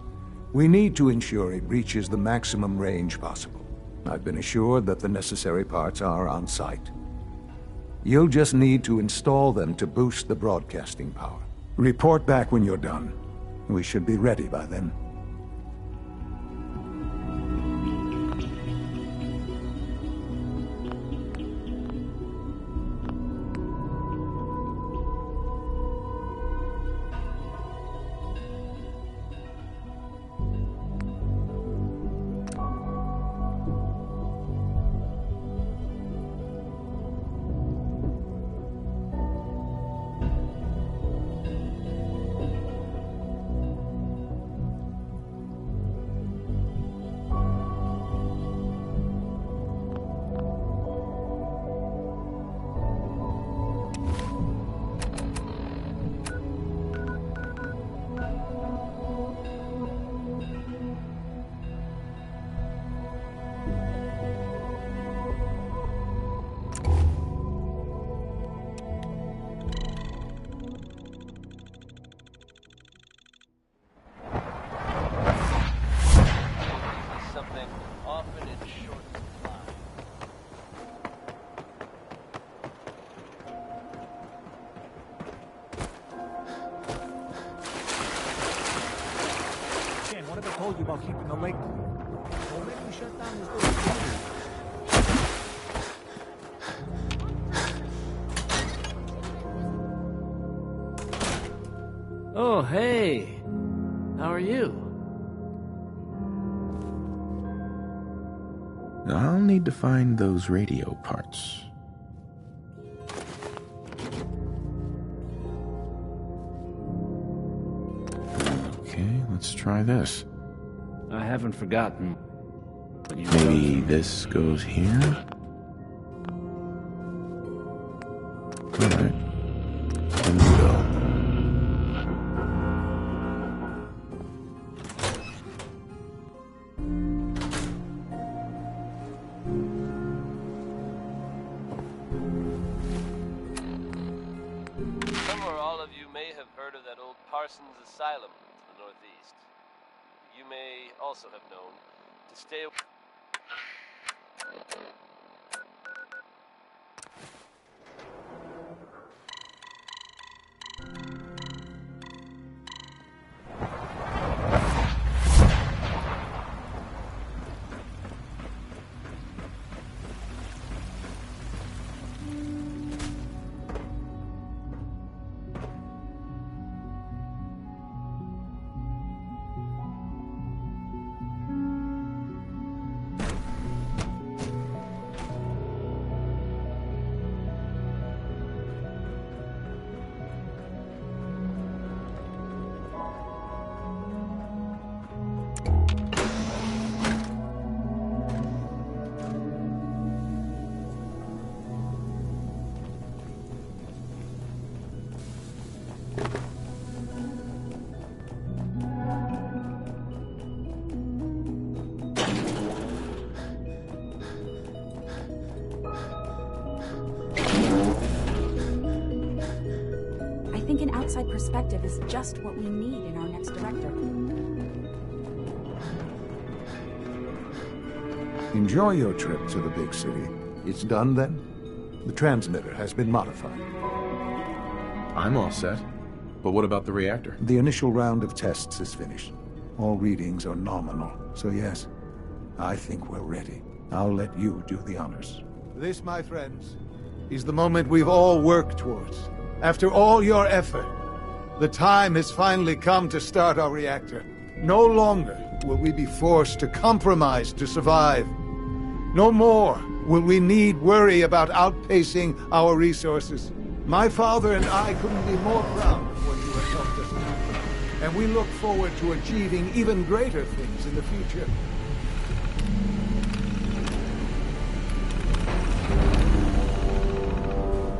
we need to ensure it reaches the maximum range possible. I've been assured that the necessary parts are on site. You'll just need to install them to boost the broadcasting power. Report back when you're done. We should be ready by then. About keeping the lake clean. Well, maybe we shut down this little theater. Oh, hey. How are you? I'll need to find those radio parts. Okay, let's try this. I haven't forgotten. Maybe this goes here? Alright. Here we go. Some or all of you may have heard of that old Parsons Asylum to the northeast. You may also have known to stay away. I think an outside perspective is just what we need in our next director. Enjoy your trip to the big city. It's done then? The transmitter has been modified. I'm all set. But what about the reactor? The initial round of tests is finished. All readings are nominal, so yes, I think we're ready. I'll let you do the honors. This, my friends, is the moment we've all worked towards. After all your effort, the time has finally come to start our reactor. No longer will we be forced to compromise to survive. No more will we need worry about outpacing our resources. My father and I couldn't be more proud of what you have helped us do, and we look forward to achieving even greater things in the future.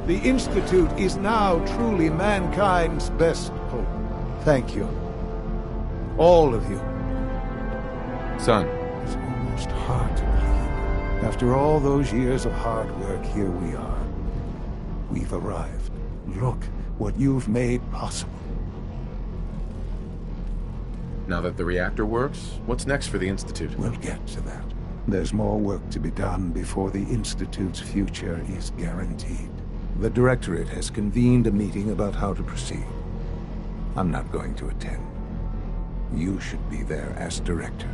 The Institute is now truly mankind's best hope. Thank you. All of you. Son. It's almost hard to believe. After all those years of hard work, here we are. We've arrived. Look what you've made possible. Now that the reactor works, what's next for the Institute? We'll get to that. There's more work to be done before the Institute's future is guaranteed. The Directorate has convened a meeting about how to proceed. I'm not going to attend. You should be there as Director.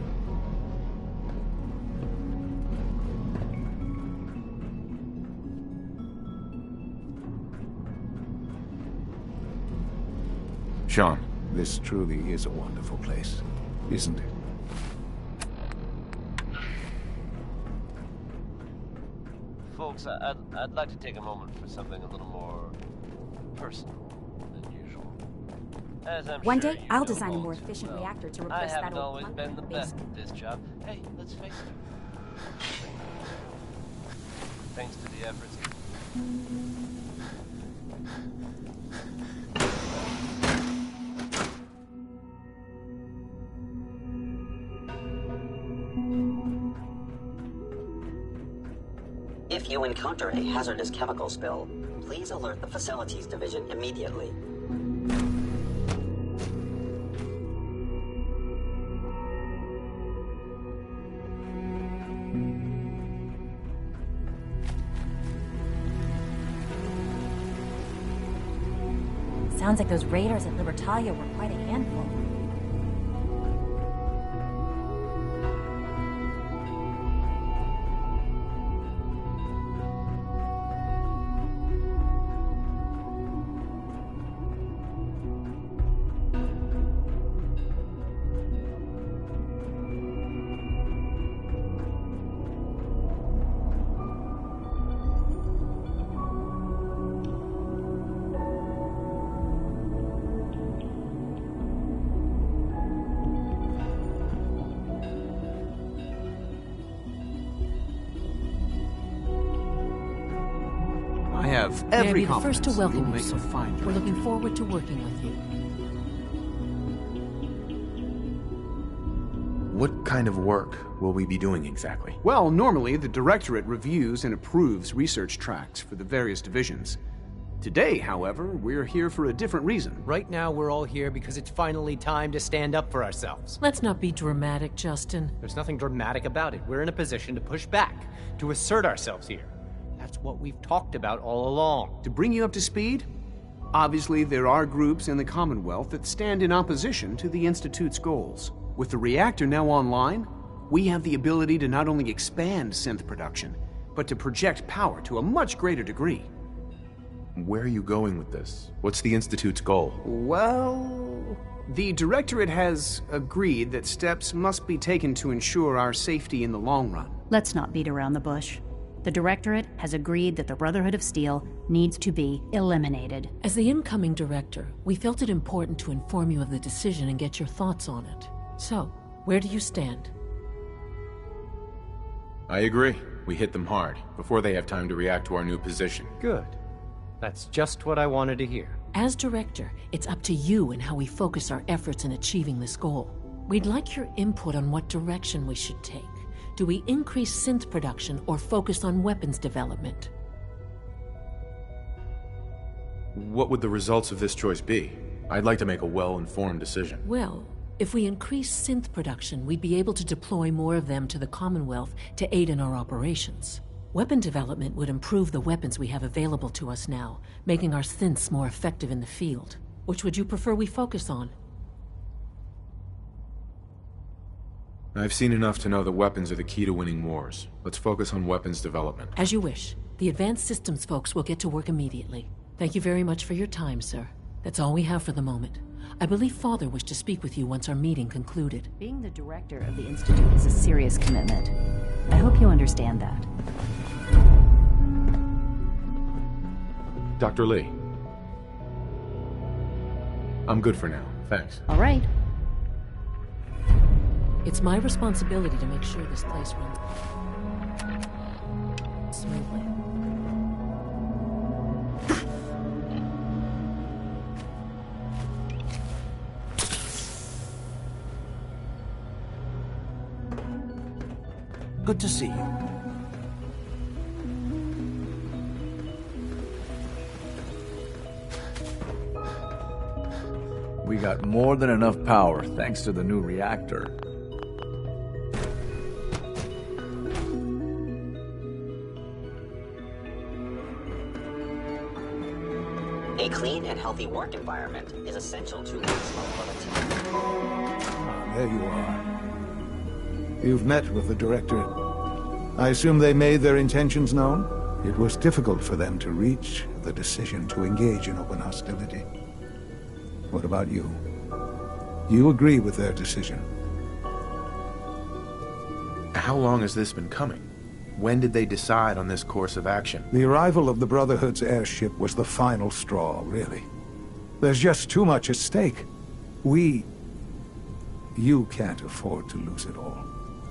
Sean. This truly is a wonderful place, isn't it? Folks, I'd like to take a moment for something a little more personal than usual. As I'm One sure day, you I'll know design a all more too efficient well, reactor to I replace that haven't old always punk been in the the best basement. at this job. Hey, let's face it. Thanks to the efforts. If you encounter a hazardous chemical spill, please alert the Facilities Division immediately. Sounds like those raiders at Libertalia were quite a handful. I have May I every be the first to confidence welcome you'll you, make sir. a fine We're looking director. forward to working with you. What kind of work will we be doing exactly? Well, normally the Directorate reviews and approves research tracks for the various divisions. Today, however, we're here for a different reason. Right now, we're all here because it's finally time to stand up for ourselves. Let's not be dramatic, Justin. There's nothing dramatic about it. We're in a position to push back, to assert ourselves here. That's what we've talked about all along. To bring you up to speed, obviously there are groups in the Commonwealth that stand in opposition to the Institute's goals. With the reactor now online, we have the ability to not only expand synth production, but to project power to a much greater degree. Where are you going with this? What's the Institute's goal? Well, the Directorate has agreed that steps must be taken to ensure our safety in the long run. Let's not beat around the bush. The Directorate has agreed that the Brotherhood of Steel needs to be eliminated. As the incoming director, we felt it important to inform you of the decision and get your thoughts on it. So, where do you stand? I agree. We hit them hard, before they have time to react to our new position. Good. That's just what I wanted to hear. As director, it's up to you and how we focus our efforts in achieving this goal. We'd like your input on what direction we should take. Do we increase synth production or focus on weapons development? What would the results of this choice be? I'd like to make a well-informed decision. Well, if we increase synth production, we'd be able to deploy more of them to the Commonwealth to aid in our operations. Weapon development would improve the weapons we have available to us now, making our synths more effective in the field. Which would you prefer we focus on? I've seen enough to know that weapons are the key to winning wars. Let's focus on weapons development. As you wish. The Advanced Systems folks will get to work immediately. Thank you very much for your time, sir. That's all we have for the moment. I believe Father wished to speak with you once our meeting concluded. Being the director of the Institute is a serious commitment. I hope you understand that. Dr. Lee. I'm good for now. Thanks. All right. It's my responsibility to make sure this place runs smoothly. Good to see you. We got more than enough power thanks to the new reactor. A clean and healthy work environment is essential to one's mobility. There you are. You've met with the Directorate. I assume they made their intentions known? It was difficult for them to reach the decision to engage in open hostility. What about you? You agree with their decision? How long has this been coming? When did they decide on this course of action? The arrival of the Brotherhood's airship was the final straw, really. There's just too much at stake. You can't afford to lose it all.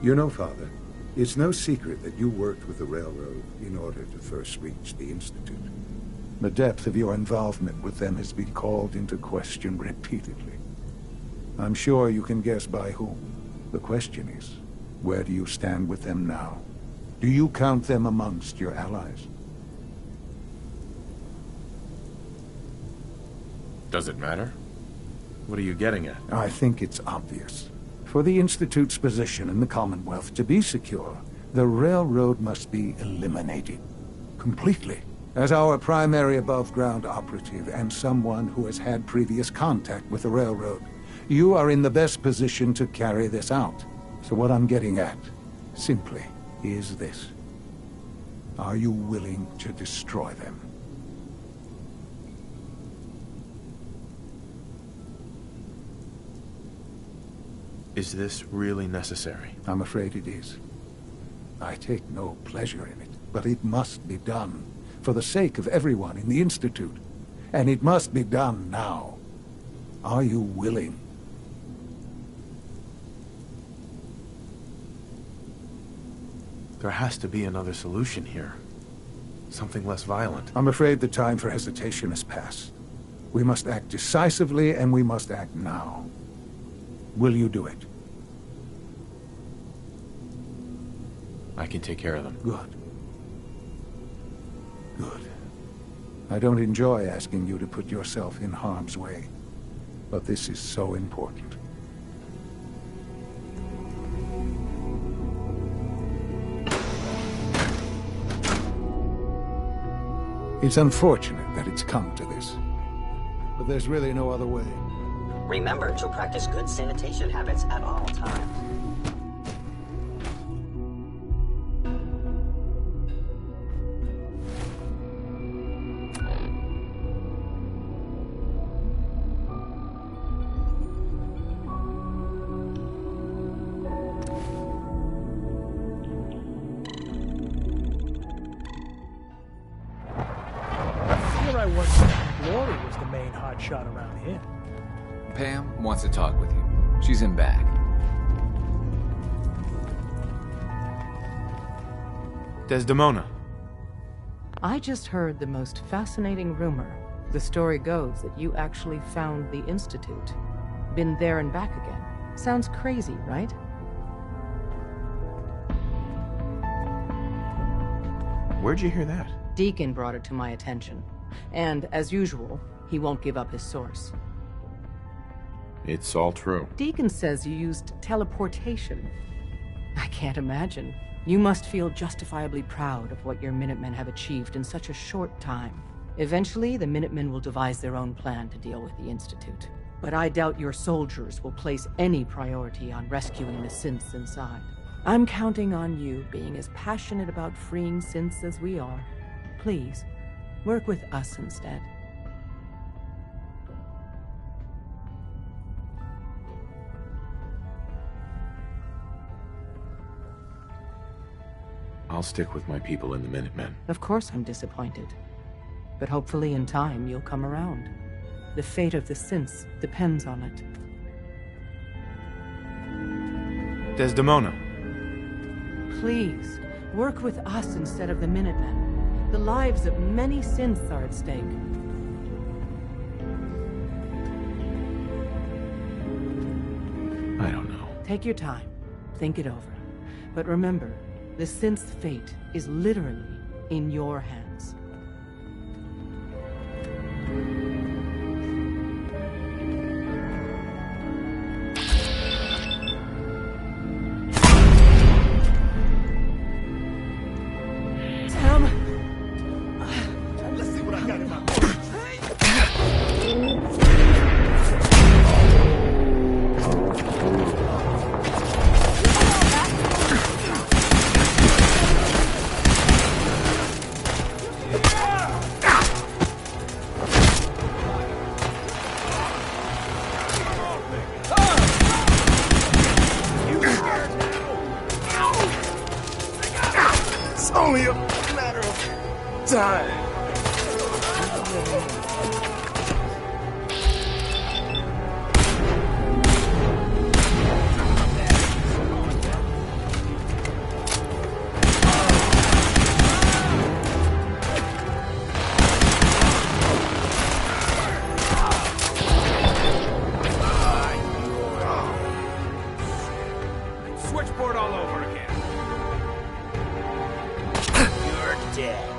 You know, Father, it's no secret that you worked with the Railroad in order to first reach the Institute. The depth of your involvement with them has been called into question repeatedly. I'm sure you can guess by whom. The question is, where do you stand with them now? Do you count them amongst your allies? Does it matter? What are you getting at? I think it's obvious. For the Institute's position in the Commonwealth to be secure, the Railroad must be eliminated. Completely. As our primary above-ground operative and someone who has had previous contact with the Railroad, you are in the best position to carry this out. So what I'm getting at, simply, is this. Are you willing to destroy them? Is this really necessary? I'm afraid it is. I take no pleasure in it, but it must be done. For the sake of everyone in the Institute. And it must be done now. Are you willing? There has to be another solution here. Something less violent. I'm afraid the time for hesitation has passed. We must act decisively, and we must act now. Will you do it? I can take care of them. Good. Good. I don't enjoy asking you to put yourself in harm's way, but this is so important. It's unfortunate that it's come to this, but there's really no other way. Remember to practice good sanitation habits at all times. Glory was the main hotshot around here. Pam wants to talk with you. She's in back. Desdemona. I just heard the most fascinating rumor. The story goes that you actually found the Institute. Been there and back again. Sounds crazy, right? Where'd you hear that? Deacon brought it to my attention. And, as usual, he won't give up his source. It's all true. Deacon says you used teleportation. I can't imagine. You must feel justifiably proud of what your Minutemen have achieved in such a short time. Eventually, the Minutemen will devise their own plan to deal with the Institute. But I doubt your soldiers will place any priority on rescuing the synths inside. I'm counting on you being as passionate about freeing synths as we are. Please, work with us instead. I'll stick with my people in the Minutemen. Of course I'm disappointed. But hopefully in time you'll come around. The fate of the synths depends on it. Desdemona. Please, work with us instead of the Minutemen. The lives of many synths are at stake. I don't know. Take your time. Think it over. But remember, the synth's fate is literally in your hands. Let's see what I got in my It's only a matter of time. switchboard all over again. You're dead.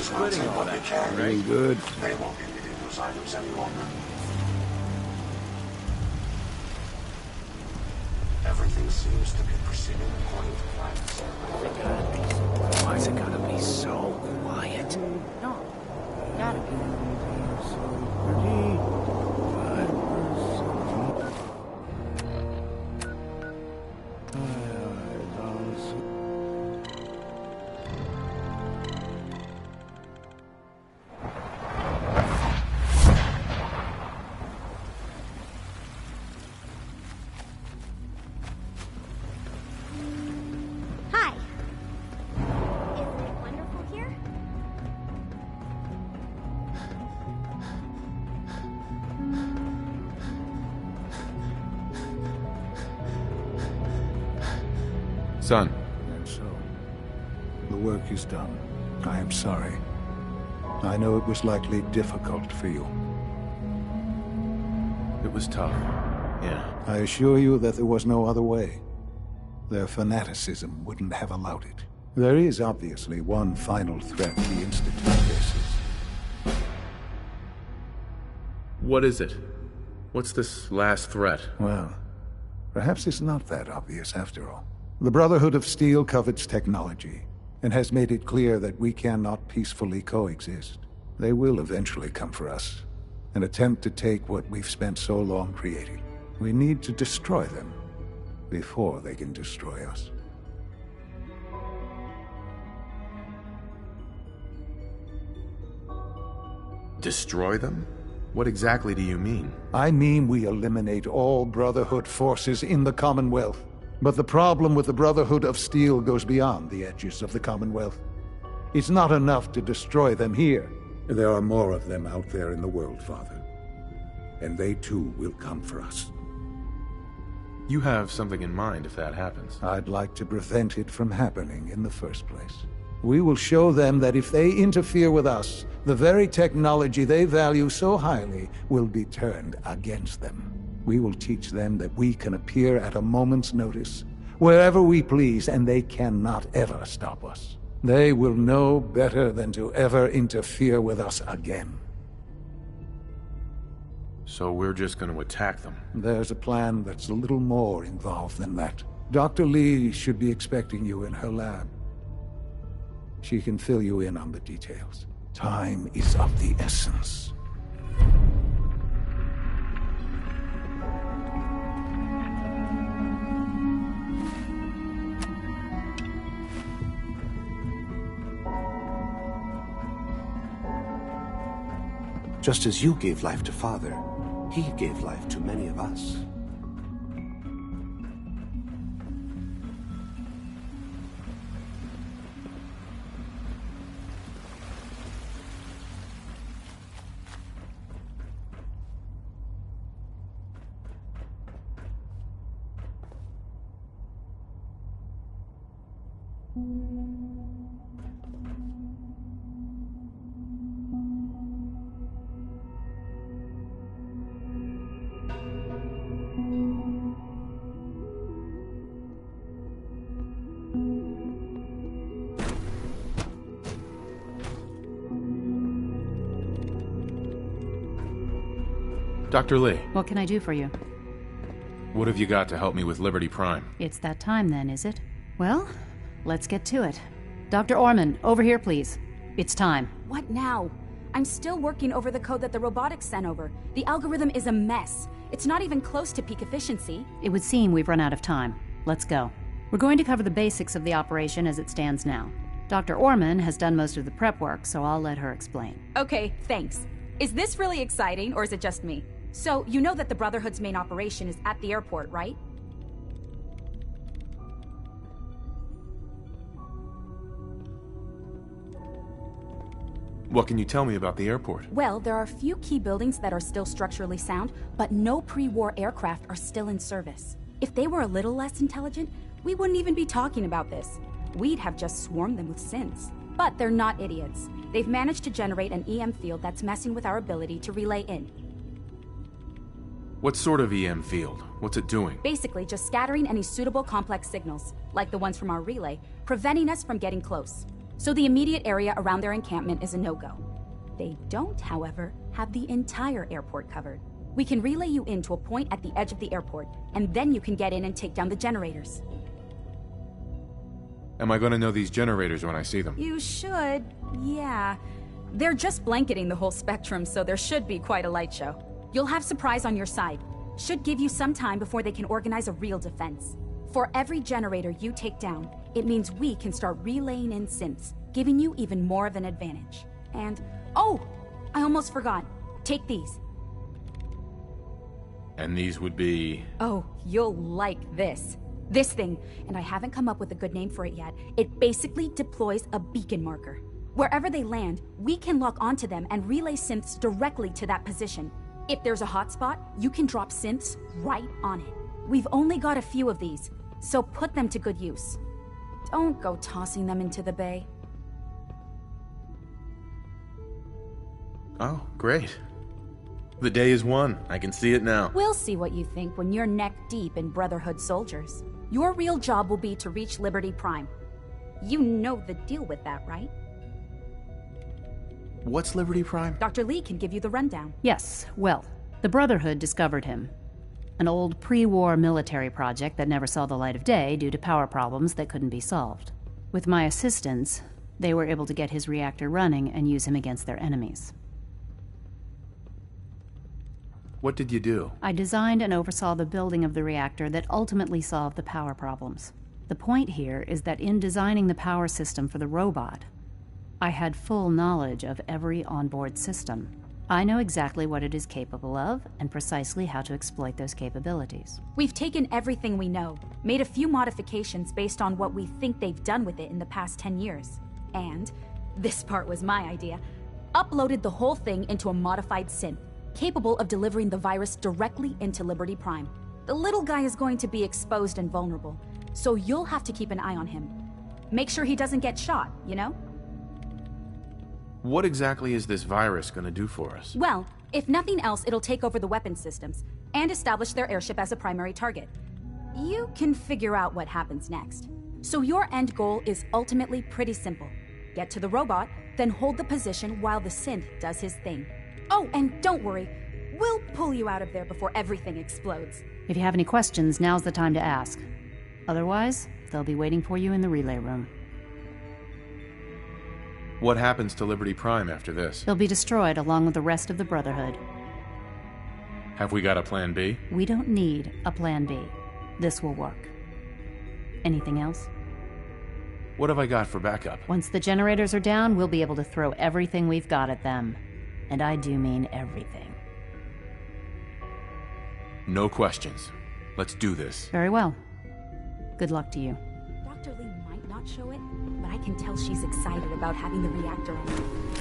Splitting all that, Very good. They won't be needing those items any longer. Everything seems to be proceeding according to plan. Why's it gotta be so quiet? No, gotta be. Hi. Isn't it wonderful here? Son. And so, the work is done. I am sorry. I know it was likely difficult for you. It was tough. Yeah. I assure you that there was no other way. Their fanaticism wouldn't have allowed it. There is obviously one final threat the Institute faces. What is it? What's this last threat? Well, perhaps it's not that obvious after all. The Brotherhood of Steel covets technology, and has made it clear that we cannot peacefully coexist. They will eventually come for us, and attempt to take what we've spent so long creating. We need to destroy them before they can destroy us. Destroy them? What exactly do you mean? I mean we eliminate all Brotherhood forces in the Commonwealth. But the problem with the Brotherhood of Steel goes beyond the edges of the Commonwealth. It's not enough to destroy them here. There are more of them out there in the world, Father. And they too will come for us. You have something in mind if that happens. I'd like to prevent it from happening in the first place. We will show them that if they interfere with us, the very technology they value so highly will be turned against them. We will teach them that we can appear at a moment's notice, wherever we please, and they cannot ever stop us. They will know better than to ever interfere with us again. So we're just going to attack them? There's a plan that's a little more involved than that. Dr. Lee should be expecting you in her lab. She can fill you in on the details. Time is of the essence. Just as you gave life to Father, he gave life to many of us. Dr. Lee. What can I do for you? What have you got to help me with Liberty Prime? It's that time then, is it? Well, let's get to it. Dr. Orman, over here, please. It's time. What now? I'm still working over the code that the robotics sent over. The algorithm is a mess. It's not even close to peak efficiency. It would seem we've run out of time. Let's go. We're going to cover the basics of the operation as it stands now. Dr. Orman has done most of the prep work, so I'll let her explain. Okay, thanks. Is this really exciting, or is it just me? So, you know that the Brotherhood's main operation is at the airport, right? What can you tell me about the airport? Well, there are a few key buildings that are still structurally sound, but no pre-war aircraft are still in service. If they were a little less intelligent, we wouldn't even be talking about this. We'd have just swarmed them with synths. But they're not idiots. They've managed to generate an EM field that's messing with our ability to relay in. What sort of EM field? What's it doing? Basically, just scattering any suitable complex signals, like the ones from our relay, preventing us from getting close. So the immediate area around their encampment is a no-go. They don't, however, have the entire airport covered. We can relay you in to a point at the edge of the airport, and then you can get in and take down the generators. Am I going to know these generators when I see them? You should, yeah. They're just blanketing the whole spectrum, so there should be quite a light show. You'll have Surprise on your side. Should give you some time before they can organize a real defense. For every generator you take down, it means we can start relaying in synths, giving you even more of an advantage. And, oh, I almost forgot. Take these. And these would be... Oh, you'll like this. This thing, and I haven't come up with a good name for it yet, it basically deploys a beacon marker. Wherever they land, we can lock onto them and relay synths directly to that position. If there's a hotspot, you can drop synths right on it. We've only got a few of these, so put them to good use. Don't go tossing them into the bay. Oh, great. The day is won. I can see it now. We'll see what you think when you're neck deep in Brotherhood soldiers. Your real job will be to reach Liberty Prime. You know the deal with that, right? What's Liberty Prime? Dr. Lee can give you the rundown. Yes, well, the Brotherhood discovered him. An old pre-war military project that never saw the light of day due to power problems that couldn't be solved. With my assistance, they were able to get his reactor running and use him against their enemies. What did you do? I designed and oversaw the building of the reactor that ultimately solved the power problems. The point here is that in designing the power system for the robot, I had full knowledge of every onboard system. I know exactly what it is capable of and precisely how to exploit those capabilities. We've taken everything we know, made a few modifications based on what we think they've done with it in the past 10 years. And this part was my idea, uploaded the whole thing into a modified synth, capable of delivering the virus directly into Liberty Prime. The little guy is going to be exposed and vulnerable, so you'll have to keep an eye on him. Make sure he doesn't get shot, you know? What exactly is this virus gonna do for us? Well, if nothing else, it'll take over the weapon systems and establish their airship as a primary target. You can figure out what happens next. So your end goal is ultimately pretty simple. Get to the robot, then hold the position while the synth does his thing. Oh, and don't worry, we'll pull you out of there before everything explodes. If you have any questions, now's the time to ask. Otherwise, they'll be waiting for you in the relay room. What happens to Liberty Prime after this? They'll be destroyed along with the rest of the Brotherhood. Have we got a plan B? We don't need a plan B. This will work. Anything else? What have I got for backup? Once the generators are down, we'll be able to throw everything we've got at them. And I do mean everything. No questions. Let's do this. Very well. Good luck to you. Dr. Lee might not show it, but I can tell she's excited about having the reactor on.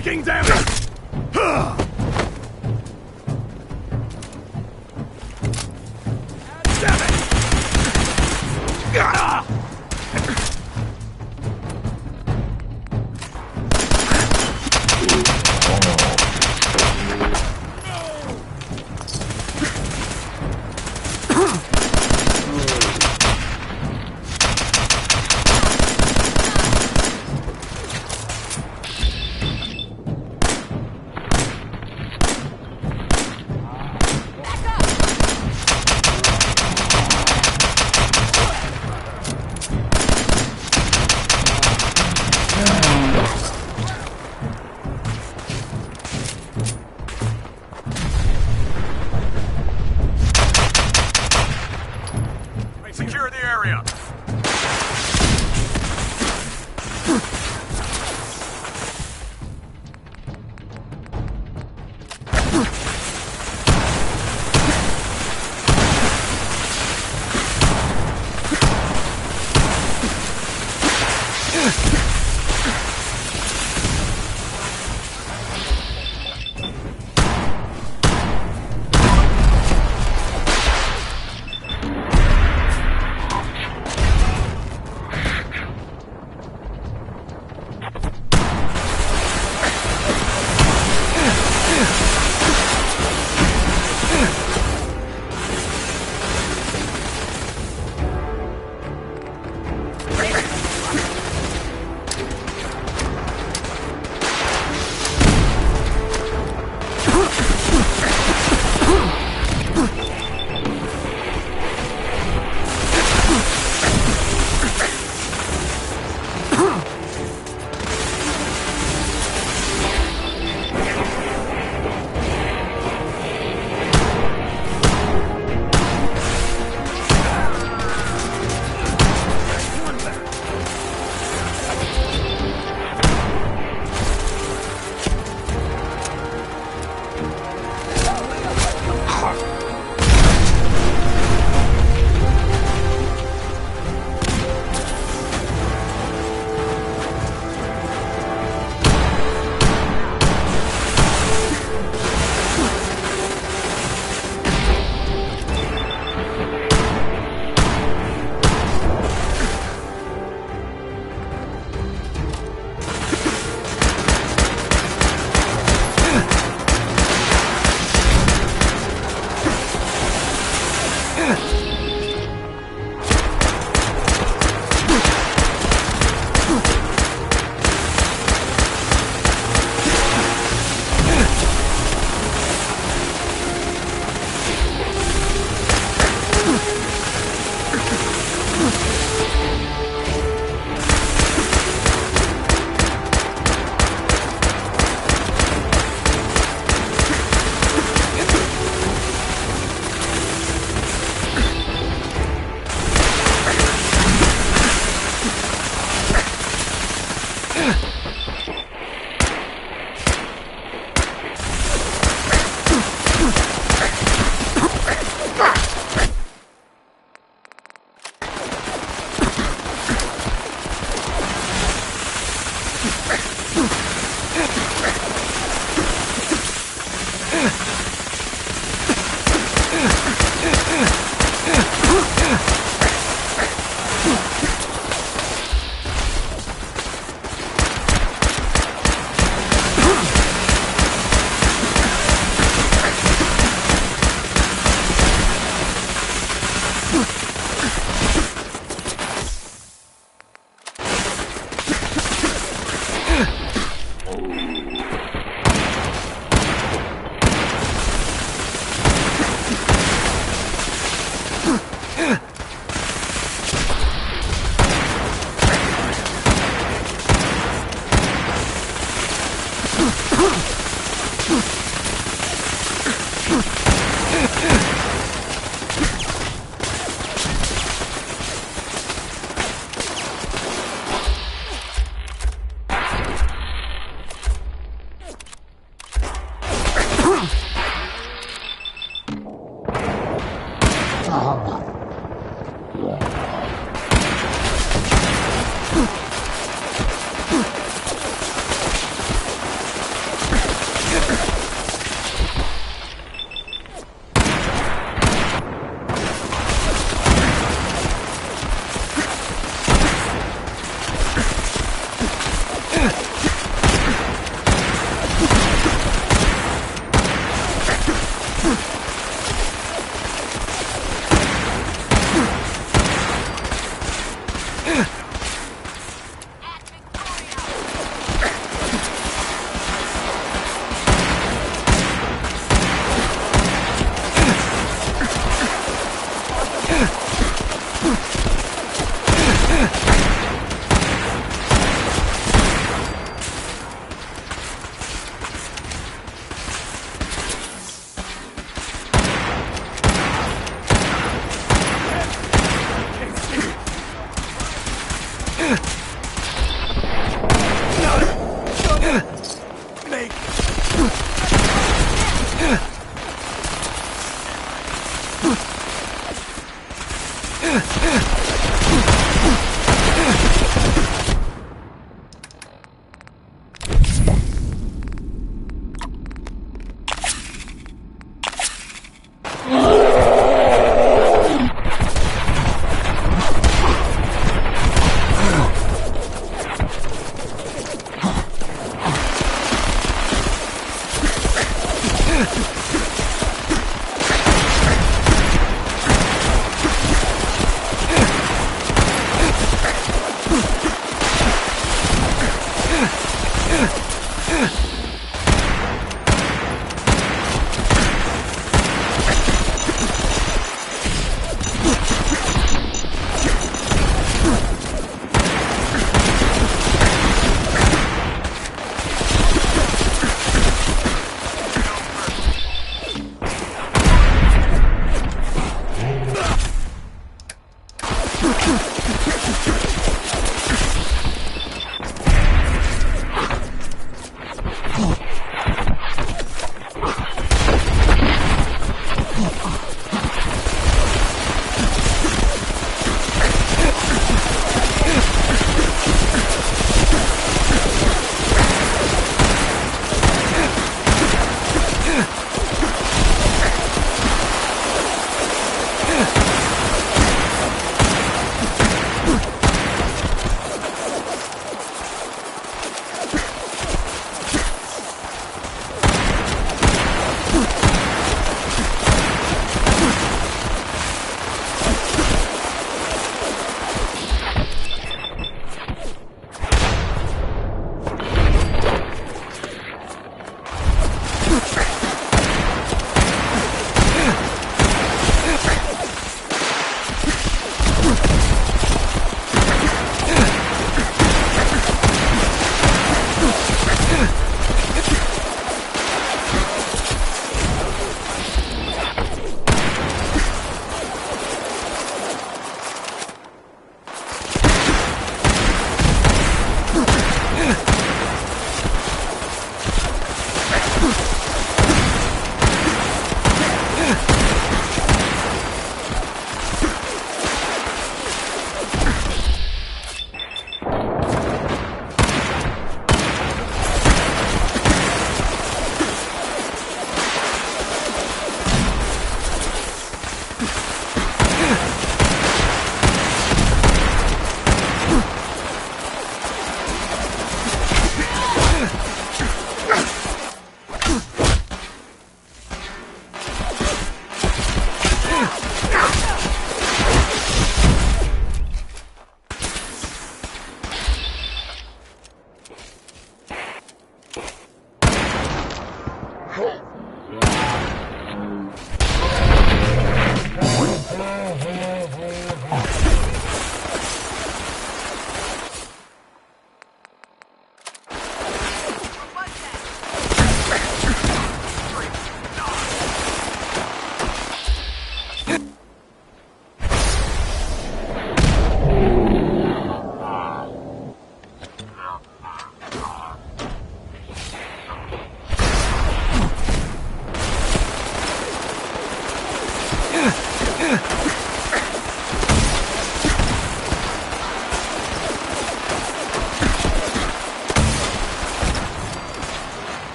taking damage! Secure the area.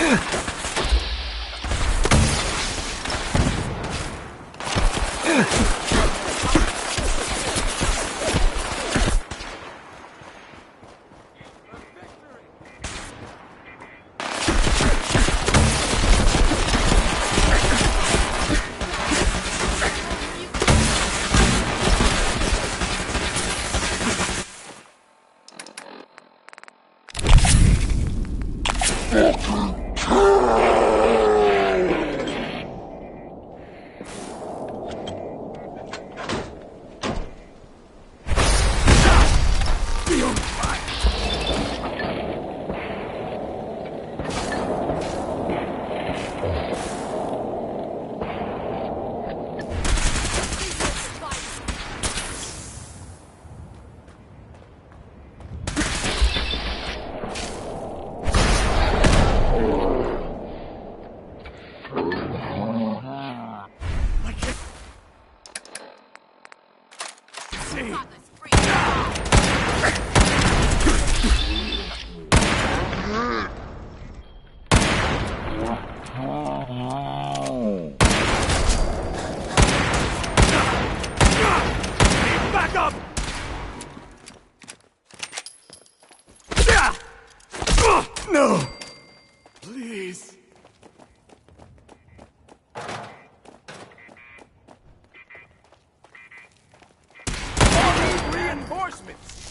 Back up! No! Please. Reinforcements!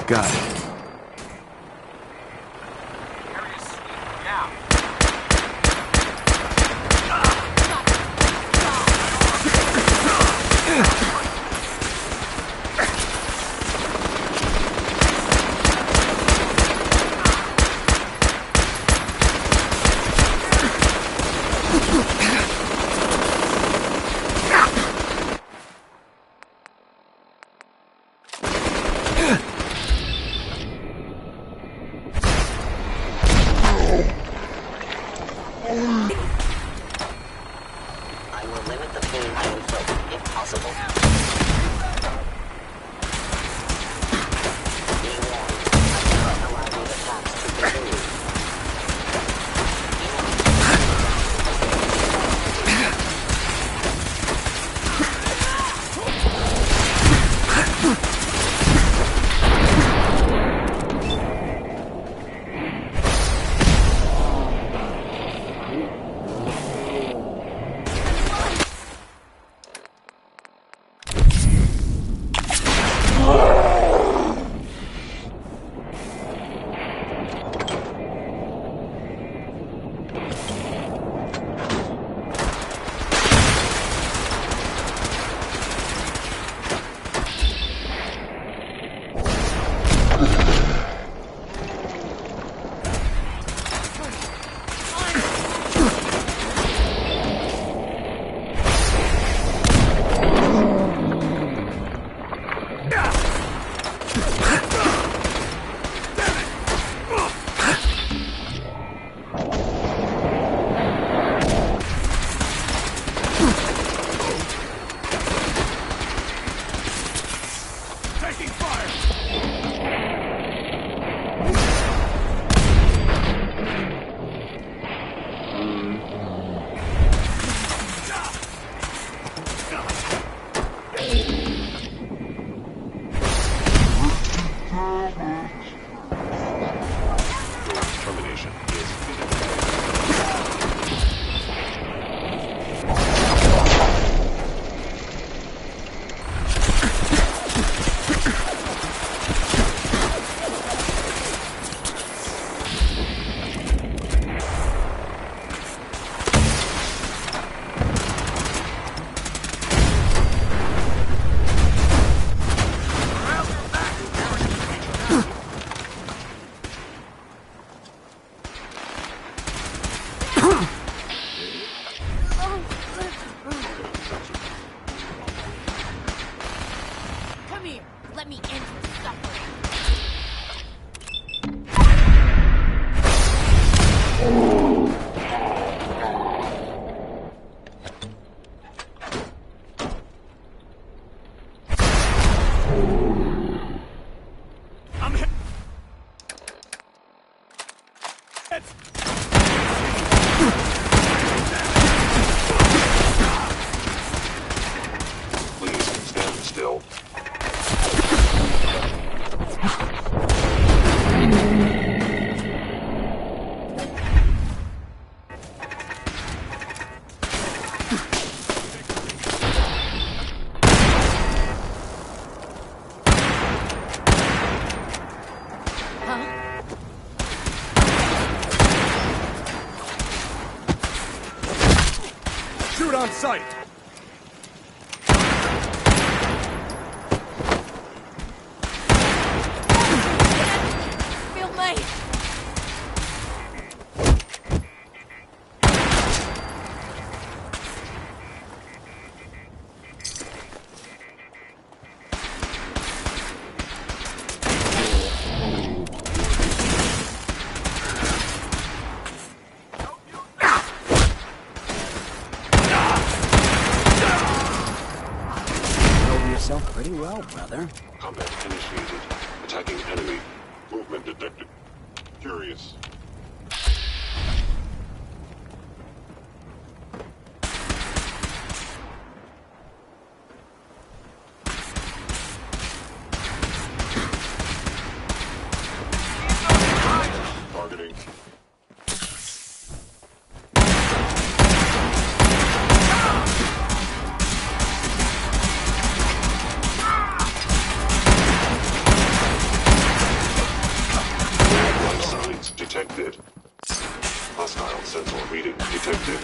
Got it. I will limit the pain I inflict, if possible. Be warned, I cannot allow these attacks to continue. On sight. Feel me. Pretty well, brother. Combat initiated. Attacking enemy. Movement detected. Curious. Targeting. reading detected.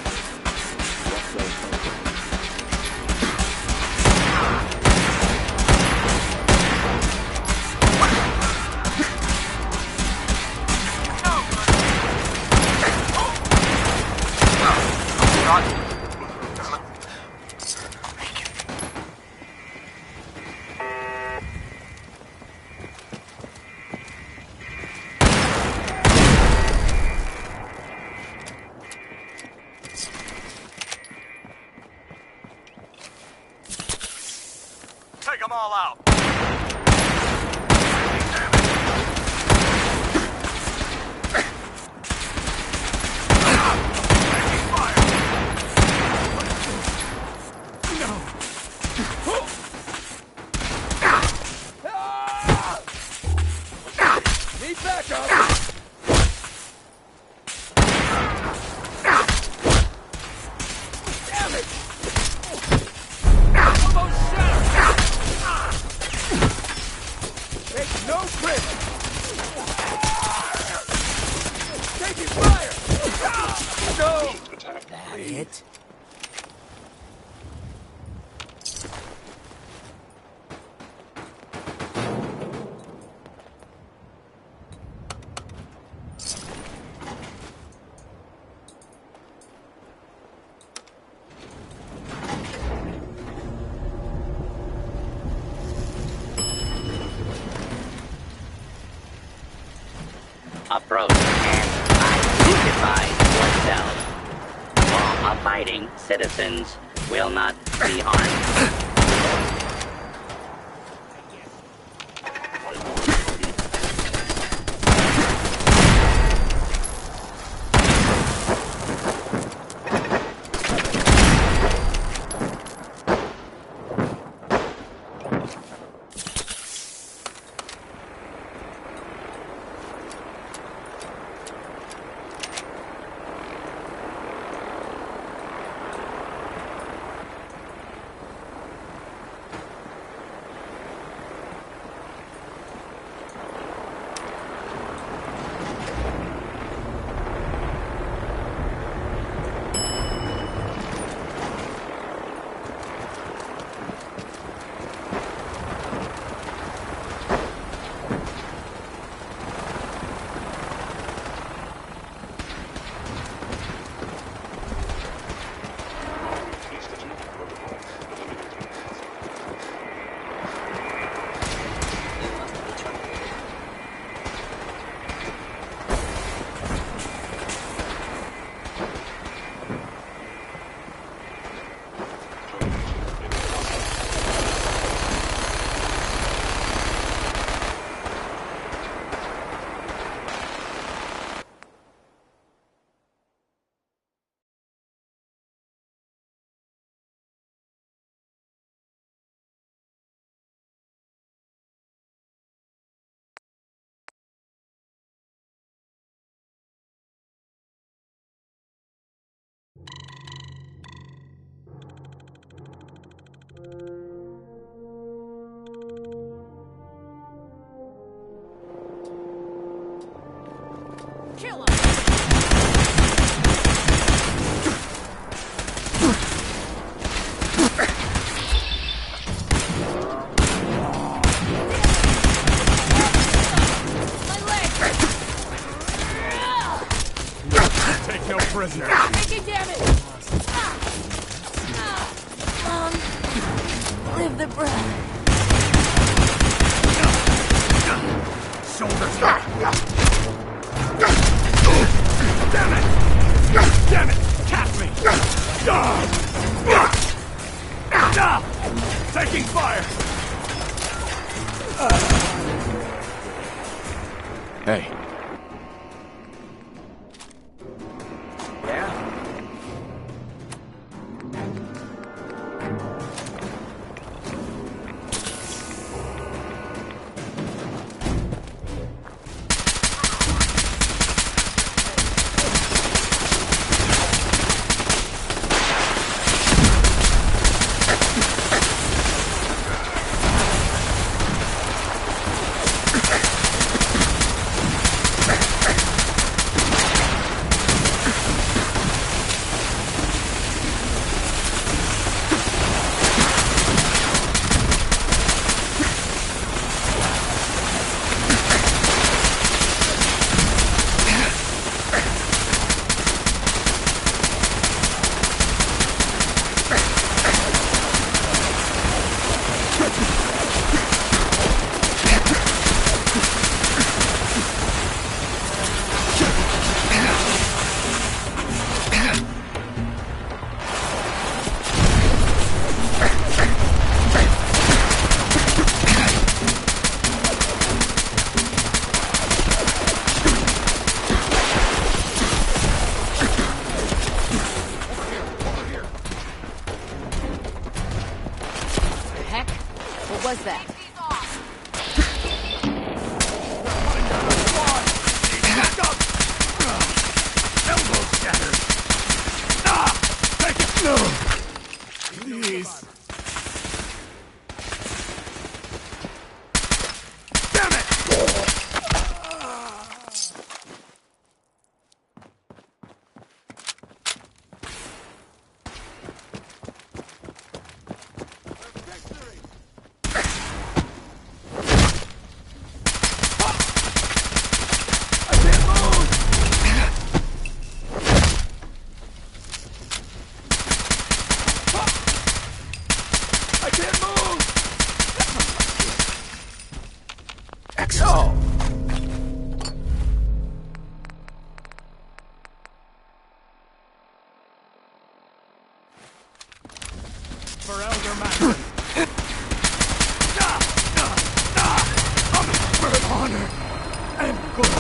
Take them all out! Need backup! Damn it! Almost shattered! Take no credit! Taking fire! No! That it? Approach and identify yourself. Law-abiding citizens will not be harmed. Kill him! Take no prisoners. Taking damage! Live the breath. Shoulders back. Damn it! Damn it! Catch me! Taking fire! Hey. was that? Elbow shattered. Take it. No. Please. Damn it. For Elder Maxson. For honor and glory.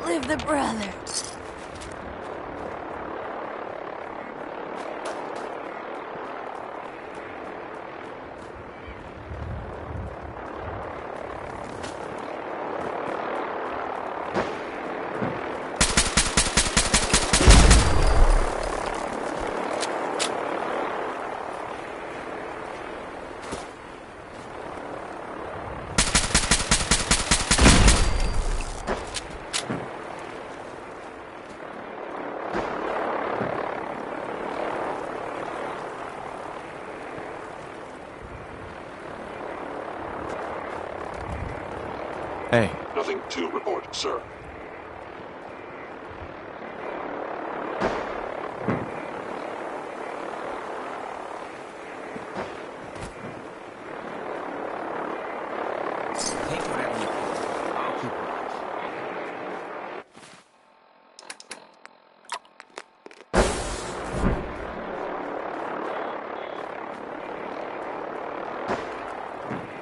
Live the brother. Hey. Nothing to report, sir. Take whatever you can. I'll keep watch.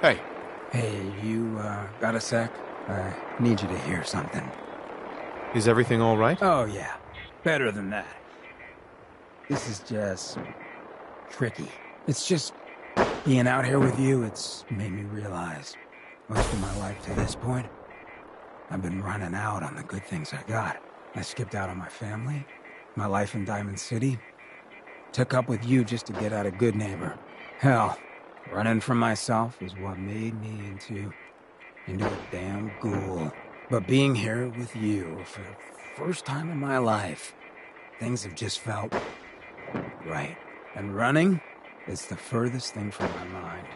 Hey. Hey, you, got a sec? I need you to hear something. Is everything all right? Oh, yeah. Better than that. This is just... tricky. It's just... being out here with you, it's made me realize... most of my life to this point, I've been running out on the good things I got. I skipped out on my family, my life in Diamond City. Took up with you just to get out a good neighbor. Hell, running from myself is what made me into a damn ghoul. But being here with you for the first time in my life, things have just felt right. And running is the furthest thing from my mind.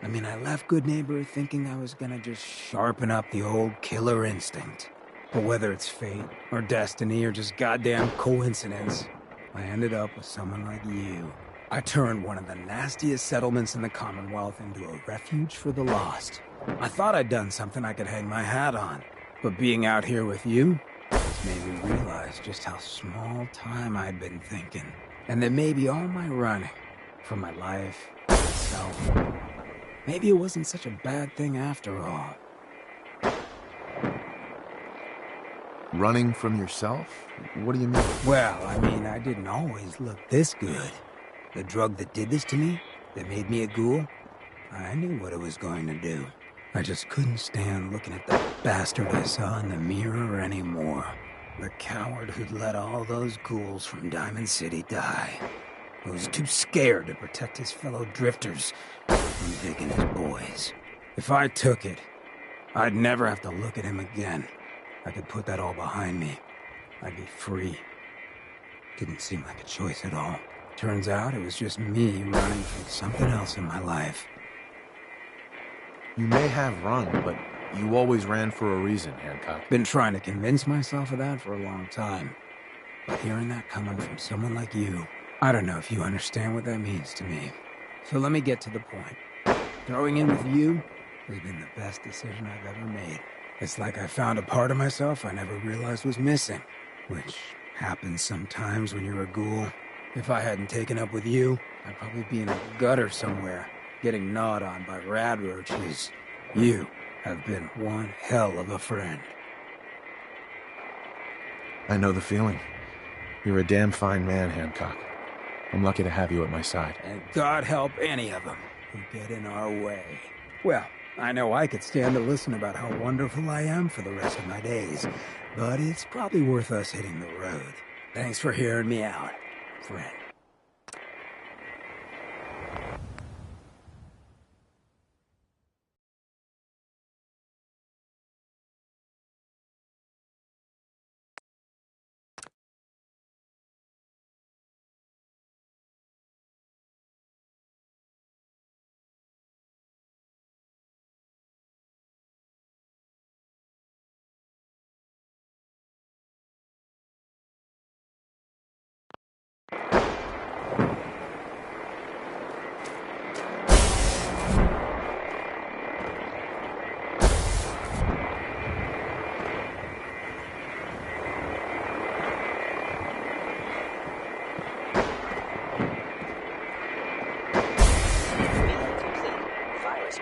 I mean, I left Good Neighbor thinking I was gonna just sharpen up the old killer instinct. But whether it's fate, or destiny, or just goddamn coincidence, I ended up with someone like you. I turned one of the nastiest settlements in the Commonwealth into a refuge for the lost. I thought I'd done something I could hang my hat on. But being out here with you has made me realize just how small time I'd been thinking. And that maybe all my running, for my life, myself, maybe it wasn't such a bad thing after all. Running from yourself? What do you mean? Well, I mean, I didn't always look this good. The drug that did this to me, that made me a ghoul, I knew what it was going to do. I just couldn't stand looking at the bastard I saw in the mirror anymore. The coward who'd let all those ghouls from Diamond City die. Who was too scared to protect his fellow drifters from taking his boys. If I took it, I'd never have to look at him again. I could put that all behind me. I'd be free. Didn't seem like a choice at all. Turns out it was just me running from something else in my life. You may have run, but you always ran for a reason, Hancock. Been trying to convince myself of that for a long time. But hearing that coming from someone like you, I don't know if you understand what that means to me. So let me get to the point. Throwing in with you has been the best decision I've ever made. It's like I found a part of myself I never realized was missing. Which happens sometimes when you're a ghoul. If I hadn't taken up with you, I'd probably be in a gutter somewhere, getting gnawed on by rad roaches. You have been one hell of a friend. I know the feeling. You're a damn fine man, Hancock. I'm lucky to have you at my side. And God help any of them who get in our way. Well, I know I could stand to listen about how wonderful I am for the rest of my days, but it's probably worth us hitting the road. Thanks for hearing me out, friend.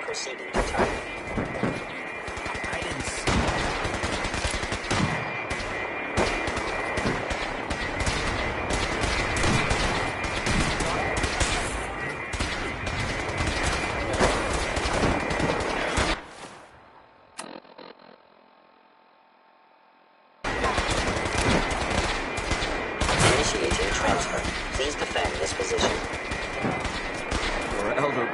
Proceeding to target. Initiating transfer. Please defend this position. Your elder...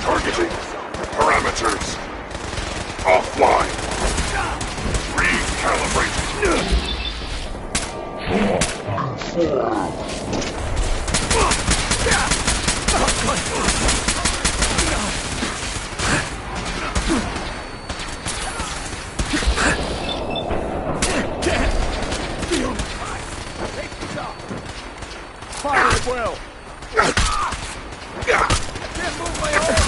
Targeting. Parameters. Offline. Fire it well. Can't move my arm.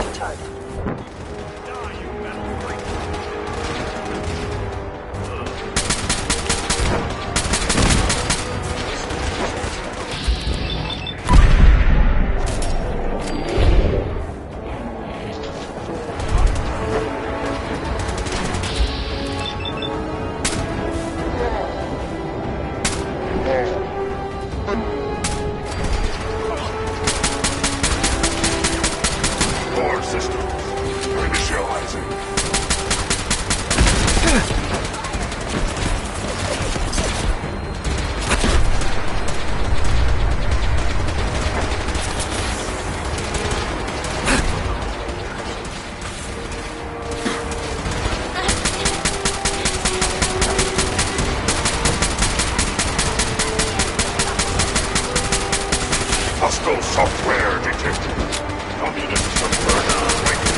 Securing target. Core systems initializing. Hostile software detected. Communist subverter awakened.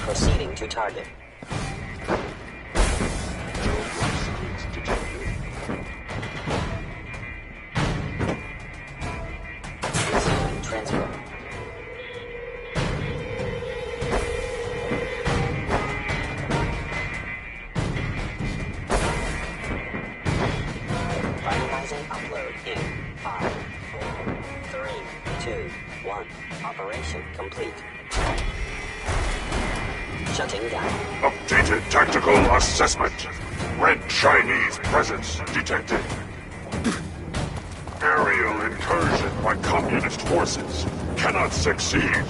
Proceeding to target. Resuming transfer. Finalizing upload in 5, 4, 3, 2, 1. Operation complete. Shutting down. Updated tactical assessment. Red Chinese presence detected. Aerial incursion by communist forces cannot succeed.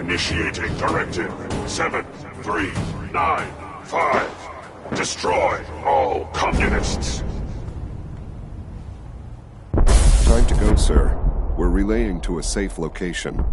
Initiating Directive 7395. Destroy all communists. Time to go, sir. We're relaying to a safe location.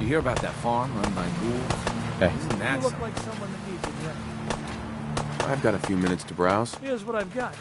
You hear about that farm run by ghouls? Hey. Isn't that You look like someone that needs a drink. I've got a few minutes to browse. Here's what I've got.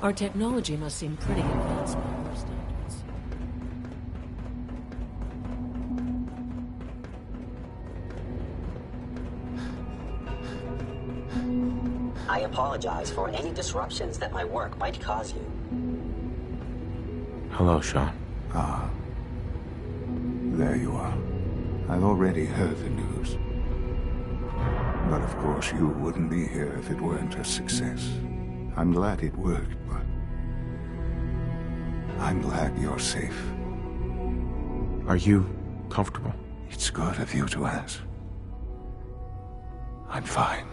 Our technology must seem pretty advanced by our standards. I apologize for any disruptions that my work might cause you. Hello, Sean. Ah. There you are. I've already heard the news. But of course you wouldn't be here if it weren't a success. I'm glad it worked, but I'm glad you're safe. Are you comfortable? It's good of you to ask. I'm fine.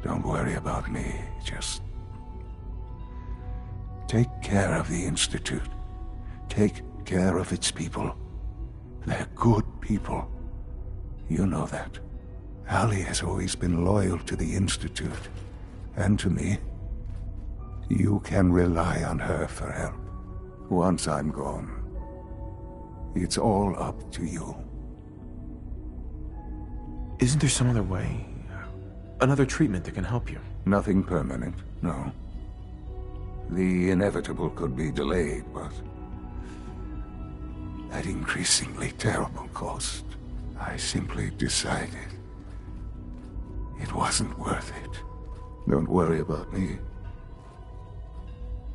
Don't worry about me. Just take care of the Institute. Take care of its people. They're good people. You know that. Allie has always been loyal to the Institute. And to me. You can rely on her for help. Once I'm gone, it's all up to you. Isn't there some other way? Another treatment that can help you? Nothing permanent, no. The inevitable could be delayed, but at increasingly terrible cost, I simply decided it wasn't worth it. Don't worry about me.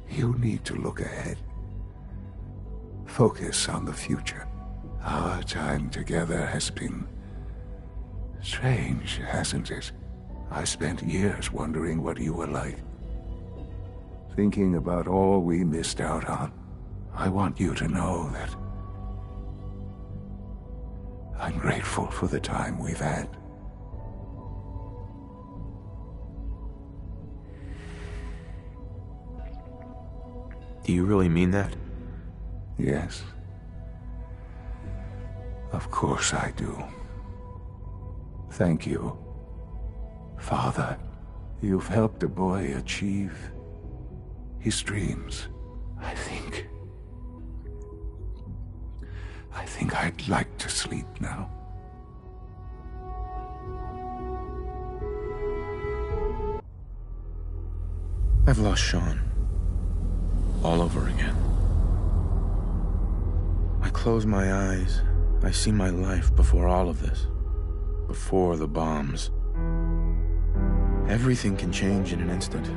You need to look ahead. Focus on the future. Our time together has been strange, hasn't it? I spent years wondering what you were like. Thinking about all we missed out on. I want you to know that I'm grateful for the time we've had. Do you really mean that? Yes. Of course I do. Thank you, Father. You've helped a boy achieve his dreams. I think I think I'd like to sleep now. I've lost Sean. All over again. I close my eyes. I see my life before all of this. Before the bombs. Everything can change in an instant.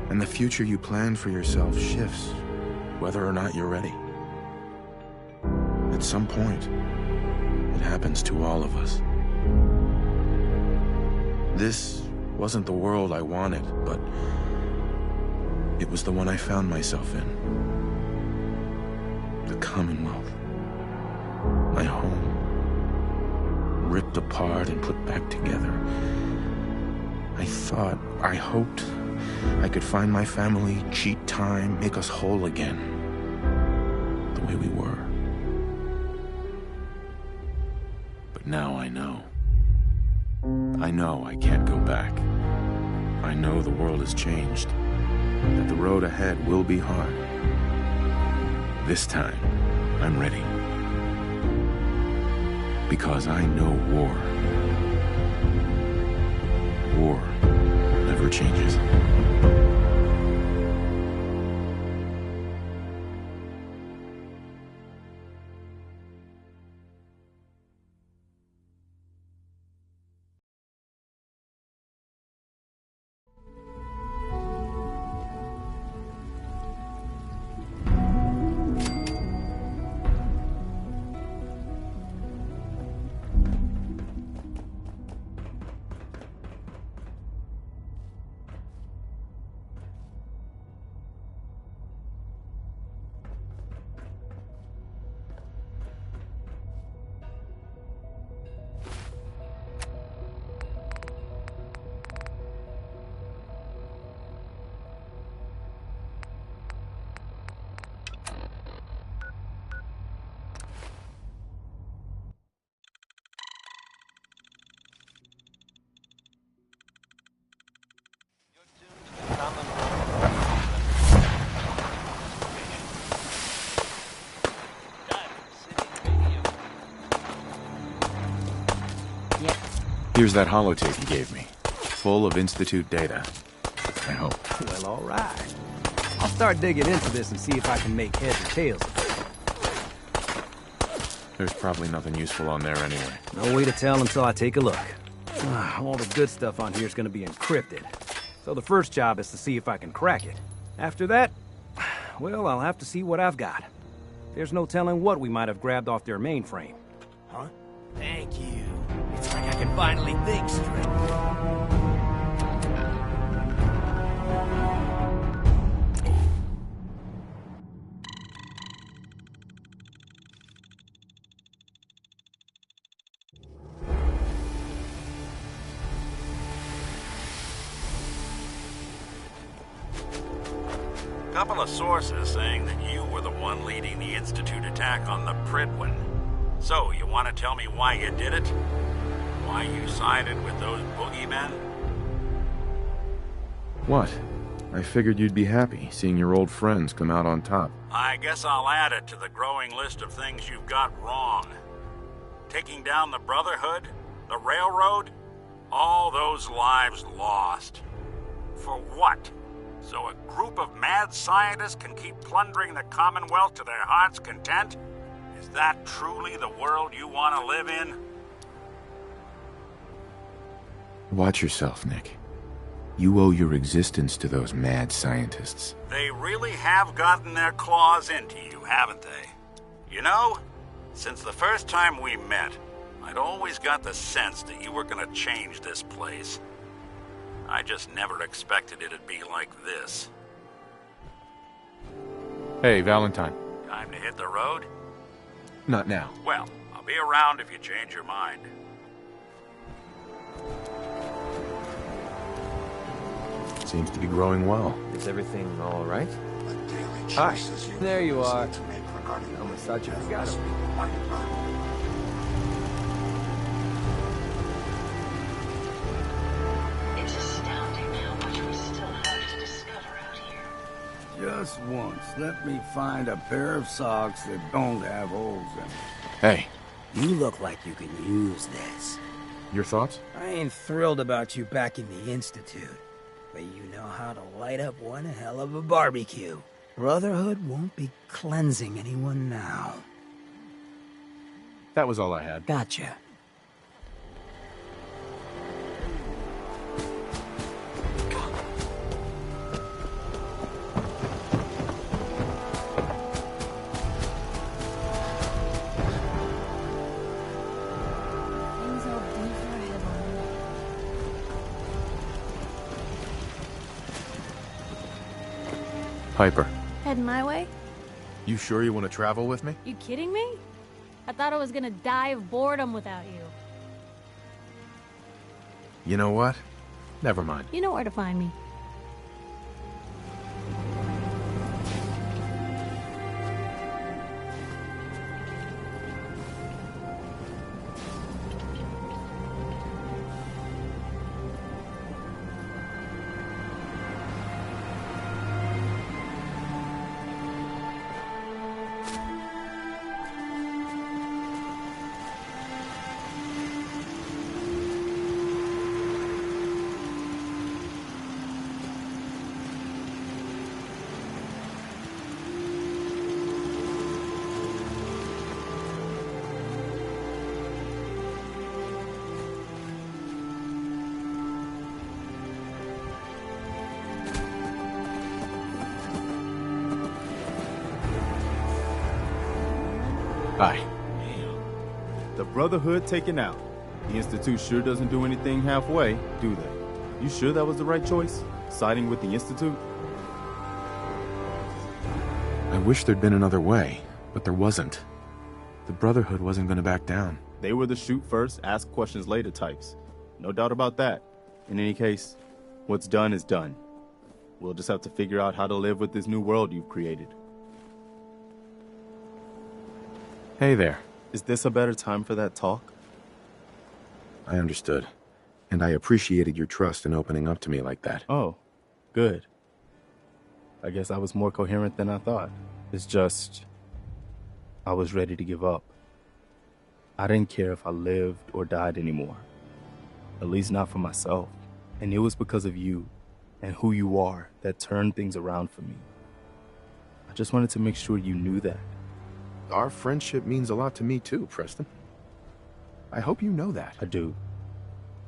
And the future you plan for yourself shifts, whether or not you're ready. At some point, it happens to all of us. This wasn't the world I wanted, but it was the one I found myself in. The Commonwealth. My home. Ripped apart and put back together. I hoped I could find my family, cheat time, make us whole again. The way we were. But now I know. I know I can't go back. I know the world has changed. That the road ahead will be hard. This time, I'm ready. Because I know war. War never changes. Here's that holotape you gave me. Full of Institute data. I hope. Well, all right. I'll start digging into this and see if I can make heads or tails of it. There's probably nothing useful on there anyway. No way to tell until I take a look. All the good stuff on here is going to be encrypted. So the first job is to see if I can crack it. After that, well, I'll have to see what I've got. There's no telling what we might have grabbed off their mainframe. Huh? Thank you. It's like I can finally think straight. Couple of sources saying that you were the one leading the Institute attack on the Prydwen. So, you want to tell me why you did it? Why you sided with those boogeymen? What? I figured you'd be happy seeing your old friends come out on top. I guess I'll add it to the growing list of things you've got wrong. Taking down the Brotherhood, the Railroad, all those lives lost. For what? So a group of mad scientists can keep plundering the Commonwealth to their heart's content? Is that truly the world you want to live in? Watch yourself, Nick. You owe your existence to those mad scientists. They really have gotten their claws into you, haven't they? You know, since the first time we met, I'd always got the sense that you were gonna change this place. I just never expected it'd be like this. Hey, Valentine. Time to hit the road? Not now. Well, I'll be around if you change your mind. Seems to be growing well. Is everything all right? Hi. There you are. Almost thought you forgot him. It's astounding how much we still have to discover out here. Just once, let me find a pair of socks that don't have holes in them. Hey. You look like you can use this. Your thoughts? I ain't thrilled about you back in the Institute, but you know how to light up one hell of a barbecue. Brotherhood won't be cleansing anyone now. That was all I had. Gotcha. Piper. Heading my way? You sure you want to travel with me? You kidding me? I thought I was gonna die of boredom without you. You know what? Never mind. You know where to find me. Hi. The Brotherhood taken out. The Institute sure doesn't do anything halfway, do they? You sure that was the right choice? Siding with the Institute? I wish there'd been another way, but there wasn't. The Brotherhood wasn't going to back down. They were the shoot first, ask questions later types. No doubt about that. In any case, what's done is done. We'll just have to figure out how to live with this new world you've created. Hey there. Is this a better time for that talk? I understood. And I appreciated your trust in opening up to me like that. Oh, good. I guess I was more coherent than I thought. It's just, I was ready to give up. I didn't care if I lived or died anymore. At least not for myself. And it was because of you and who you are that turned things around for me. I just wanted to make sure you knew that. Our friendship means a lot to me too, Preston. I hope you know that. I do.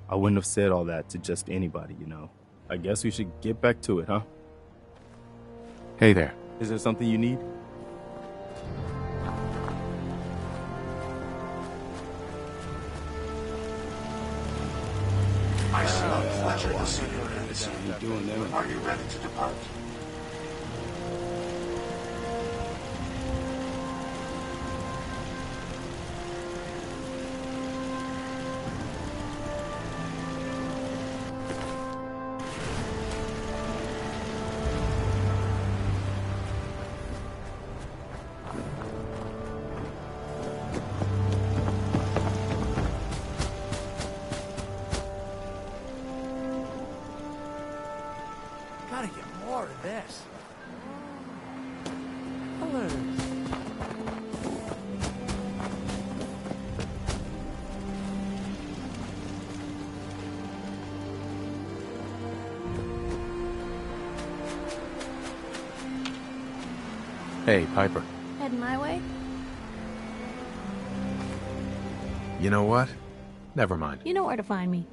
I wouldn't have said all that to just anybody, you know. I guess we should get back to it, huh? Hey there. Is there something you need? I smell Fletcher to see you. Are you ready to depart? Gotta get more of this. Colors. Hey, Piper. Heading my way? You know what? Never mind. You know where to find me.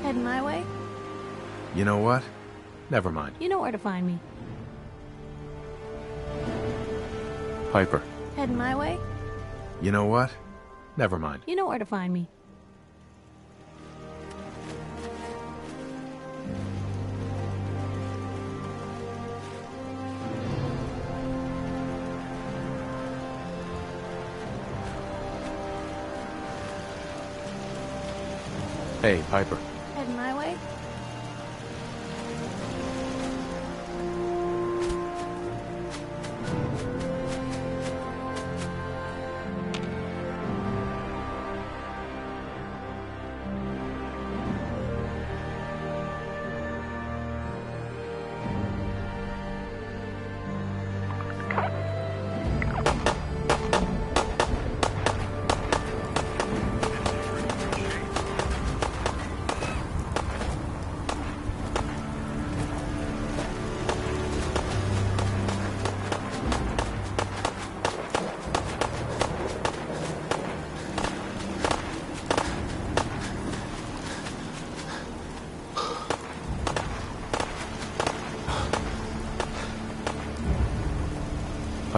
Heading my way? You know what? Never mind. You know where to find me. Piper. Heading my way? You know what? Never mind. You know where to find me. Hey, Piper. Heading my way?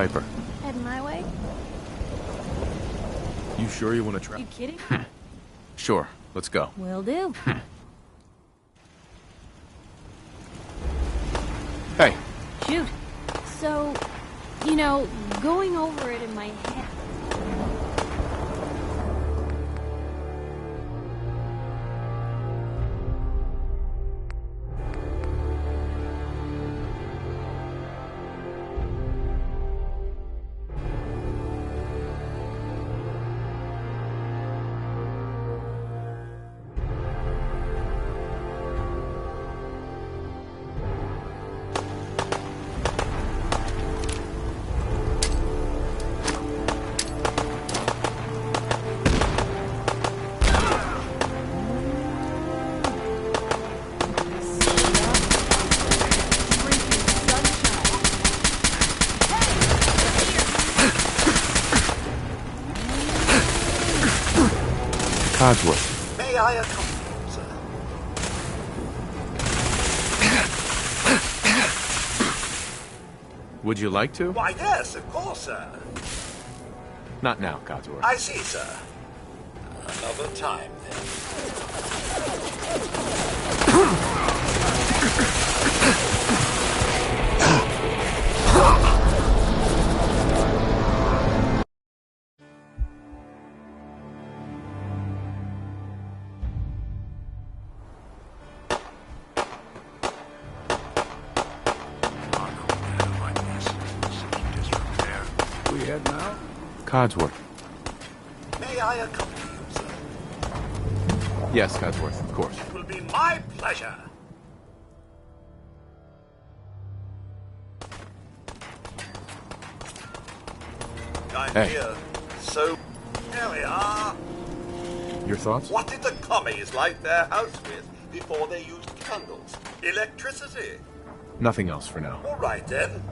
Piper. Heading my way? You sure you want to try? You kidding? Sure, let's go. Will do. Hey. Shoot. So, you know, going over it in my head. Codsworth. May I accompany you, sir? Would you like to? Why, yes, of course, sir. Not now, Codsworth. I see, sir. Another time, then. We head now? Codsworth. May I accompany you, sir? Yes, Codsworth, of course. It will be my pleasure. I'm Hey. here. So, here we are. Your thoughts? What did the commies light their house with before they used candles? Electricity. Nothing else for now. All right, then.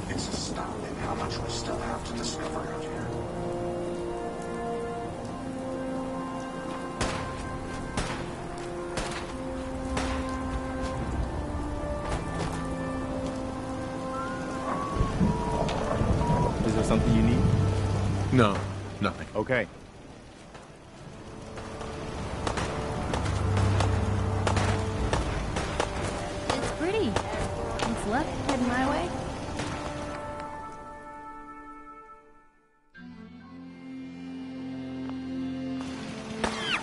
It's astounding how much we still have to discover out here. Is there something you need? No, nothing. Okay. It's pretty. It's left heading my way.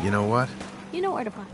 You know what? You know where to find.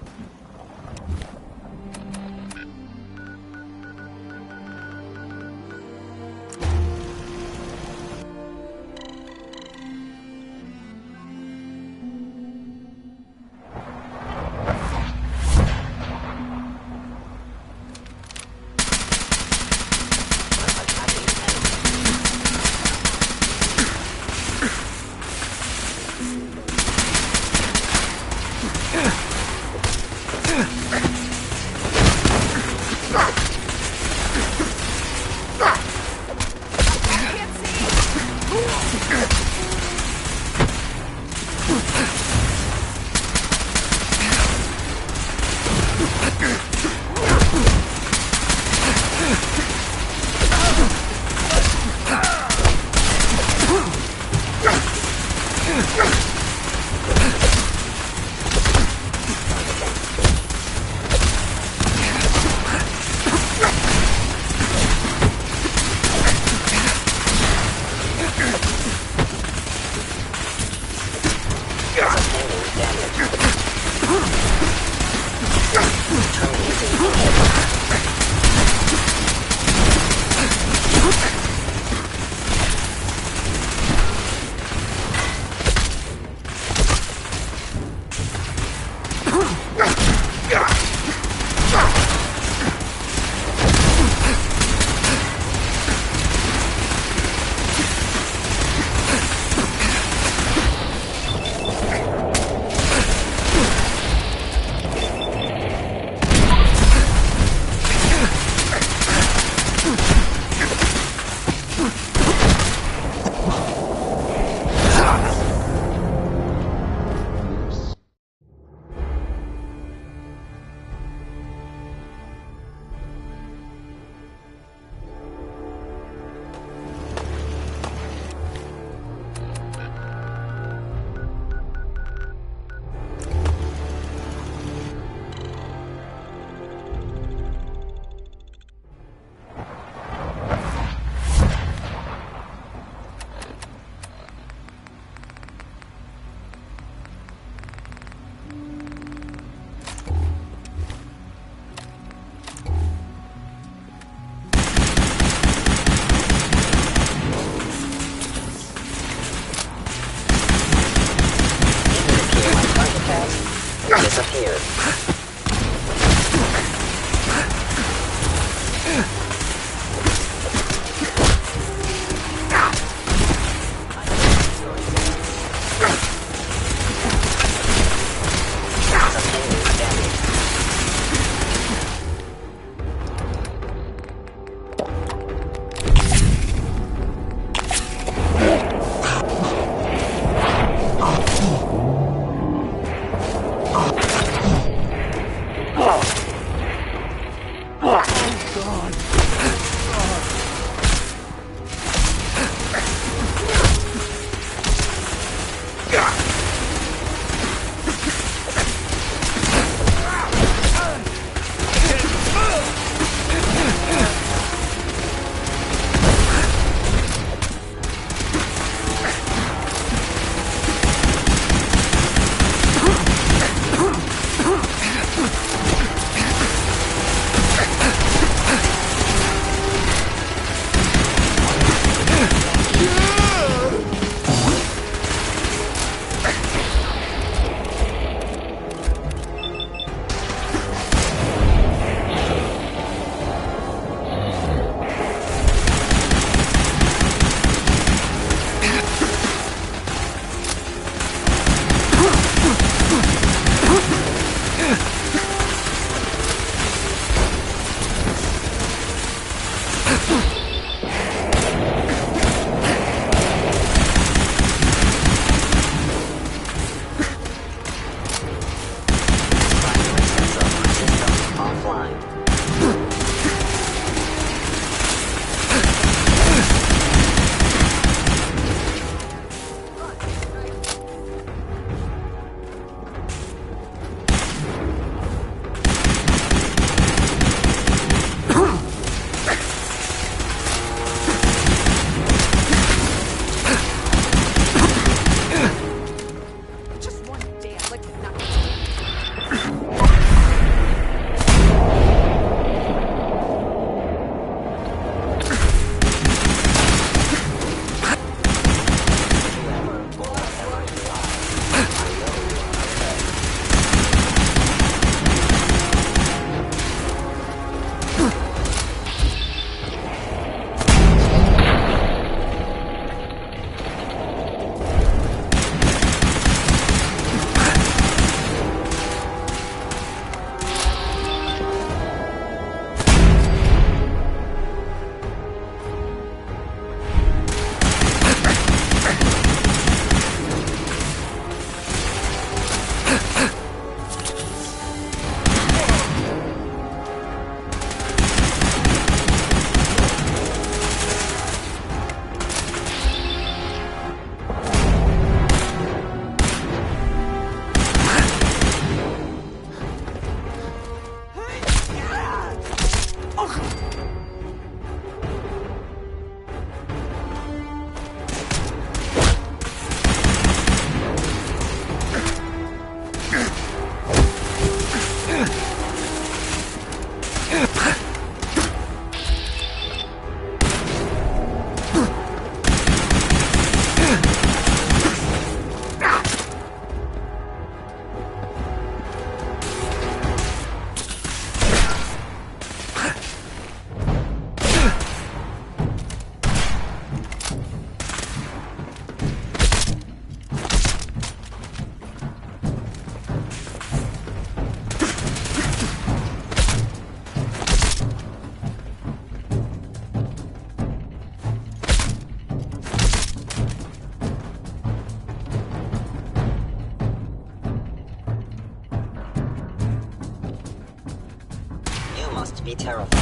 Don't be terrified.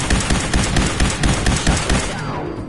Shut them down.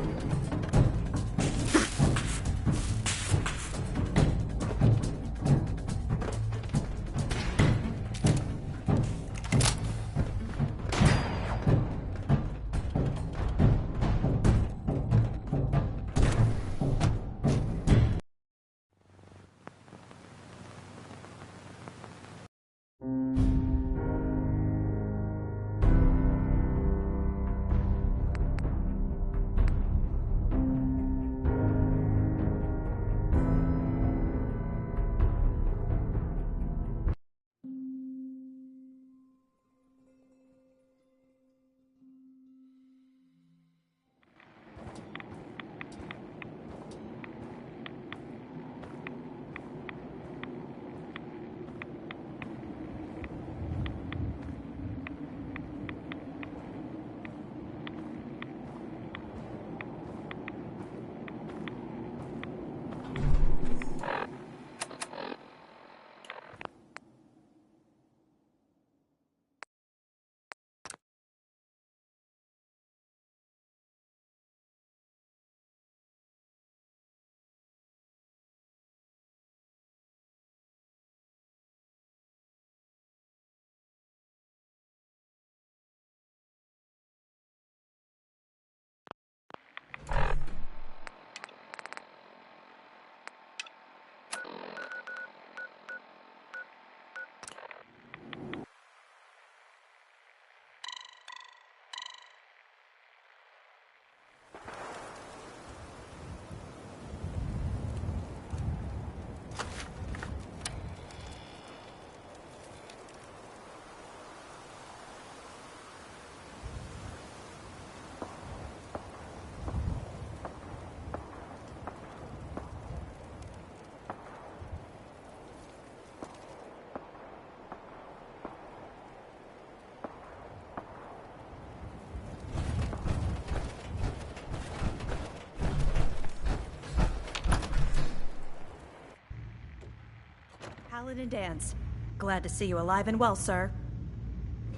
Paladin Danse. Glad to see you alive and well, sir.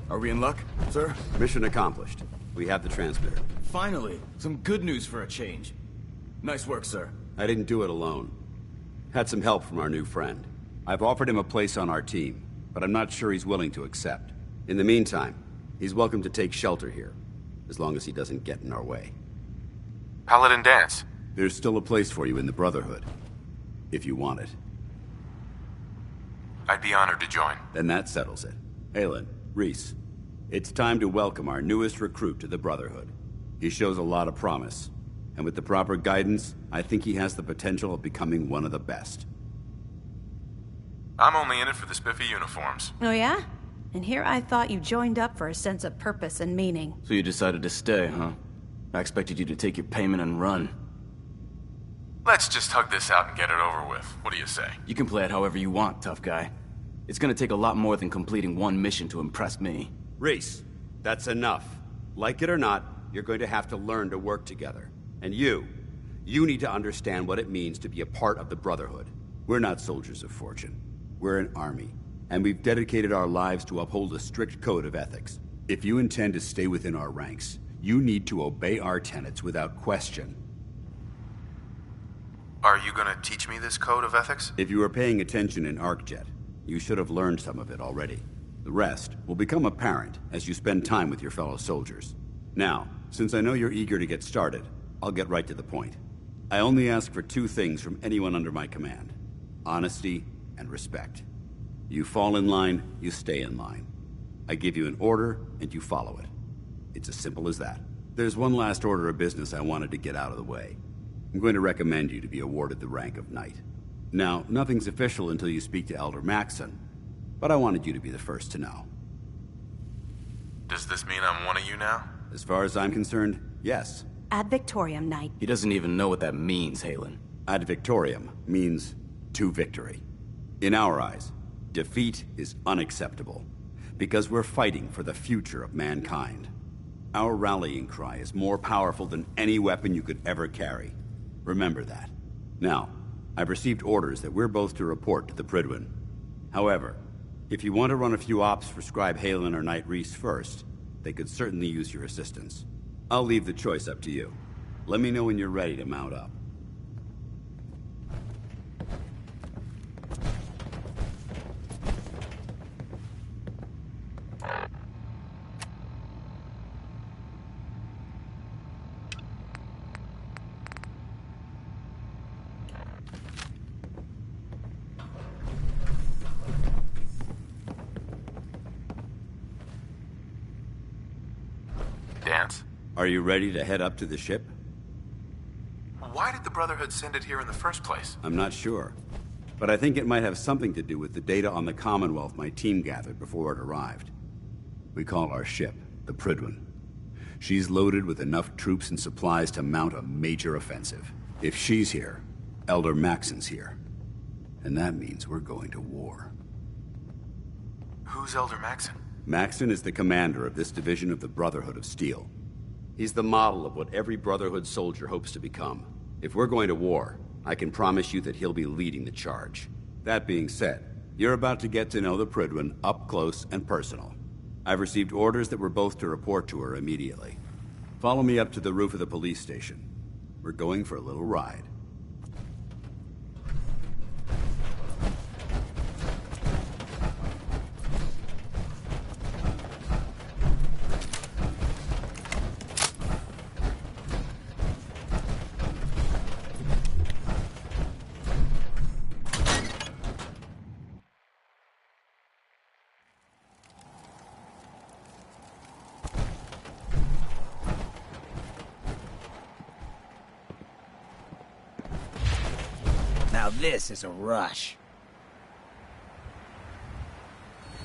Are we in luck, sir? Mission accomplished. We have the transmitter. Finally, some good news for a change. Nice work, sir. I didn't do it alone. Had some help from our new friend. I've offered him a place on our team, but I'm not sure he's willing to accept. In the meantime, he's welcome to take shelter here, as long as he doesn't get in our way. Paladin Danse. There's still a place for you in the Brotherhood, if you want it. I'd be honored to join. Then that settles it. Haylen, Rhys, it's time to welcome our newest recruit to the Brotherhood. He shows a lot of promise, and with the proper guidance, I think he has the potential of becoming one of the best. I'm only in it for the spiffy uniforms. Oh yeah? And here I thought you joined up for a sense of purpose and meaning. So you decided to stay, huh? I expected you to take your payment and run. Let's just hug this out and get it over with. What do you say? You can play it however you want, tough guy. It's gonna take a lot more than completing one mission to impress me. Rhys, that's enough. Like it or not, you're going to have to learn to work together. And you need to understand what it means to be a part of the Brotherhood. We're not soldiers of fortune. We're an army, and we've dedicated our lives to uphold a strict code of ethics. If you intend to stay within our ranks, you need to obey our tenets without question. Are you gonna teach me this code of ethics? If you were paying attention in ArcJet, you should have learned some of it already. The rest will become apparent as you spend time with your fellow soldiers. Now, since I know you're eager to get started, I'll get right to the point. I only ask for two things from anyone under my command: honesty and respect. You fall in line, you stay in line. I give you an order, and you follow it. It's as simple as that. There's one last order of business I wanted to get out of the way. I'm going to recommend you to be awarded the rank of Knight. Now, nothing's official until you speak to Elder Maxson, but I wanted you to be the first to know. Does this mean I'm one of you now? As far as I'm concerned, yes. Ad Victoriam, Knight. He doesn't even know what that means, Haylen. Ad Victoriam means to victory. In our eyes, defeat is unacceptable, because we're fighting for the future of mankind. Our rallying cry is more powerful than any weapon you could ever carry. Remember that. Now, I've received orders that we're both to report to the Prydwen. However, if you want to run a few ops for Scribe Haylen or Knight Rhys first, They could certainly use your assistance. I'll leave the choice up to you. Let me know when you're ready to mount up. Dance? Are you ready to head up to the ship? Why did the Brotherhood send it here in the first place? I'm not sure, but I think it might have something to do with the data on the Commonwealth my team gathered before it arrived. We call our ship the Prydwen. She's loaded with enough troops and supplies to mount a major offensive. If she's here, Elder Maxon's here. And that means we're going to war. Who's Elder Maxon? Maxon is the commander of this division of the Brotherhood of Steel. He's the model of what every Brotherhood soldier hopes to become. If we're going to war, I can promise you that he'll be leading the charge. That being said, you're about to get to know the Prydwen up close and personal. I've received orders that we're both to report to her immediately. Follow me up to the roof of the police station. We're going for a little ride. Now this is a rush.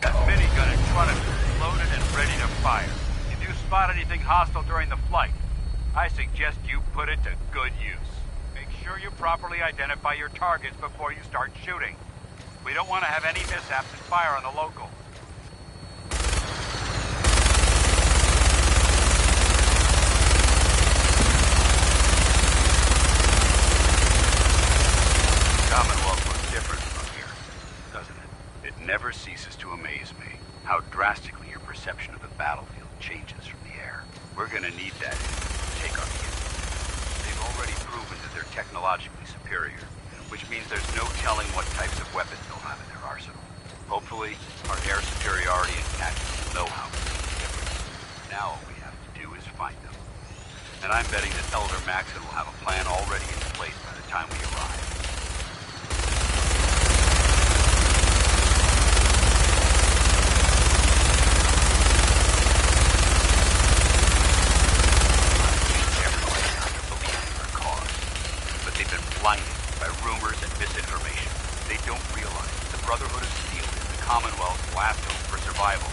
That minigun in front of you is loaded and ready to fire. If you spot anything hostile during the flight, I suggest you put it to good use. Make sure you properly identify your targets before you start shooting. We don't want to have any mishaps and fire on the local. Commonwealth looks different from here, doesn't it? It never ceases to amaze me how drastically your perception of the battlefield changes from the air. We're gonna need that to take on the enemy. They've already proven that they're technologically superior, which means there's no telling what types of weapons they'll have in their arsenal. Hopefully, our air superiority and tactical know-how will make the difference. Now all we have to do is find them. And I'm betting that Elder Maxon will have a plan already in place by the time we arrive. Blinded by rumors and misinformation. They don't realize the Brotherhood of Steel is the Commonwealth's last hope for survival.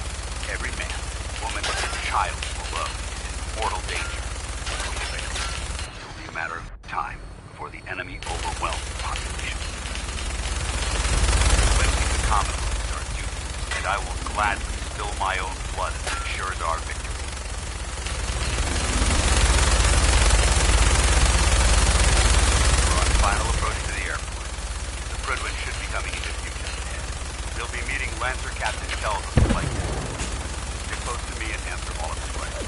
Every man, woman, and child below is in mortal danger. If we fail, it will be a matter of time before the enemy overwhelms the population. Cleansing the Commonwealth is our duty, and I will gladly spill my own blood as it ensures our victory. Final approach to the airport. The Prydwen should be coming into view just ahead. They'll be meeting Lancer Captain Tells on the flight deck. Get close to me and answer all of his questions.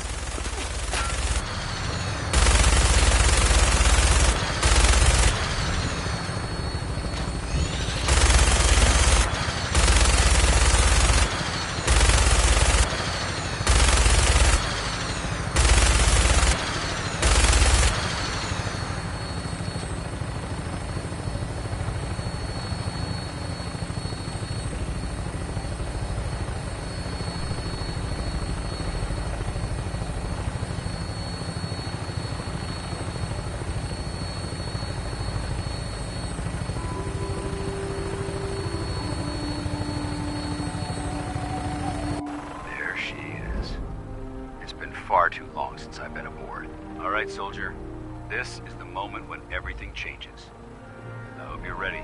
Far too long since I've been aboard. All right, soldier. This is the moment when everything changes. I hope you're ready.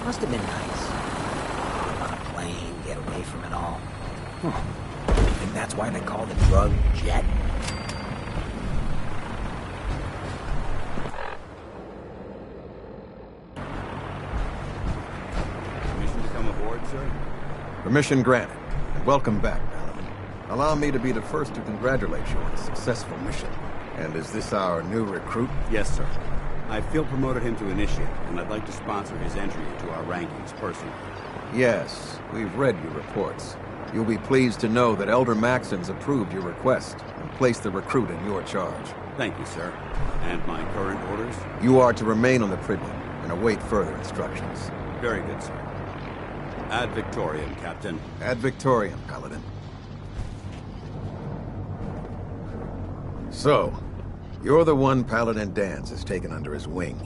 Must have been nice. On a plane, get away from it all. Think that's why they call the drug jet? Permission to come aboard, sir? Permission granted. And welcome back, Paladin. Allow me to be the first to congratulate you on a successful mission. And is this our new recruit? Yes, sir. I field promoted him to initiate, and I'd like to sponsor his entry into our rankings personally. Yes, we've read your reports. You'll be pleased to know that Elder Maxon's approved your request and placed the recruit in your charge. Thank you, sir. And my current orders? You are to remain on the Pridlin and await further instructions. Very good, sir. Ad Victoriam, Captain. Ad Victoriam, Paladin. So, you're the one Paladin Danse has taken under his wing.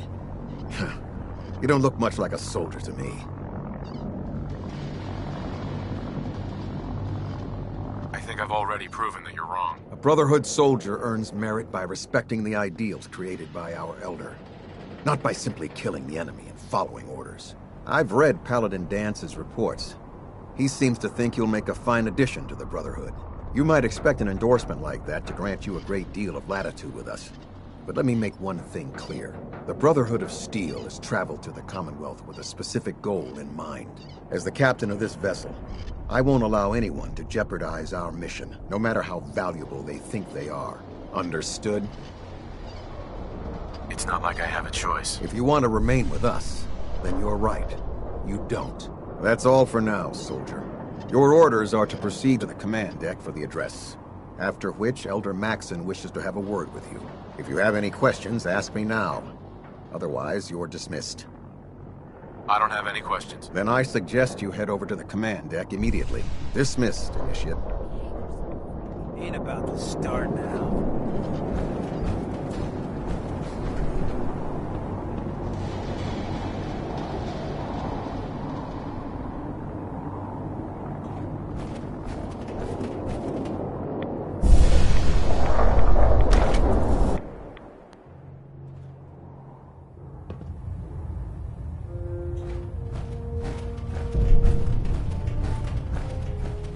You don't look much like a soldier to me. I think I've already proven that you're wrong. A Brotherhood soldier earns merit by respecting the ideals created by our Elder, not by simply killing the enemy and following orders. I've read Paladin Dance's reports. He seems to think you'll make a fine addition to the Brotherhood. You might expect an endorsement like that to grant you a great deal of latitude with us. But let me make one thing clear. The Brotherhood of Steel has traveled to the Commonwealth with a specific goal in mind. As the captain of this vessel, I won't allow anyone to jeopardize our mission, no matter how valuable they think they are. Understood? It's not like I have a choice. If you want to remain with us, then you're right. You don't. That's all for now, soldier. Your orders are to proceed to the command deck for the address, after which Elder Maxon wishes to have a word with you. If you have any questions, ask me now. Otherwise, you're dismissed. I don't have any questions. Then I suggest you head over to the command deck immediately. Dismissed, Initiate. Ain't about to start now.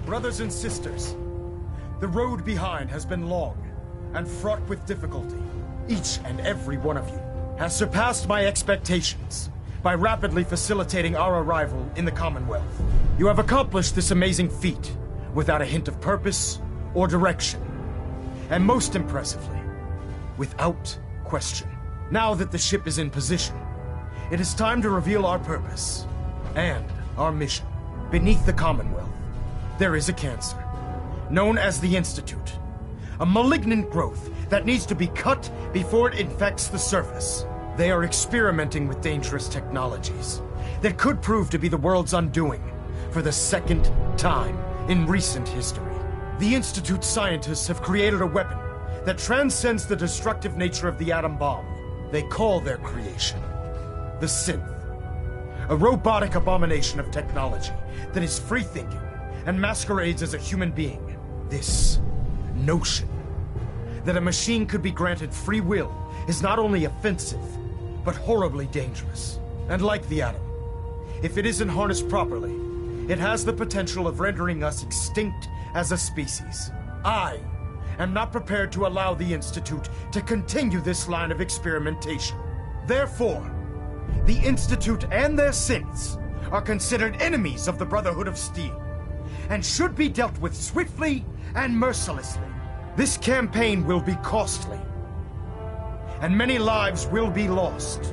Brothers and sisters, the road behind has been long and fraught with difficulty. Each and every one of you has surpassed my expectations by rapidly facilitating our arrival in the Commonwealth. You have accomplished this amazing feat without a hint of purpose or direction. And most impressively, without question. Now that the ship is in position, it is time to reveal our purpose and our mission. Beneath the Commonwealth, there is a cancer, known as the Institute. A malignant growth that needs to be cut before it infects the surface. They are experimenting with dangerous technologies that could prove to be the world's undoing for the second time in recent history. The Institute scientists have created a weapon that transcends the destructive nature of the atom bomb. They call their creation the Synth. A robotic abomination of technology that is free-thinking and masquerades as a human being. This notion that a machine could be granted free will is not only offensive, but horribly dangerous. And like the atom, if it isn't harnessed properly, it has the potential of rendering us extinct as a species. I am not prepared to allow the Institute to continue this line of experimentation. Therefore, the Institute and their synths are considered enemies of the Brotherhood of Steel, and should be dealt with swiftly and mercilessly. This campaign will be costly, and many lives will be lost.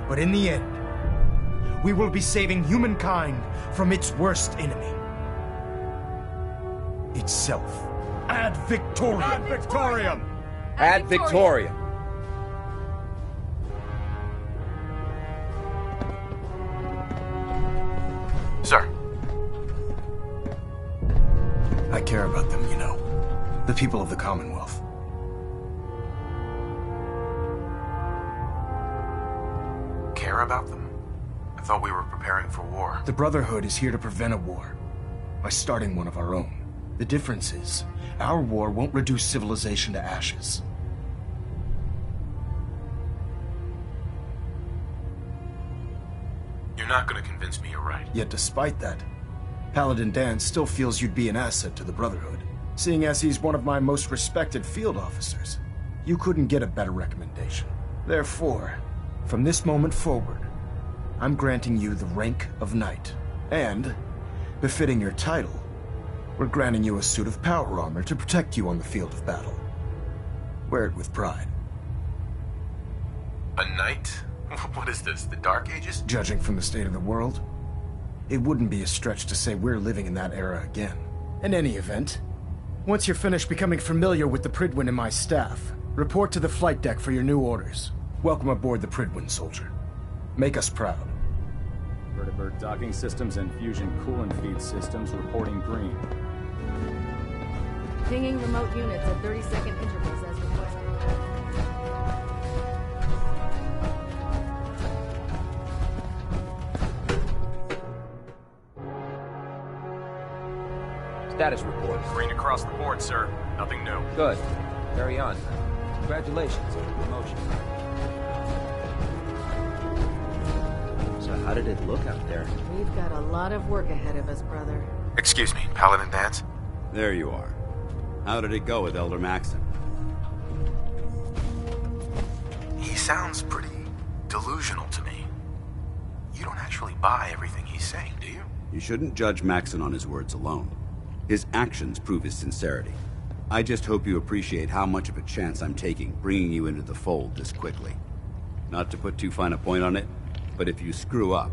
But in the end, we will be saving humankind from its worst enemy. Itself. Ad Victoriam! Ad Victoriam! Ad Victoriam! Sir. I care about them, you know. The people of the Commonwealth. Care about them? I thought we were preparing for war. The Brotherhood is here to prevent a war by starting one of our own. The difference is, our war won't reduce civilization to ashes. You're not gonna convince me you're right. Yet despite that, Paladin Dan still feels you'd be an asset to the Brotherhood. Seeing as he's one of my most respected field officers, you couldn't get a better recommendation. Therefore, from this moment forward, I'm granting you the rank of Knight. And, befitting your title, we're granting you a suit of power armor to protect you on the field of battle. Wear it with pride. A knight? What is this, the Dark Ages? Judging from the state of the world, it wouldn't be a stretch to say we're living in that era again. In any event, once you're finished becoming familiar with the Prydwen and my staff, report to the flight deck for your new orders. Welcome aboard the Prydwen, soldier. Make us proud. Vertibird docking systems and fusion coolant feed systems reporting green. Pinging remote units at 30-second intervals as requested. Status report. Green across the board, sir. Nothing new. Good. Carry on. Congratulations on the promotion. So how did it look out there? We've got a lot of work ahead of us, brother. Excuse me, Paladin Dance? There you are. How did it go with Elder Maxon? He sounds pretty delusional to me. You don't actually buy everything he's saying, do you? You shouldn't judge Maxon on his words alone. His actions prove his sincerity. I just hope you appreciate how much of a chance I'm taking bringing you into the fold this quickly. Not to put too fine a point on it, but if you screw up,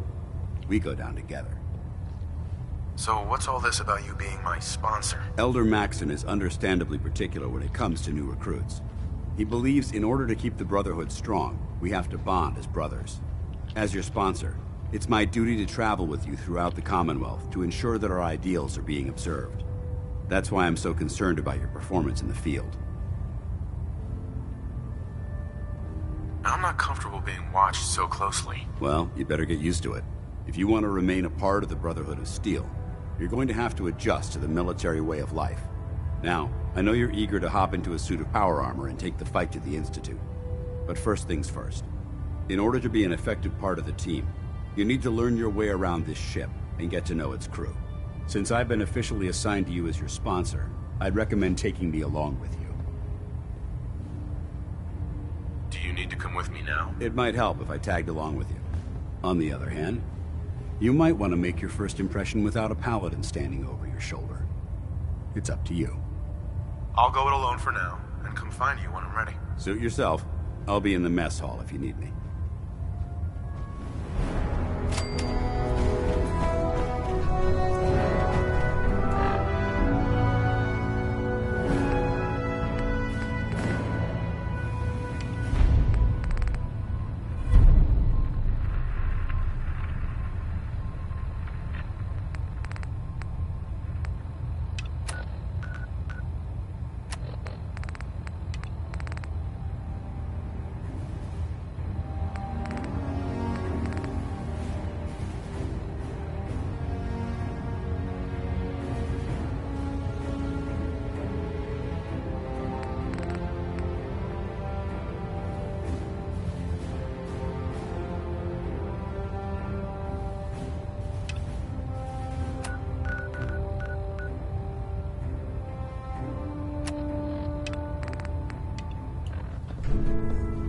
we go down together. So what's all this about you being my sponsor? Elder Maxon is understandably particular when it comes to new recruits. He believes in order to keep the Brotherhood strong, we have to bond as brothers. As your sponsor, it's my duty to travel with you throughout the Commonwealth to ensure that our ideals are being observed. That's why I'm so concerned about your performance in the field. I'm not comfortable being watched so closely. Well, you better get used to it. If you want to remain a part of the Brotherhood of Steel, you're going to have to adjust to the military way of life. Now, I know you're eager to hop into a suit of power armor and take the fight to the Institute. But first things first. In order to be an effective part of the team, you need to learn your way around this ship and get to know its crew. Since I've been officially assigned to you as your sponsor, I'd recommend taking me along with you. Do you need to come with me now? It might help if I tagged along with you. On the other hand, you might want to make your first impression without a paladin standing over your shoulder. It's up to you. I'll go it alone for now, and come find you when I'm ready. Suit yourself. I'll be in the mess hall if you need me.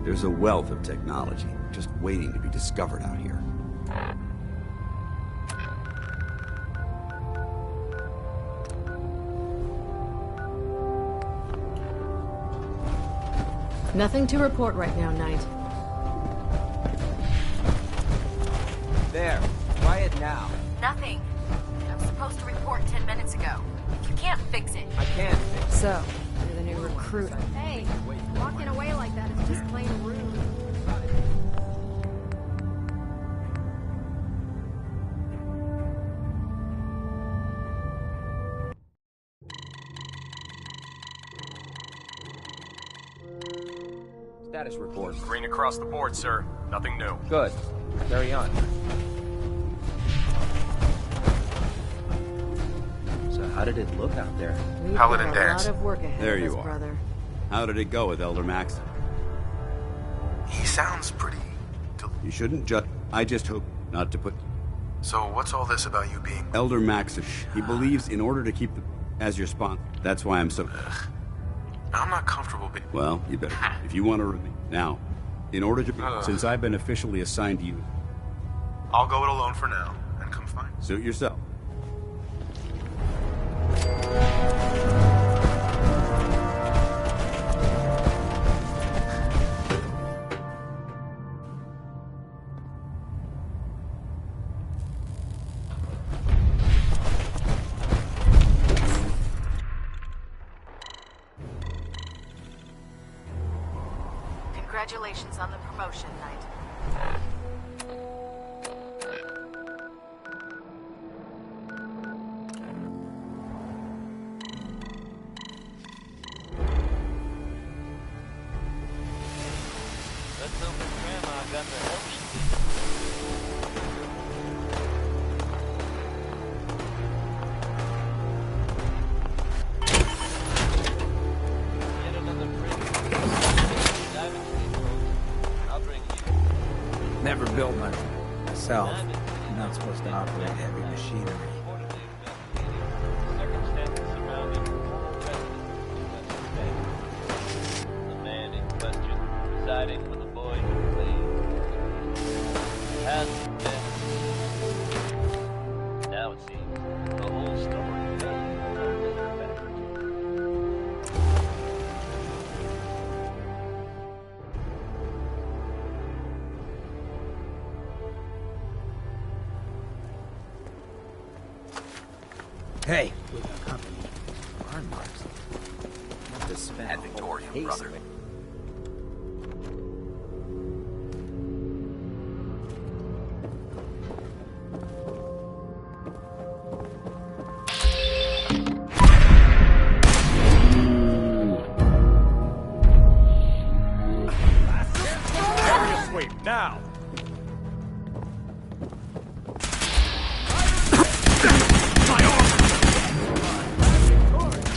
There's a wealth of technology just waiting to be discovered out here. Nothing to report right now, Knight. There. Quiet now. Nothing. I was supposed to report 10 minutes ago. You can't fix it. I can't fix it. So, you're the new recruit. Hey, walking away like that is just plain rude. Status report. Green across the board, sir. Nothing new. Good. Carry on. So how did it look out there? We've got a lot of work ahead There of us, you are. brother. How did it go with Elder Maxon? He sounds pretty... You shouldn't judge. I just hope... Not to put... So what's all this about you being... Elder Maxis. He believes in order to keep the... As your sponsor. That's why I'm so... I'm not comfortable being... Well, you better. If you want to remain. Now, in order to... Since I've been officially assigned to you... I'll go it alone for now, and come find... Suit yourself. Congratulations on the promotion, Knight. Let's hope his grandma got the help she needed. Yet another Never built one myself. I'm not supposed to operate heavy machinery. The man in question residing with a boy who played has been. Now it seems the whole story fell back. Hey, we got company. Barn marks. Not to spend At Victoria, brother. Sweep, now!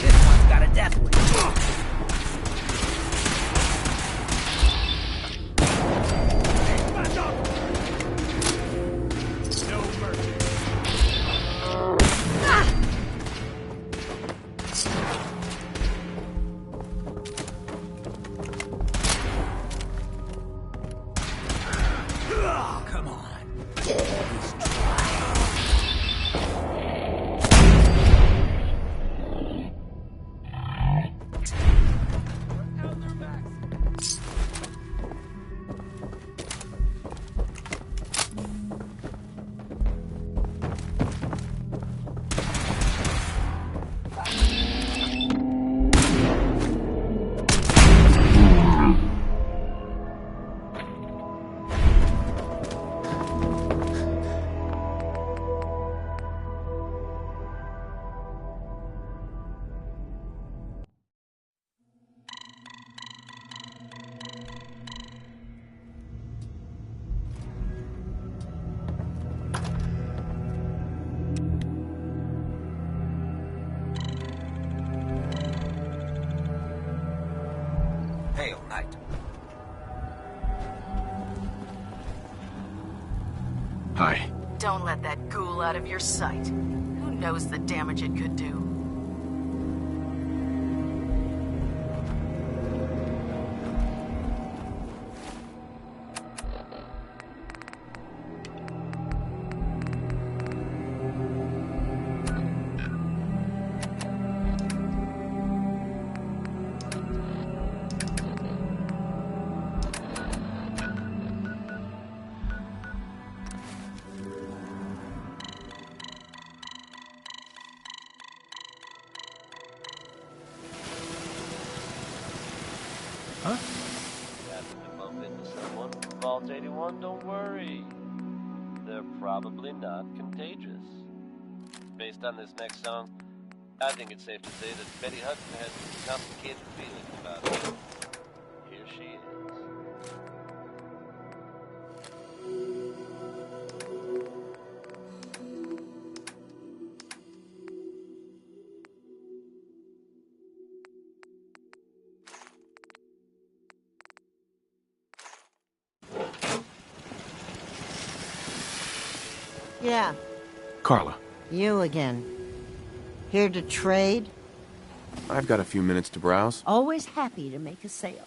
This one's got a death wish. No mercy. Come on. Hail, Knight. Hi. Don't let that ghoul out of your sight. Who knows the damage it could do? Huh? Happen to bump into someone from Vault 81, don't worry. They're probably not contagious. Based on this next song, I think it's safe to say that Betty Hudson has complicated feelings about it. Here she is. Yeah, Carla, you again. Here to trade? I've got a few minutes to browse. Always happy to make a sale.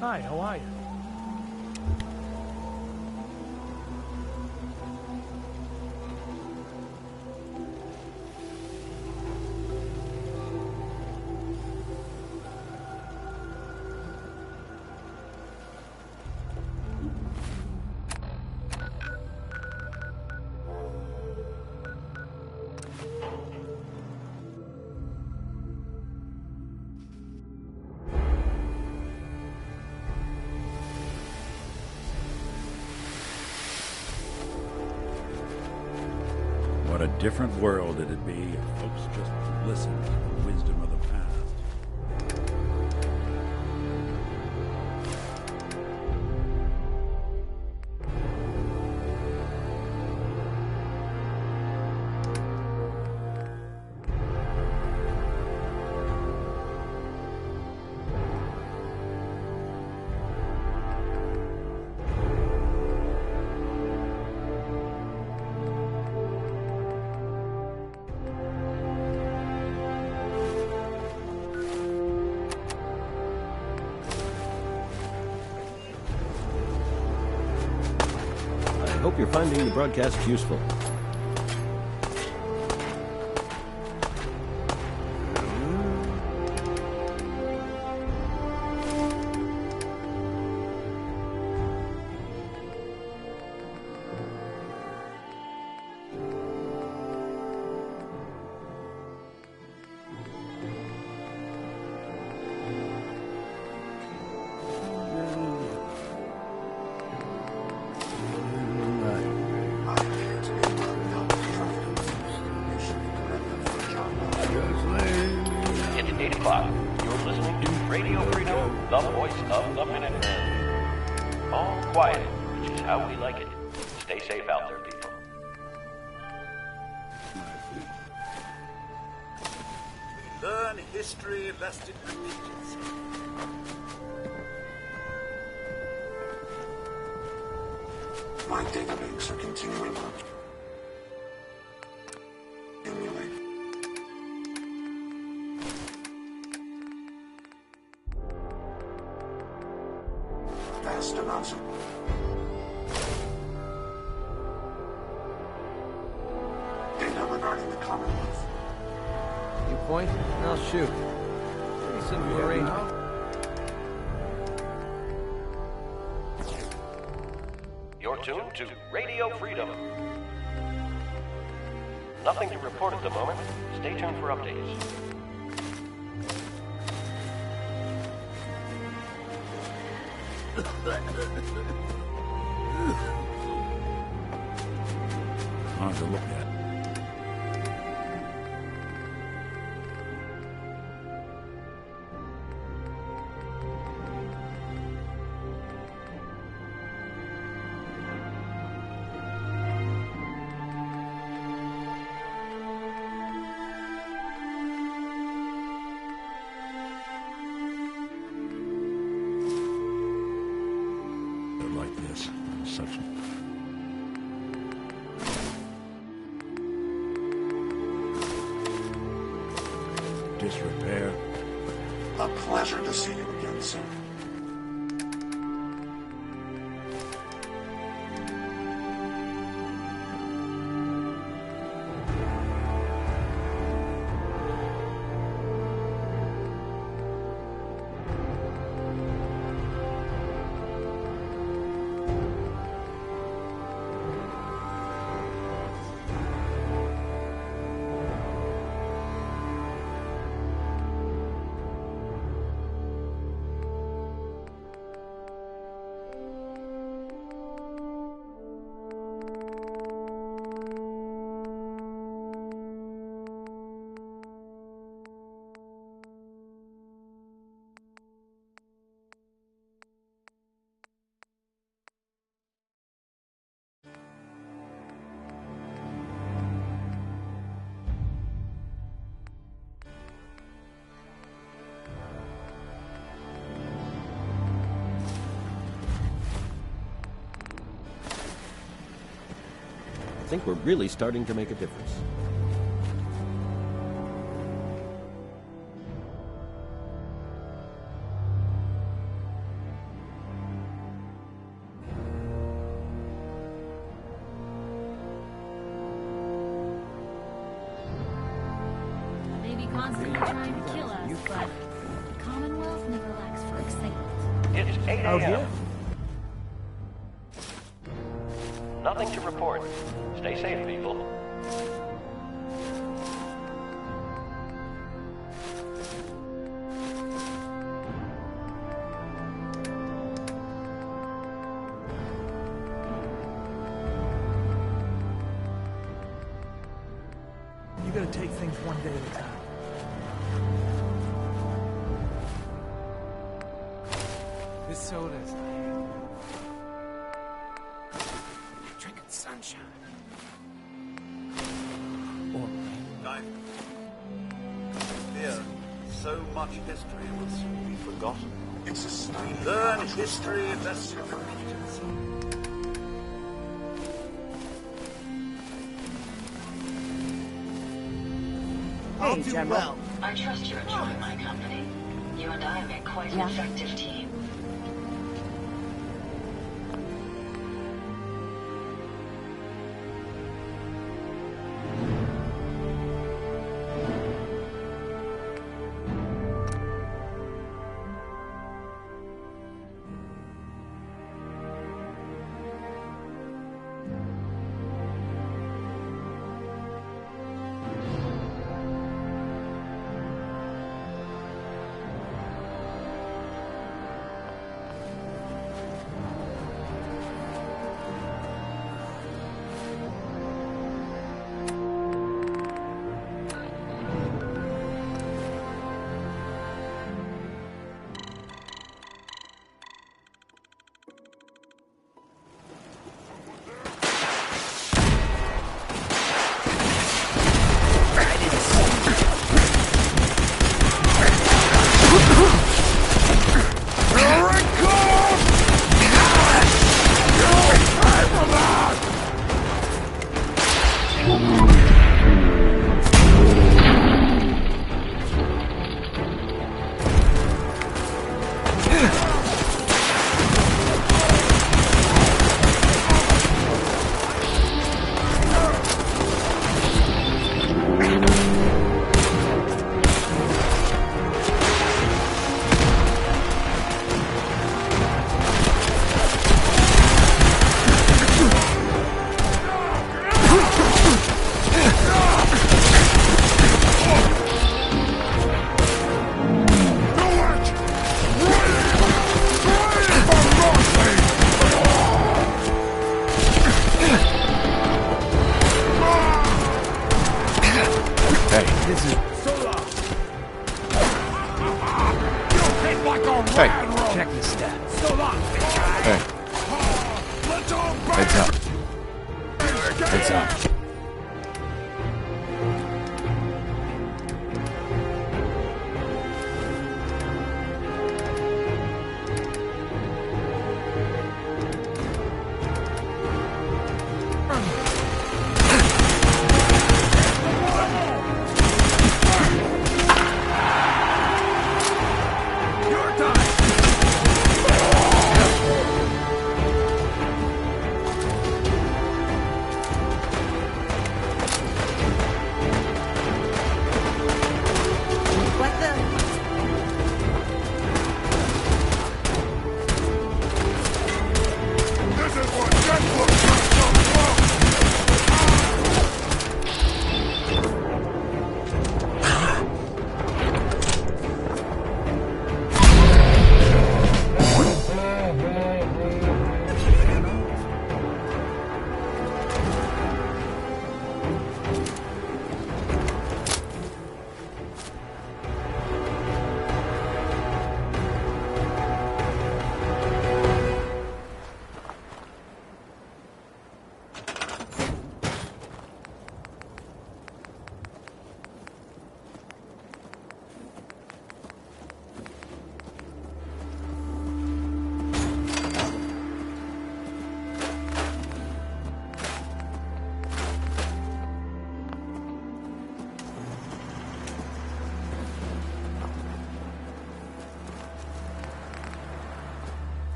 Hi, how are you? What a different world it'd be if folks just listened to the wisdom of the past. I hope you're finding the broadcast useful. It's 8 o'clock. You're listening to Radio Freedom, the voice of the Minutemen. All quiet, which is how we like it. Stay safe out there, people. We learn history lest it repeat itself. My data links are continuing on. Vast amounts of data regarding the Commonwealth. You point, and I'll shoot. Pretty simple arrangement. You're tuned to Radio Freedom. Nothing to report at the moment. Stay tuned for updates. Hard to look at. Like this, such disrepair. A pleasure to see you again, sir. I think we're really starting to make a difference. They may be constantly trying to kill us, but the Commonwealth never lacks for excitement. It's 8 Out a.m. here? Nothing to report. Stay safe, people. You gotta take things one day at a time. This soda's drinking sunshine. Or I fear so much history will soon be forgotten. It's a sign. We learn history lest it repeat itself. I'll do well. I trust you're enjoying my company. You and I make quite an effective team. This is... Hey. Check the stats. Hey. Heads up. Heads up.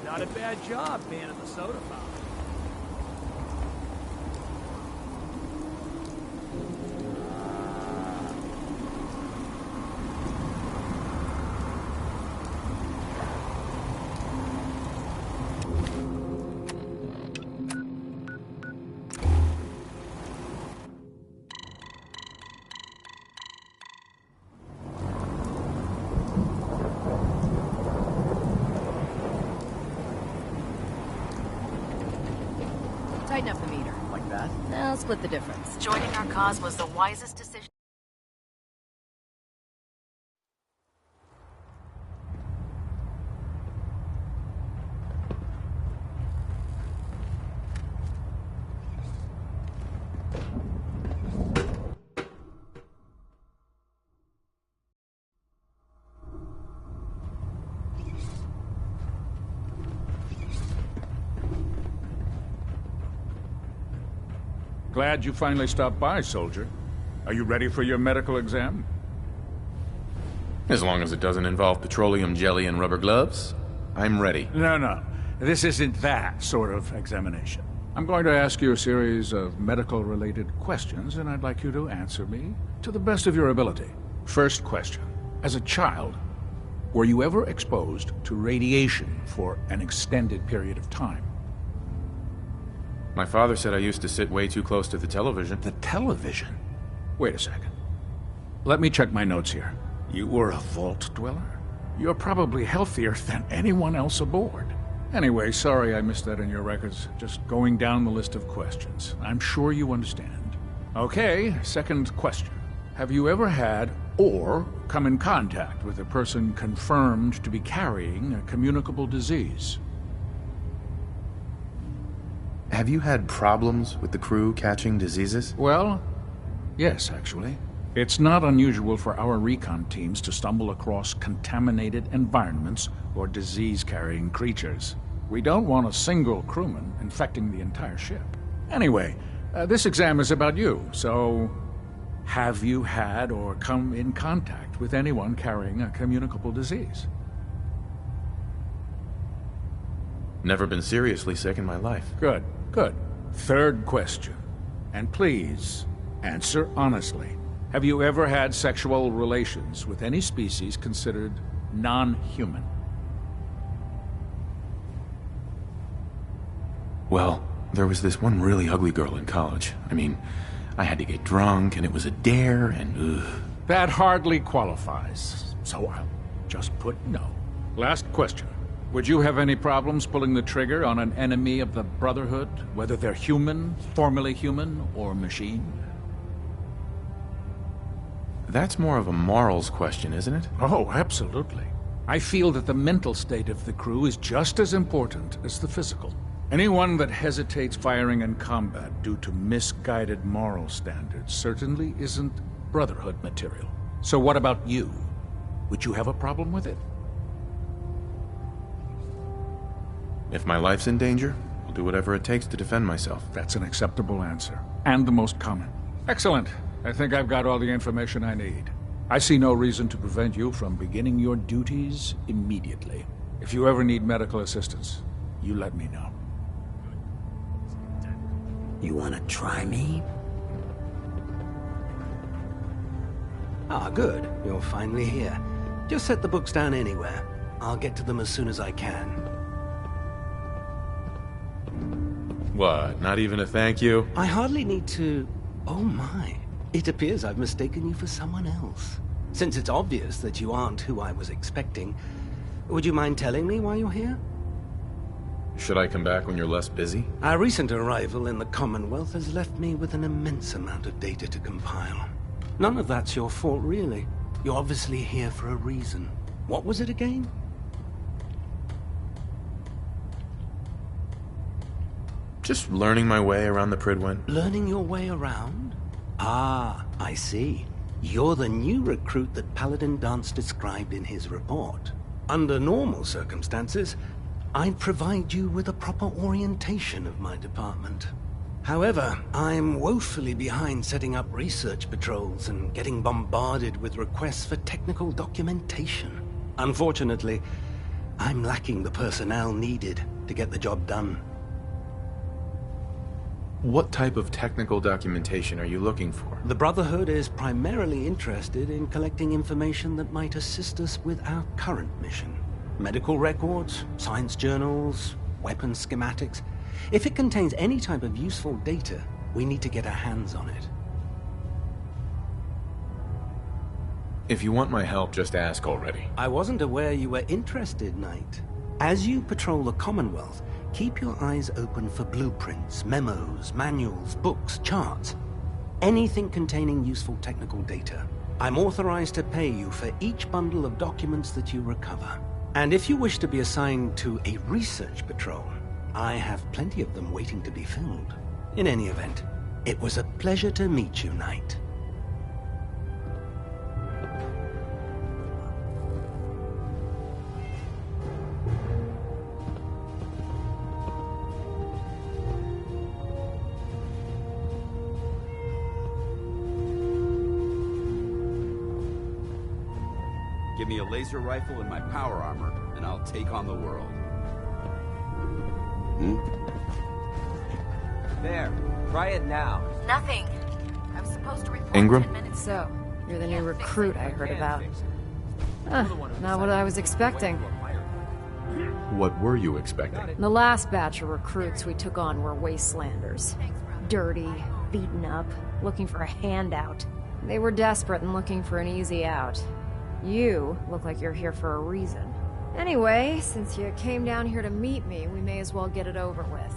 Not a bad job being at the soda fountain. Tighten up the meter. Like that? I'll split the difference. Joining our cause was the wisest decision. Glad you finally stopped by, soldier. Are you ready for your medical exam? As long as it doesn't involve petroleum jelly and rubber gloves, I'm ready. No. This isn't that sort of examination. I'm going to ask you a series of medical-related questions, and I'd like you to answer me to the best of your ability. First question. As a child, were you ever exposed to radiation for an extended period of time? My father said I used to sit way too close to the television. The television? Wait a second. Let me check my notes here. You were a vault dweller? You're probably healthier than anyone else aboard. Anyway, sorry I missed that in your records. Just going down the list of questions. I'm sure you understand. Okay, second question. Have you ever had or come in contact with a person confirmed to be carrying a communicable disease? Have you had problems with the crew catching diseases? Well, yes, actually. It's not unusual for our recon teams to stumble across contaminated environments or disease-carrying creatures. We don't want a single crewman infecting the entire ship. Anyway, this exam is about you, so have you had or come in contact with anyone carrying a communicable disease? Never been seriously sick in my life. Good. Third question. And please, answer honestly. Have you ever had sexual relations with any species considered non-human? Well, there was this one really ugly girl in college. I mean, I had to get drunk, and it was a dare, and ugh. That hardly qualifies, so I'll just put no. Last question. Would you have any problems pulling the trigger on an enemy of the Brotherhood, whether they're human, formerly human, or machine? That's more of a morals question, isn't it? Oh, absolutely. I feel that the mental state of the crew is just as important as the physical. Anyone that hesitates firing in combat due to misguided moral standards certainly isn't Brotherhood material. So what about you? Would you have a problem with it? If my life's in danger, I'll do whatever it takes to defend myself. That's an acceptable answer, and the most common. Excellent. I think I've got all the information I need. I see no reason to prevent you from beginning your duties immediately. If you ever need medical assistance, you let me know. You wanna try me? Ah, good. You're finally here. Just set the books down anywhere. I'll get to them as soon as I can. What, not even a thank you? I hardly need to... Oh my. It appears I've mistaken you for someone else. Since it's obvious that you aren't who I was expecting, would you mind telling me why you're here? Should I come back when you're less busy? Our recent arrival in the Commonwealth has left me with an immense amount of data to compile. None of that's your fault, really. You're obviously here for a reason. What was it again? Just learning my way around the Prydwen. Learning your way around? Ah, I see. You're the new recruit that Paladin Danse described in his report. Under normal circumstances, I'd provide you with a proper orientation of my department. However, I'm woefully behind setting up research patrols and getting bombarded with requests for technical documentation. Unfortunately, I'm lacking the personnel needed to get the job done. What type of technical documentation are you looking for? The Brotherhood is primarily interested in collecting information that might assist us with our current mission. Medical records, science journals, weapons schematics. If it contains any type of useful data, we need to get our hands on it. If you want my help, just ask already. I wasn't aware you were interested, Knight. As you patrol the Commonwealth, keep your eyes open for blueprints, memos, manuals, books, charts. Anything containing useful technical data. I'm authorized to pay you for each bundle of documents that you recover. And if you wish to be assigned to a research patrol, I have plenty of them waiting to be filled. In any event, it was a pleasure to meet you, Knight. Give me a laser rifle and my power armor, and I'll take on the world. There. Try it now. Nothing. I was supposed to report Ingram? 10 minutes So, you're the new recruit I heard about. Not what I was expecting. What were you expecting? The last batch of recruits we took on were wastelanders. Dirty, beaten up, looking for a handout. They were desperate and looking for an easy out. You look like you're here for a reason. Anyway, since you came down here to meet me, we may as well get it over with.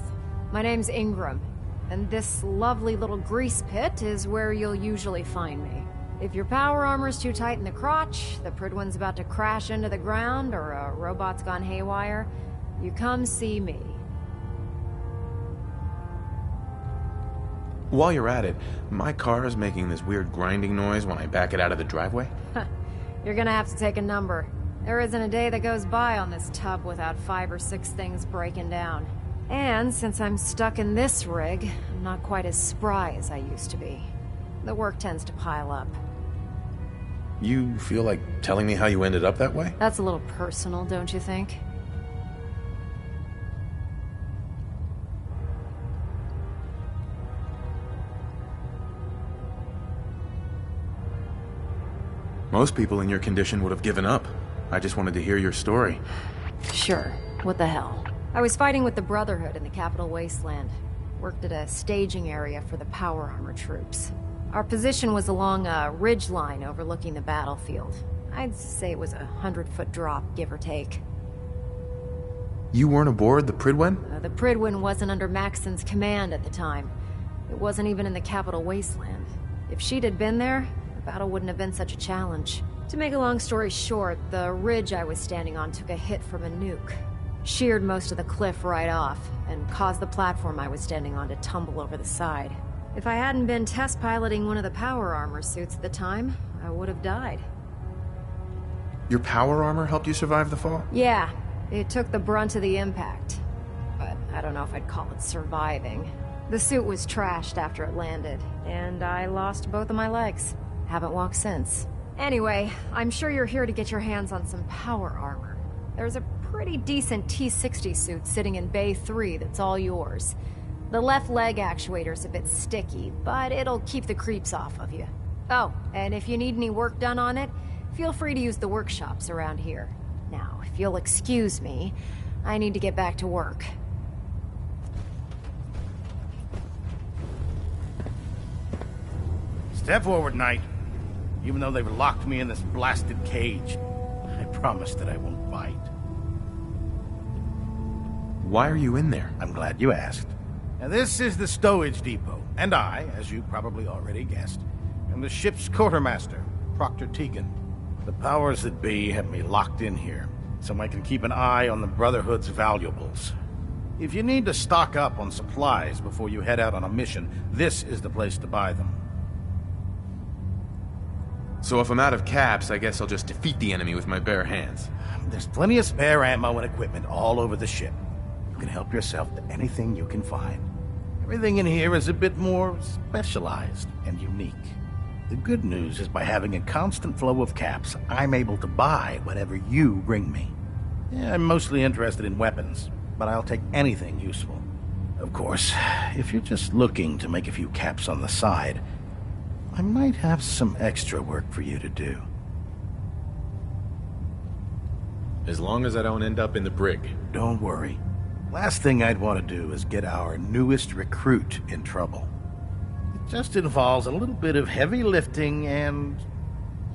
My name's Ingram, and this lovely little grease pit is where you'll usually find me. If your power armor's too tight in the crotch, the Pridwen's about to crash into the ground, or a robot's gone haywire, you come see me. While you're at it, my car is making this weird grinding noise when I back it out of the driveway. You're gonna have to take a number. There isn't a day that goes by on this tub without 5 or 6 things breaking down. And since I'm stuck in this rig, I'm not quite as spry as I used to be. The work tends to pile up. You feel like telling me how you ended up that way? That's a little personal, don't you think? Most people in your condition would have given up. I just wanted to hear your story. Sure. What the hell? I was fighting with the Brotherhood in the Capital Wasteland. Worked at a staging area for the power armor troops. Our position was along a ridge line overlooking the battlefield. I'd say it was a 100-foot drop, give or take. You weren't aboard the Pridwen? The Pridwen wasn't under Maxson's command at the time. It wasn't even in the Capital Wasteland. If she'd had been there, the battle wouldn't have been such a challenge. To make a long story short, the ridge I was standing on took a hit from a nuke. Sheared most of the cliff right off, and caused the platform I was standing on to tumble over the side. If I hadn't been test piloting one of the power armor suits at the time, I would have died. Your power armor helped you survive the fall? Yeah, it took the brunt of the impact. But I don't know if I'd call it surviving. The suit was trashed after it landed, and I lost both of my legs. Haven't walked since. Anyway, I'm sure you're here to get your hands on some power armor. There's a pretty decent T-60 suit sitting in Bay 3 that's all yours. The left leg actuator's a bit sticky, but it'll keep the creeps off of you. Oh, and if you need any work done on it, feel free to use the workshops around here. Now, if you'll excuse me, I need to get back to work. Step forward, Knight. Even though they've locked me in this blasted cage, I promise that I won't bite. Why are you in there? I'm glad you asked. Now, this is the stowage depot, and I, as you probably already guessed, am the ship's quartermaster, Proctor Tegan. The powers that be have me locked in here, so I can keep an eye on the Brotherhood's valuables. If you need to stock up on supplies before you head out on a mission, this is the place to buy them. So if I'm out of caps, I guess I'll just defeat the enemy with my bare hands. There's plenty of spare ammo and equipment all over the ship. You can help yourself to anything you can find. Everything in here is a bit more specialized and unique. The good news is by having a constant flow of caps, I'm able to buy whatever you bring me. Yeah, I'm mostly interested in weapons, but I'll take anything useful. Of course, if you're just looking to make a few caps on the side, I might have some extra work for you to do. As long as I don't end up in the brig. Don't worry. Last thing I'd want to do is get our newest recruit in trouble. It just involves a little bit of heavy lifting and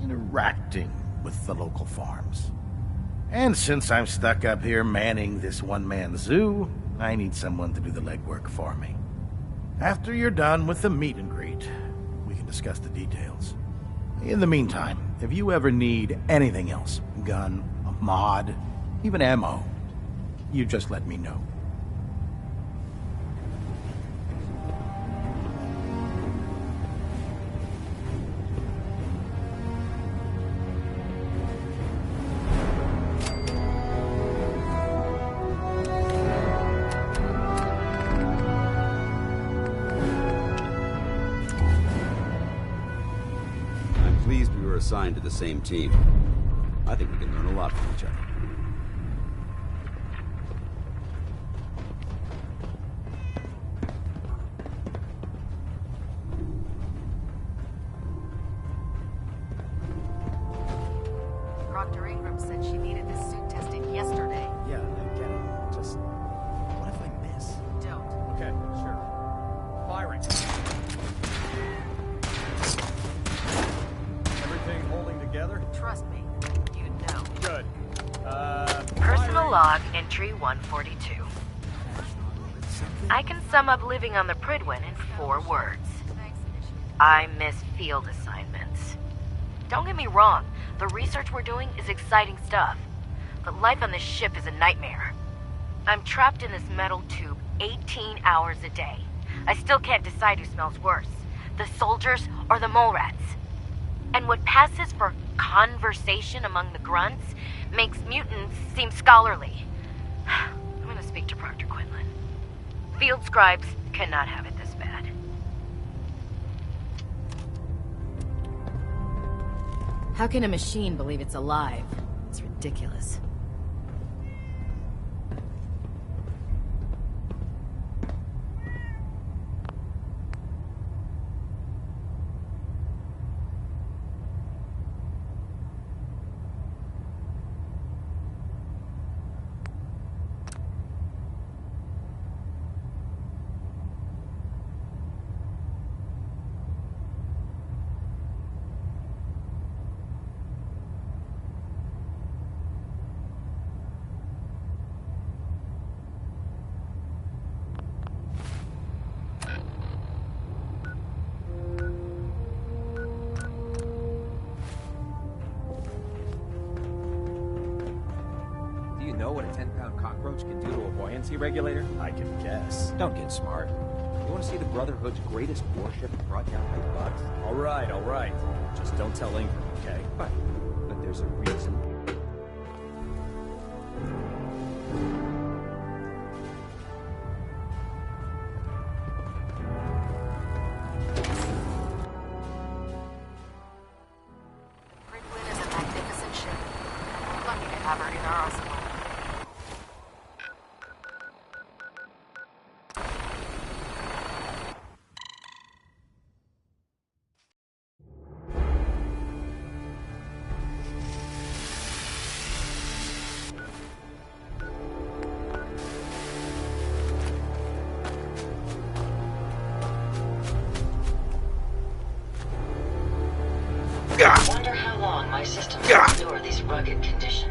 interacting with the local farms. And since I'm stuck up here manning this one-man zoo, I need someone to do the legwork for me. After you're done with the meet and greet, we can discuss the details. In the meantime, if you ever need anything else, gun, a mod, even ammo, you just let me know. I'm pleased we were assigned to the same team. I think we can learn a lot from each other. Proctor Ingram said she needed this suit tested yesterday. Yeah, I get it. Just, what if I miss? Don't. Okay, sure. Firing. Everything holding together? Trust me, you'd know. Good. Personal log entry 142. I can sum up living on the Prydwen in 4 words. I miss field assignments. Don't get me wrong, the research we're doing is exciting stuff, but life on this ship is a nightmare. I'm trapped in this metal tube 18 hours a day. I still can't decide who smells worse, the soldiers or the mole rats. And what passes for conversation among the grunts makes mutants seem scholarly. I'm gonna speak to Proctor Quinlan. Field scribes cannot have it this bad. How can a machine believe it's alive? It's ridiculous. Do you know what a 10-pound cockroach can do to a buoyancy regulator? I can guess. Don't get smart. You want to see the Brotherhood's greatest warship brought down by bugs? All right. Just don't tell Ingram, okay? But there's a reason. Prydwen is a magnificent ship. We're lucky to have her in our arsenal. I wonder how long my system can endure these rugged conditions.